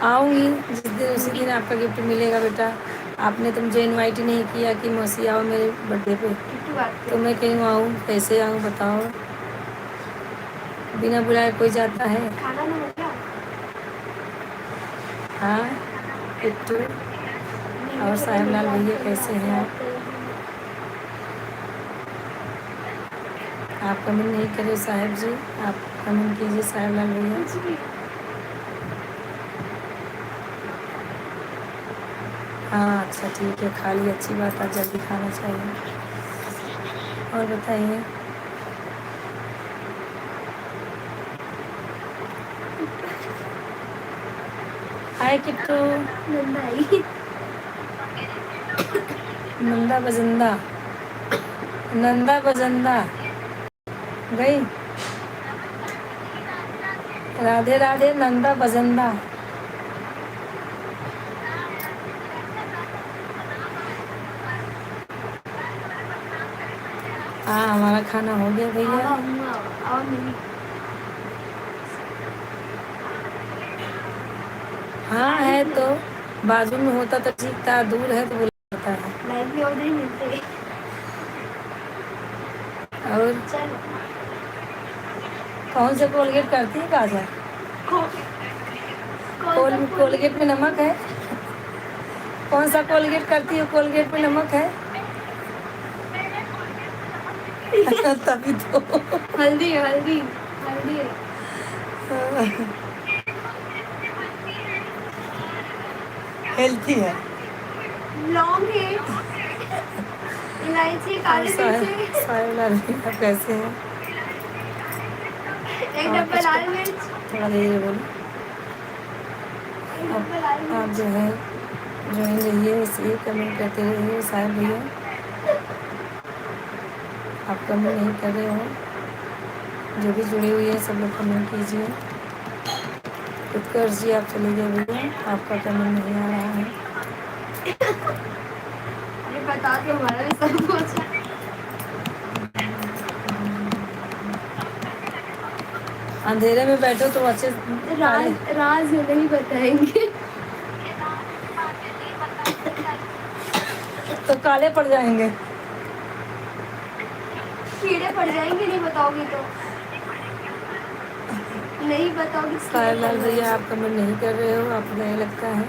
आऊँगी जिस दिन, उसी दिन आपका गिफ्ट मिलेगा बेटा। आपने तो मुझे इनवाइट ही नहीं किया कि मौसी आओ मेरे बर्थडे पे, तो मैं क्यों आऊँ, कैसे आऊँ बताओ? बिना बुलाए कोई जाता है? हाँ किट्टू और साहिब लाल भैया कैसे हैं आप? आप कमेंट नहीं करें साहिब जी, आप कमेंट कीजिए साहिब लाल भैया। हाँ अच्छा ठीक है, खा ली, अच्छी बात है, जल्दी खाना चाहिए। और बताइए। हाय किट्टू। नंदा बजंदा, नंदा बजंदा गई। राधे राधे नंदा बजंदा। हाँ हमारा खाना हो गया भैया। हाँ है तो, बाजू में होता तो ठीक था, दूर है तो बुलाता है। और कौन से कोलगेट करती है काजल? कोलगेट में नमक है? कौन सा कोलगेट करती है, कोलगेट में नमक है? तभी तो हल्दी हल्दी हल्दी है। हेल्थी है, लौंग है, इलायची, काले मिर्च, साहिब लाल भैया कैसे हैं? एक डब्बा लाल मिर्च। थोड़ा धीरे बोलो। आप जो है ज्वाइन रहिए, इसलिए कमेंट करते रहिए साहिब भैया। आप कमेंट नहीं कर रहे हो, जो भी जुड़ी हुई है सब लोग कमेंट कीजिए। उत्कर्ष जी आप चले गए भैया, आपका कमेंट नहीं आ रहा है। अरे बता दो, हमारा भी सब कुछ अंधेरे में बैठो तो अच्छे काले राज नहीं बताएंगे। तो काले पड़ जाएंगे। कीड़े पड़ जाएंगे नहीं बताओगी तो। नहीं बताओगी तो कीड़े साहिब लाल पड़ भैया जाएंगे। आप कमेंट नहीं कर रहे हो, आपको नहीं लगता है।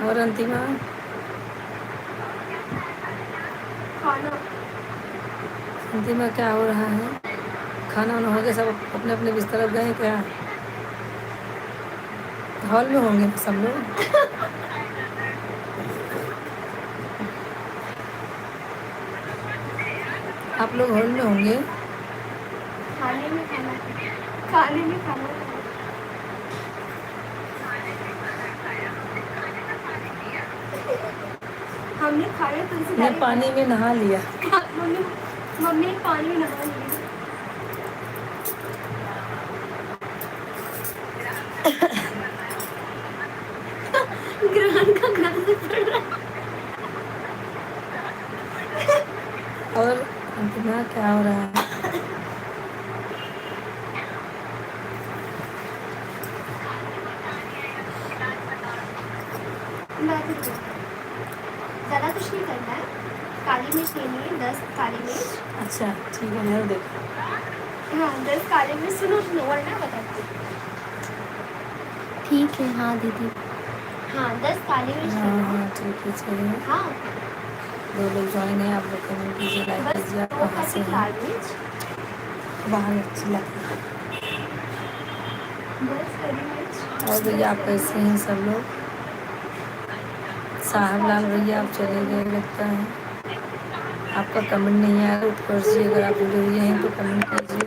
और अंतिमा खाना अंतिमा क्या हो रहा है? खाना वाना हो गया, सब अपने अपने बिस्तर अब गए क्या? हॉल में होंगे सब लोग। आप लोग हॉल में होंगे। खाने में खाना खाने में खाना हमने खाया तो इसे मैं पानी में नहा लिया। मम्मी मम्मी पानी में नहा लिया। ग्रहण का ग्रहण पड़ रहा है। और अंतिमा क्या हो रहा है? ज़्यादा कुछ नहीं करना है। काली मिर्च लेनी है 10 काली मिर्च। अच्छा ठीक है, मैं देखो। हाँ 10 काली मिर्च। सुनो सुनो वरना बताती हूँ। ठीक है हाँ दीदी। हाँ 10 काली मिर्च हाँ लेना। हाँ ठीक है चलिए। हाँ 2 लोग ज्वाइन है, आप लोग कमेंट कीजिए, लाइक बस कीजिए। आप 2 कहाँ से पैकेट हैं? लाल मिर्च। बाहर अच्छी लगती है। 10 हरी मिर्च। और भैया आप कैसे हैं सब लोग? साहब लाल भैया आप चले गए लगता है। आपका कमेंट नहीं आया। उत्कर्ष जी अगर आप जुड़े हुए हैं तो कमेंट कीजिए।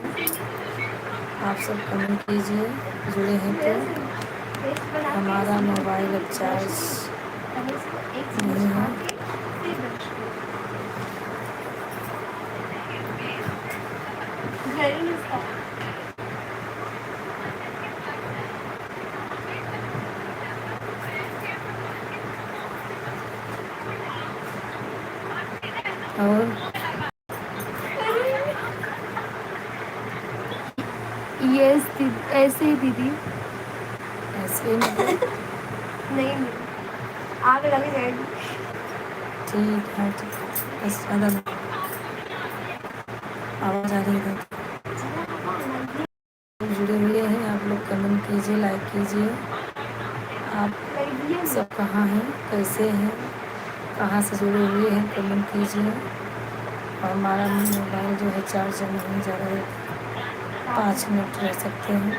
आप सब कमेंट कीजिए, जुड़े हैं तो। हमारा मोबाइल अब चार्ज नहीं है। और यस ऐसे ही दीदी। ऐसे ही मतलब नहीं आग लग जाएगी। ठीक है ठीक है, बस ज़्यादा नहीं। आवाज़ आ रही है। जुड़े हुए हैं आप लोग कमेंट कीजिए, लाइक कीजिए। आप सब कहाँ हैं, कैसे हैं, कहाँ से जुड़े हुए हैं, कमेंट कीजिए। और हमारा मोबाइल जो है चार्जर नहीं ज़्यादा है, 5 मिनट रह सकते हैं।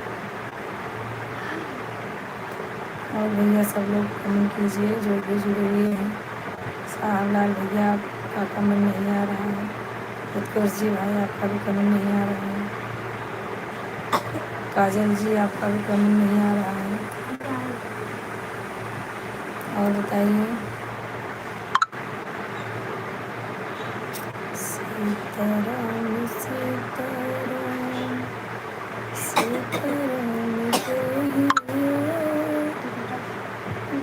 और भैया सब लोग कमेंट कीजिए जो भी जुड़े हुए हैं। साहब लाल भैया आपका कमेंट नहीं आ रहा है। उत्कर्ष जी भाई आपका भी कमेंट नहीं आ रहा है। काजल जी आपका भी कमेंट नहीं आ रहा है। और बताइए। सीताराम सीताराम सीताराम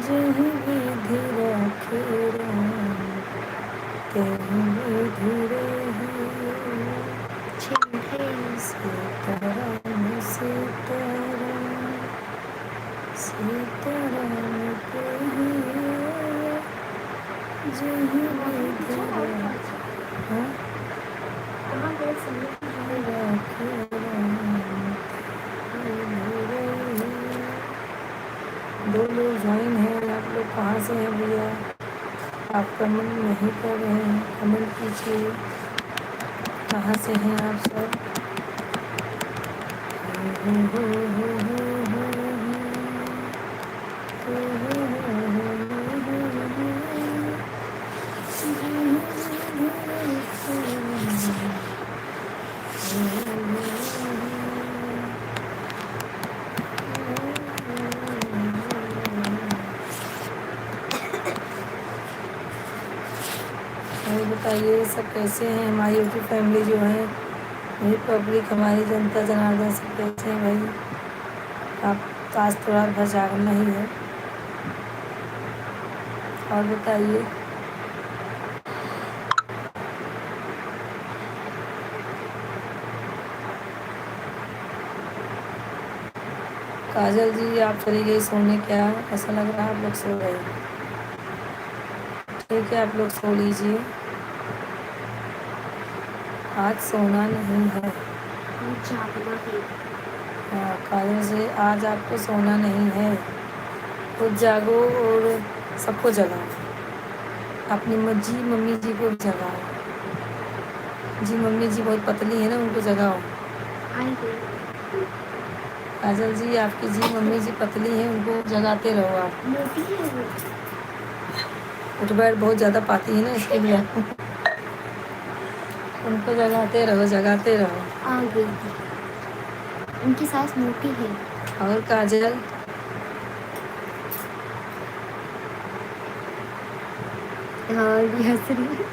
जही विधि राखे राम, तेहि विधि रही। सीताराम सीताराम सीताराम जही विधि राखे। हाँ? दो लोग ज्वाइन हैं, आप लोग कहाँ से हैं भैया? आप कमेंट नहीं कर रहे हैं, कमेंट कीजिए। कहाँ से हैं आप सब? और बताइए सब कैसे हैं? हमारी यूट्यूब फैमिली जो है, मेरी पब्लिक, हमारी जनता जनार्दन सब कैसे हैं भाई? आप तो आज तो रात भर जागना ही है। और बताइए। काजल जी आप चली गई सोने, क्या ऐसा लग रहा है आप लोग सो गए। ठीक है आप लोग सो लीजिए, आज सोना नहीं है। जागना है। हाँ काजल जी आज आपको सोना नहीं है, खुद जागो और सबको जगाओ, अपनी मम्मी जी को भी जगाओ। जी मम्मी जी बहुत पतली है ना, उनको जगाओ। आएंगे। काजल जी आपकी जी मम्मी जी पतली हैं, उनको जगाते रहो आप। मोटी है वो। उठ बैठ बहुत ज़्यादा पाती है ना, इसके लिए आप उनको जगाते रहो जगाते रहो। आ गई थी। उनकी सास मोटी है। और काजल हाँ ये हंस रही है।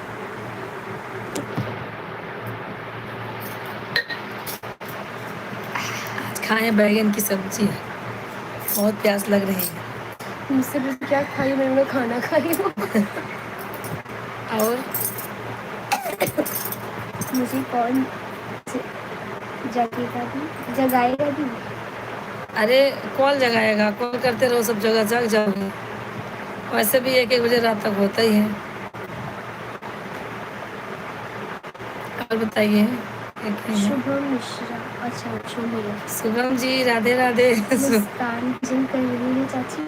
आज खाएं बैगन की सब्जी, बहुत प्यास लग रही है। मुझसे भी क्या खाई, मैंने खाना खाई हूँ। और मुझे कौन जगेगा भी, जगाएगा भी। अरे कॉल जगाएगा, कॉल करते रहो, सब जगह जग जाओगे। वैसे भी 1-1 बजे रात तक होता ही है। और बताइए शुभम मिश्रा, अच्छा शुभम भैया। शुभम जी राधे राधे। मुस्कान भजन कर रही है चाची।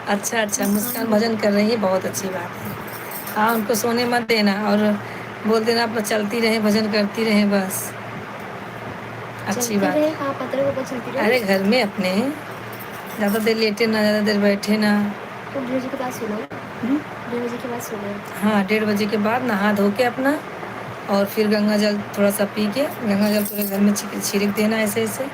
अच्छा अच्छा मुस्कान भजन कर रही है, बहुत अच्छी बात है। हाँ उनको सोने मत देना और बोल देना आप चलती रहे भजन करती रहे बस, अच्छी चलती बात रहे, है। कहाँ पता है चलती रहे। अरे घर में अपने ज़्यादा देर लेटे ना, ज़्यादा देर बैठे ना। तो 1:30 के बाद सोना। 1:30 के बाद सोना। हाँ 1:30 बजे के बाद नहा धो के अपना, और फिर गंगा जल थोड़ा सा पी के, गंगा जल पूरे घर में छिड़क देना ऐसे ऐसे।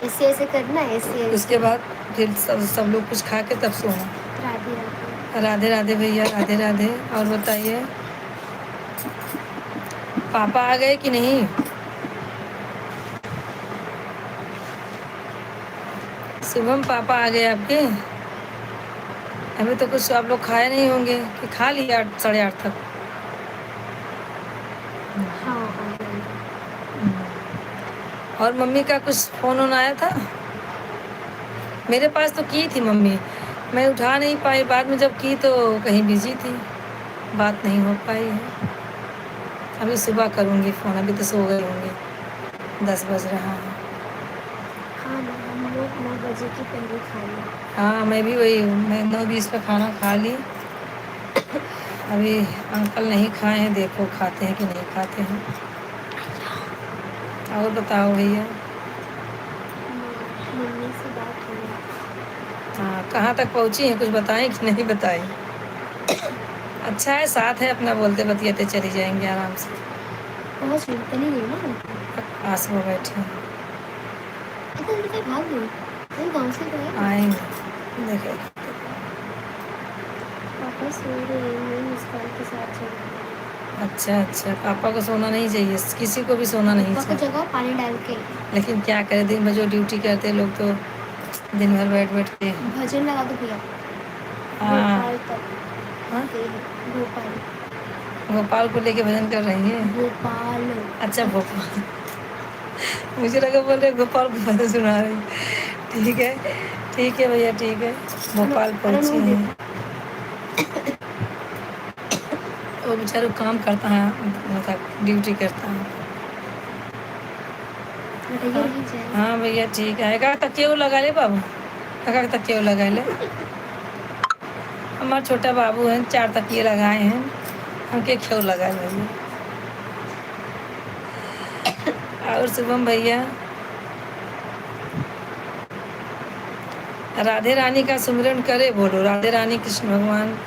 ऐसे ऐसे करना, ऐसे उसके बाद फिर सब लोग कुछ खा के तब सोना। राधे राधे। राधे राधे भैया राधे राधे। और बताइए पापा आ गए कि नहीं। शुभम पापा आ गए आपके। अभी तो कुछ आप लोग खाए नहीं होंगे कि खा लिया 8-8:30 तक। हाँ आ गए। और मम्मी का कुछ फ़ोन वोन आया था, मेरे पास तो की थी मम्मी, मैं उठा नहीं पाई, बाद में जब की तो कहीं बिजी थी, बात नहीं हो पाई है। अभी सुबह करूँगी फ़ोन, अभी तो सो गए होंगे, 10 बज रहा है। हाँ ना, हम लोग 9 बजे के पहले खा लिया। हाँ मैं भी वही, मैं 9:20 पे खाना खा ली। अभी अंकल नहीं खाए हैं, देखो खाते हैं कि नहीं खाते हैं। और बताओ भैया। मम्मी से बात हुई। हाँ कहाँ तक पहुँची हैं, कुछ बताएं कि नहीं बताएं। अच्छा है साथ है अपना, बोलते बतियाते चली जाएंगे आराम से। पहुँच गई, चली गई ना। पास में बैठे हैं। इतना जल्दी भाग गई, नहीं गाँव से गए। आएंगे देखे। पापा सो रहे हैं, मैं मुस्कान के साथ चल रही हूँ। अच्छा अच्छा पापा को सोना नहीं चाहिए, किसी को भी सोना नहीं पापा को चाहिए। जगह पानी डाल के। लेकिन क्या करें, दिन भर जो ड्यूटी करते हैं लोग, तो दिन भर बैठ बैठ के। भजन लगा दो भैया। हाँ भोपाल तक हाँ गए हैं, भोपाल। भोपाल को लेके भजन कर रही है। भोपाल। अच्छा भोपाल, मुझे लगा बोल रहे भोपाल को भजन सुना रही। ठीक है भैया ठीक है। भोपाल पहुँची हैं। वो बेचारा काम करता है, मतलब ड्यूटी करता है। हाँ हाँ भैया ठीक है। का तकिया लगा ले बाबू, का तकिया लगा ले। हमारा छोटा बाबू है, 4 तकिए लगाए हैं, हमके क्यों लगाए भैया। और शुभम भैया राधे रानी का सुमिरन करे, बोलो राधे रानी कृष्ण भगवान,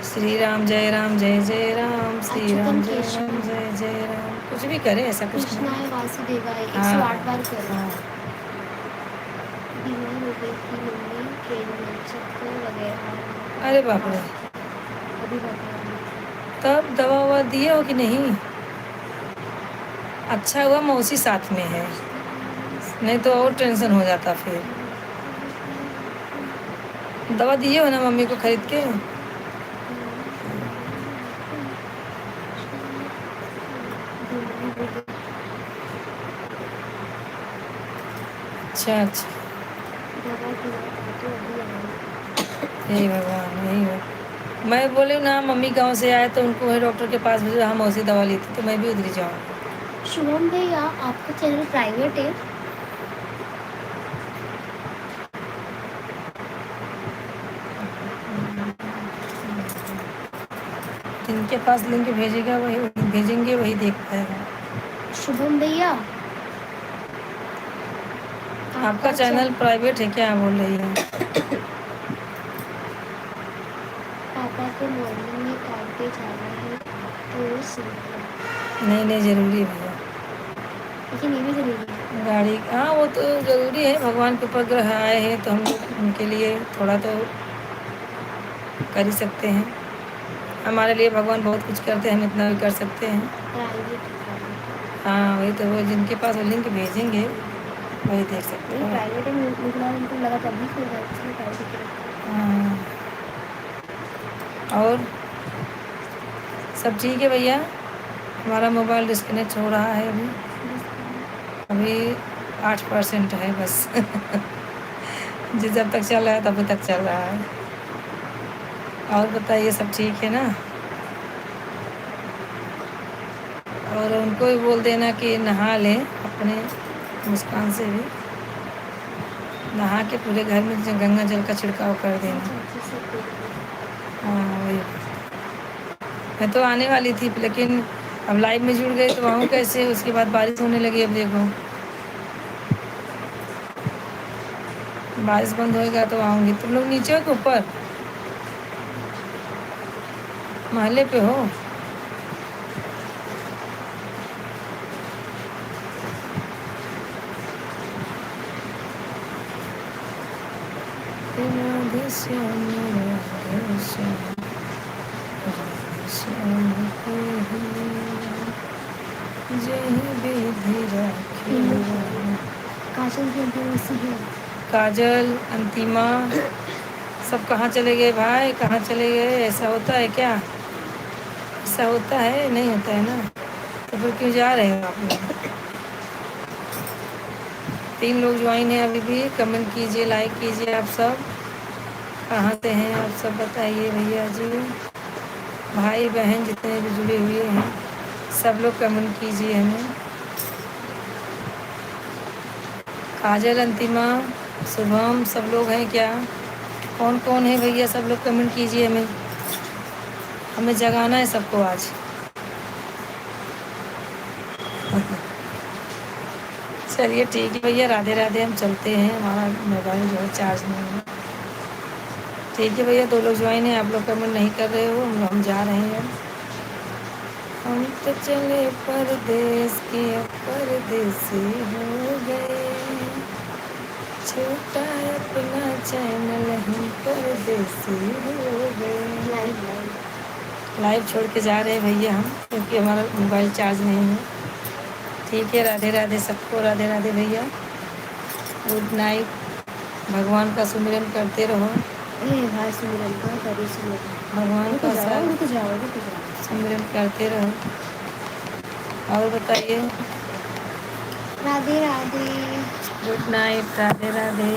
श्री राम जय राम जय जय राम, श्री राम जय राम जय जय राम, कुछ भी करे ऐसा कुछ नहीं। कृष्णाय वासुदेवाय 108 बार करो। बीमार हो गई थी मम्मी, ट्रेन में चक्कर वगैरह। अरे बाप रे, अभी बता। तब दवा ववा दिए हो कि नहीं। अच्छा हुआ मौसी साथ में है, नहीं तो और टेंशन हो जाता फिर। दवा दिए हो ना मम्मी को खरीद के। अच्छा अच्छा हे भगवान, यही हो। मैं बोले ना मम्मी गांव से आए तो उनको वही डॉक्टर के पास भेजो, हम उसी दवा ली थी, तो मैं भी उधर ही जाऊँ। शुभम भैया आपका चैनल प्राइवेट है? जिनके पास लिंक भेजेगा वही भेजेंगे, वही देख पाएगा। शुभम भैया आपका चैनल प्राइवेट है क्या, बोल रही है? पापा को मॉर्निंग में काम पे जाना है तो वो सुन। नहीं जरूरी है भैया, लेकिन ये भी जरूरी है। गाड़ी, हाँ वो तो ज़रूरी है, भगवान के ऊपर ग्रह आए हैं तो हम लोग उनके लिए थोड़ा तो कर ही सकते हैं। हमारे लिए भगवान बहुत कुछ करते हैं, हम इतना भी कर सकते हैं। हाँ वही तो, वो जिनके पास वो लिंक भेजेंगे वही देख सकते हैं। प्राइवेट है, उनको लगा पब्लिक होगा इसलिए प्राइवेट है। हाँ, और सब ठीक है भैया? हमारा मोबाइल डिस्कनेक्ट हो रहा है अभी 8% है बस। जी जब तक चल रहा है तब तक चल रहा है। और बताइए सब ठीक है ना? और उनको भी बोल देना कि नहा लें, अपने मुस्कान से भी नहा के पूरे घर में गंगा जल का छिड़काव कर देना। हाँ वही, मैं तो आने वाली थी लेकिन अब लाइव में जुड़ गई तो आऊँ कैसे? उसके बाद बारिश होने लगी, अब देखो बारिश बंद होएगा तो आऊँगी। तुम लोग नीचे हो कि ऊपर, महले पे हो? राधे श्याम राधे श्याम राधे श्याम जय विधि राखी। काजल की अंतिम है। काजल, अंतिमा सब कहाँ चले गए भाई, कहाँ चले गए? ऐसा होता है क्या? ऐसा होता है? नहीं होता है ना, तो फिर क्यों जा रहे हो आप लोग? 3 लोग ज्वाइन हैं अभी भी, कमेंट कीजिए, लाइक कीजिए। आप सब कहाँ से हैं आप सब बताइए भैया जी। भाई बहन जितने भी जुड़े हुए हैं सब लोग कमेंट कीजिए हमें। काजल, अंतिमा, शुभम सब लोग हैं क्या? कौन कौन है भैया? सब लोग कमेंट कीजिए, हमें जगाना है सबको आज। चलिए ठीक है भैया, राधे राधे, हम चलते हैं, हमारा मोबाइल जो है चार्ज नहीं है। ठीक है भैया, 2 लोग ज्वाइन हैं, आप लोग कमेंट नहीं कर रहे हो, हम जा रहे हैं। हम तो चले परदेस के, परदेसी हो गए, छोटा अपना चैनल हम परदेसी हो गए। लाइव छोड़ के जा रहे हैं भैया हम, क्योंकि हमारा मोबाइल चार्ज नहीं है। ठीक है, राधे राधे सबको, राधे राधे भैया, गुड नाइट। भगवान का सुमिरन करते रहो। भाई सुमिरन का करो, भगवान का जाओ सुमिरन करते रहो। और बताइए? Radhe Radhe, good night, Radhe Radhe.